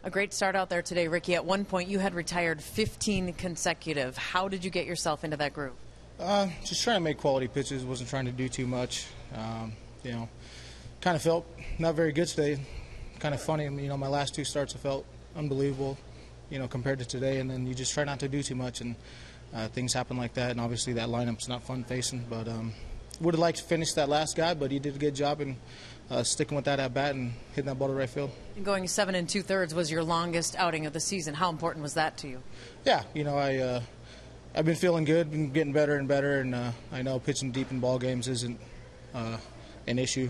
A great start out there today, Ricky. At one point you had retired 15 consecutive. How did you get yourself into that group? Just trying to make quality pitches. Wasn't trying to do too much. You know, kind of felt not very good today. Kind of funny. You know, my last 2 starts I felt unbelievable, you know, compared to today. And then you just try not to do too much, and things happen like that. And obviously that lineup's not fun facing. But would have liked to finish that last guy, but he did a good job in sticking with that at bat and hitting that ball to right field. And going 7 2/3 was your longest outing of the season. How important was that to you? Yeah, you know, I've been feeling good, been getting better and better, and I know pitching deep in ball games isn't an issue.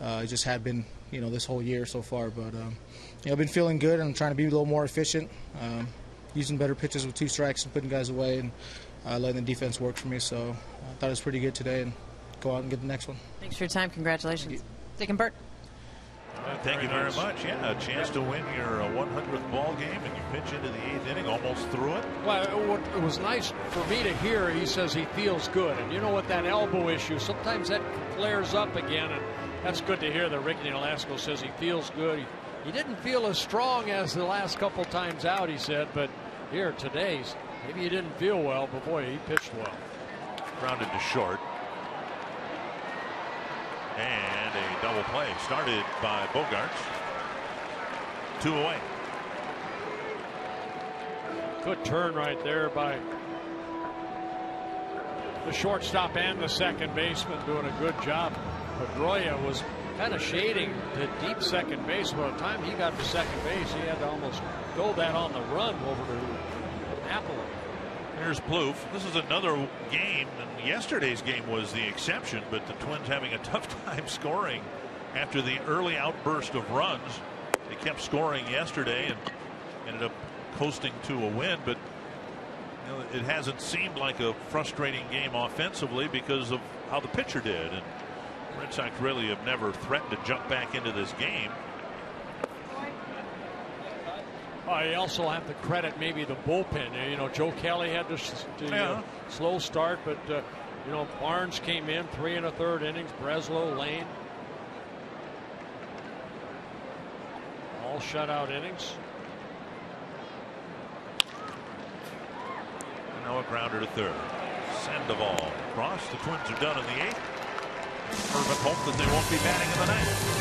It just had been, you know, this whole year so far. But, you know, I've been feeling good, and I'm trying to be a little more efficient, using better pitches with 2 strikes and putting guys away, and letting the defense work for me. So I thought it was pretty good today, and go out and get the next one. Thanks for your time. Congratulations. Dick and Bert. Thank you very much. Yeah, a chance to win your 100th ball game, and you pitch into the 8th inning, almost through it. Well, it was nice for me to hear. He says he feels good, and you know what, that elbow issue, sometimes that flares up again, and that's good to hear that Ricky NOLASCO says he feels good. He didn't feel as strong as the last couple times out, he said, but here today, maybe he didn't feel well, but boy, he pitched well. Grounded to short. And a double play started by Bogaerts. 2 away. Good turn right there by the shortstop and the second baseman, doing a good job. Pedroia was kind of shading the deep second base. By the time he got to second base, he had to almost go that on the run over to Napoli. Here's Plouffe. This is another game, and yesterday's game was the exception, but the Twins having a tough time scoring after the early outburst of runs. They kept scoring yesterday and ended up coasting to a win, but you know, it hasn't seemed like a frustrating game offensively because of how the pitcher did, and the Red Sox really have never threatened to jump back into this game. I also have to credit maybe the bullpen. You know, Joe Kelly had the slow start, but you know, Barnes came in 3 1/3 innings. Breslow, Lane, all shutout innings. And now a grounder to third. Sandoval across. The Twins are done in the 8th. Fervent hope that they won't be batting in the 9th.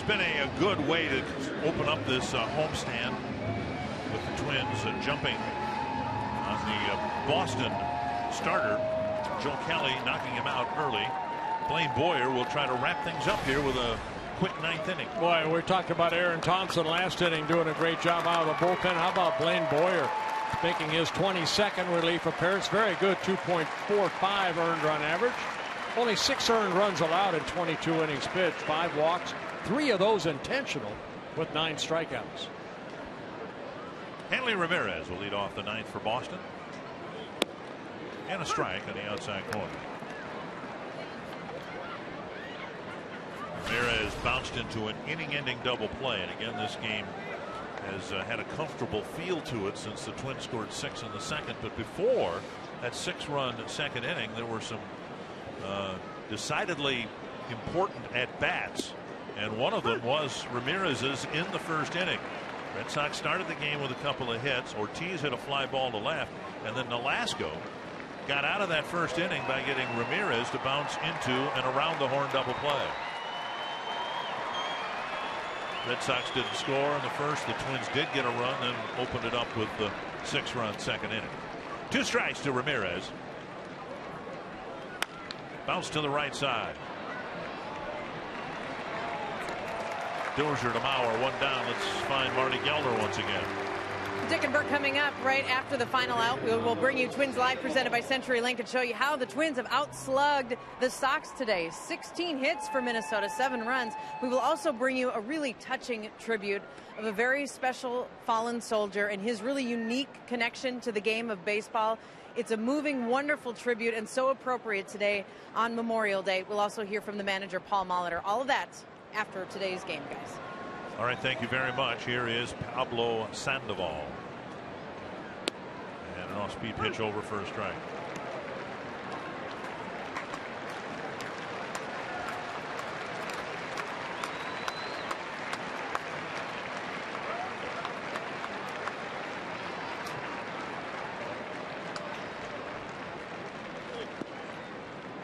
Been a good way to open up this homestand with the Twins jumping on the Boston starter. Joe Kelly knocking him out early. Blaine Boyer will try to wrap things up here with a quick 9th inning. Boy, we talked about Aaron Thompson last inning doing a great job out of the bullpen. How about Blaine Boyer making his 22nd relief appearance? Very good, 2.45 earned run average. Only 6 earned runs allowed in 22 innings pitched, 5 walks. 3 of those intentional with 9 strikeouts. Hanley Ramirez will lead off the 9th for Boston. And a strike on the outside corner. Ramirez bounced into an inning-ending double play. And again, this game has had a comfortable feel to it since the Twins scored 6 in the 2nd. But before that 6-run 2nd inning, there were some decidedly important at-bats. And one of them was Ramirez's in the 1st inning. Red Sox started the game with a couple of hits. Ortiz hit a fly ball to left, and then Nolasco got out of that 1st inning by getting Ramirez to bounce into and around the horn double play. Red Sox didn't score in the 1st. The Twins did get a run and opened it up with the 6-run 2nd inning. 2 strikes to Ramirez. Bounce to the right side. Dozier to Mauer, 1 down. Let's find Marty Gelder once again. Dick and Bert coming up right after the final out. We will bring you Twins Live presented by CenturyLink and show you how the Twins have outslugged the Sox today. 16 hits for Minnesota, 7 runs. We will also bring you a really touching tribute of a very special fallen soldier and his really unique connection to the game of baseball. It's a moving, wonderful tribute and so appropriate today on Memorial Day. We'll also hear from the manager, Paul Molitor. All of that after today's game, guys. All right, thank you very much. Here is Pablo Sandoval. And an off-speed pitch over for a strike.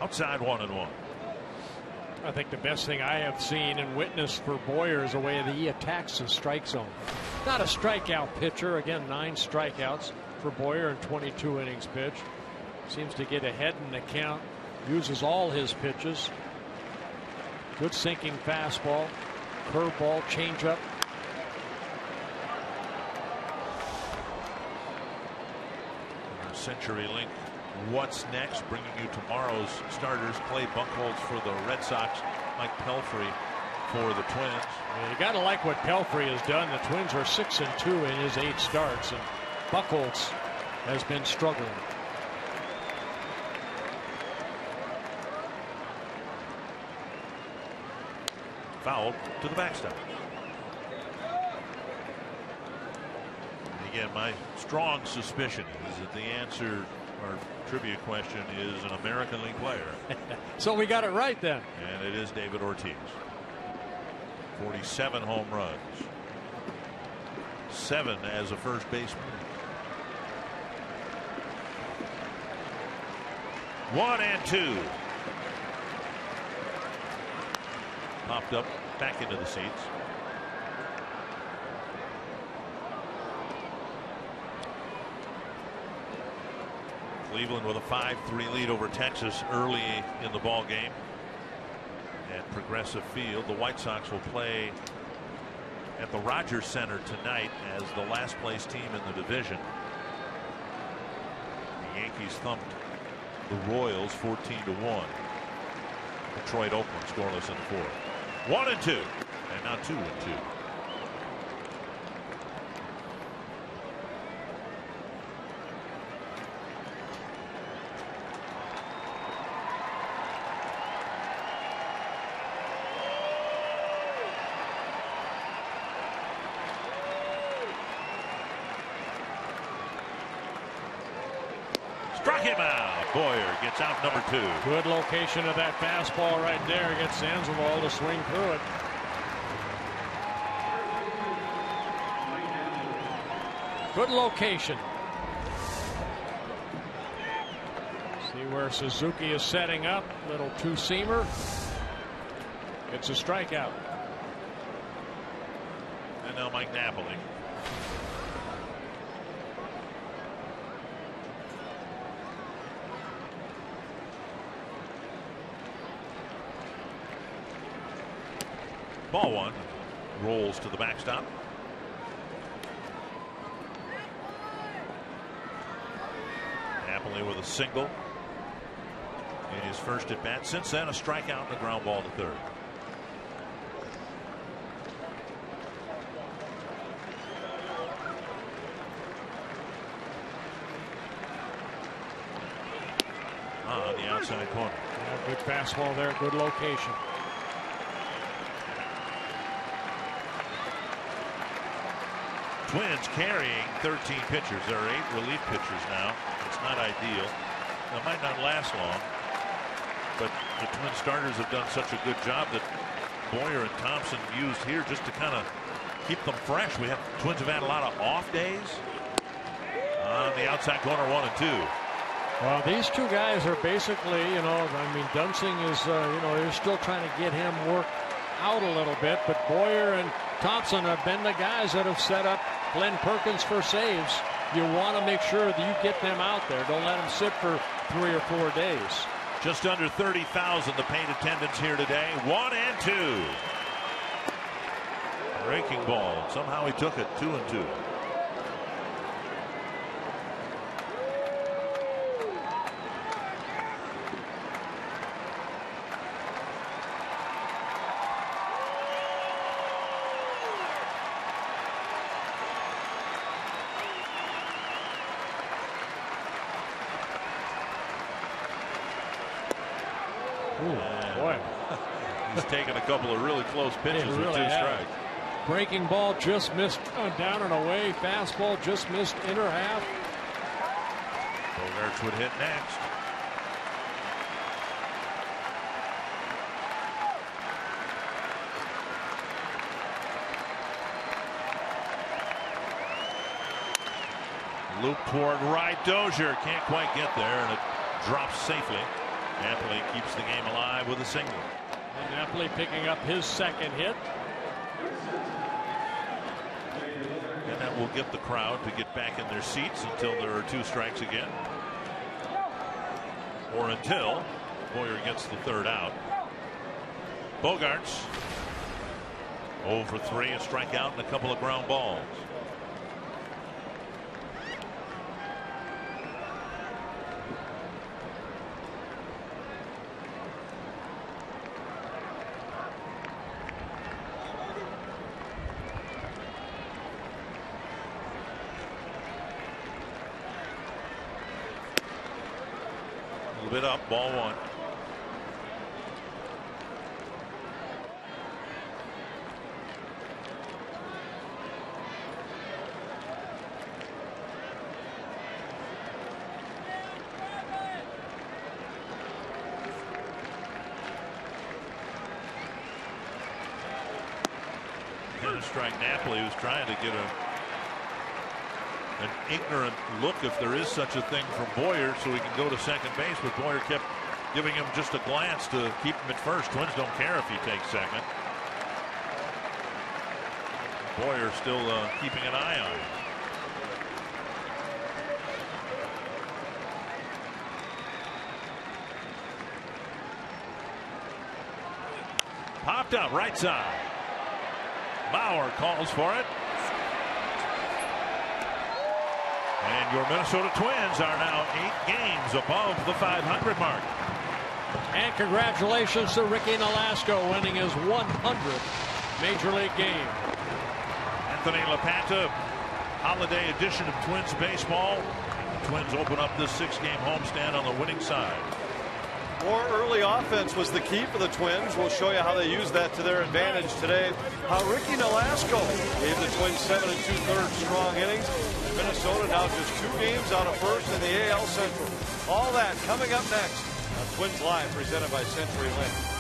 Outside 1-1. I think the best thing I have seen and witnessed for Boyer is the way that he attacks the strike zone. Not a strikeout pitcher. Again, 9 strikeouts for Boyer in 22 innings pitched. Seems to get ahead in the count. Uses all his pitches. Good sinking fastball, curveball, changeup. CenturyLink What's Next, bringing you tomorrow's starters. Clay Buchholz for the Red Sox, Mike Pelfrey for the Twins. Yeah, you got to like what Pelfrey has done. The Twins are 6-2 in his 8 starts, and Buchholz has been struggling. Foul to the backstop. Again, my strong suspicion is that the answer, our trivia question, is an American League player. So we got it right then. And it is David Ortiz. 47 home runs. 7 as a first baseman. 1-2. Popped up back into the seats. Cleveland with a 5-3 lead over Texas early in the ball game at Progressive Field. The White Sox will play at the Rogers Center tonight as the last place team in the division. The Yankees thumped the Royals 14-1. Detroit, Oakland scoreless in the 4th. 1-2, and now 2-2. Struck him out. Boyer gets out number 2. Good location of that fastball right there. Gets Sandoval to swing through it. Good location. See where Suzuki is setting up. Little two-seamer. It's a strikeout. And now Mike Napoli. Ball 1 rolls to the backstop. Napoli with a single in his first at bat. Since then, a strikeout and a ground ball to third. On the outside corner. Yeah, good fastball there. Good location. Twins carrying 13 pitchers. There are 8 relief pitchers now. It's not ideal. It might not last long, but the Twin starters have done such a good job that Boyer and Thompson used here just to kind of keep them fresh. Twins have had a lot of off days. On the outside corner, 1-2. Well, these two guys are basically, Dunsing is, they're still trying to get him worked out a little bit, but Boyer and Thompson have been the guys that have set up Glenn Perkins for saves. You want to make sure that you get them out there. Don't let them sit for 3 or 4 days. Just under 30,000 the paid attendance here today. 1-2. Breaking ball. Somehow he took it. 2-2. Boy. He's taken a couple of really close pitches with 2 strikes. Breaking ball just missed down and away. Fastball just missed inner half. Bogaerts would hit next. Loop toward right. Dozier can't quite get there, and it drops safely. Napoli keeps the game alive with a single. And Napoli picking up his second hit. And that will get the crowd to get back in their seats until there are 2 strikes again. Or until Boyer gets the 3rd out. Bogarts 0 for 3, a strikeout and a couple of ground balls. A little bit up, ball 1. Strike Napoli, who's trying to get an ignorant look, if there is such a thing, from Boyer so he can go to second base, but Boyer kept giving him just a glance to keep him at first. Twins don't care if he takes second. Boyer still keeping an eye on him. Popped up right side. Bauer calls for it. And your Minnesota Twins are now 8 games above the 500 mark. And congratulations to Ricky Nolasco winning his 100th Major League game. Anthony LaPanta, holiday edition of Twins baseball. The Twins open up this 6-game homestand on the winning side. More early offense was the key for the Twins. We'll show you how they use that to their advantage today. How Ricky Nolasco gave the Twins 7 2/3 strong innings. Minnesota now just 2 games out of first in the AL Central. All that coming up next on Twins Live, presented by CenturyLink.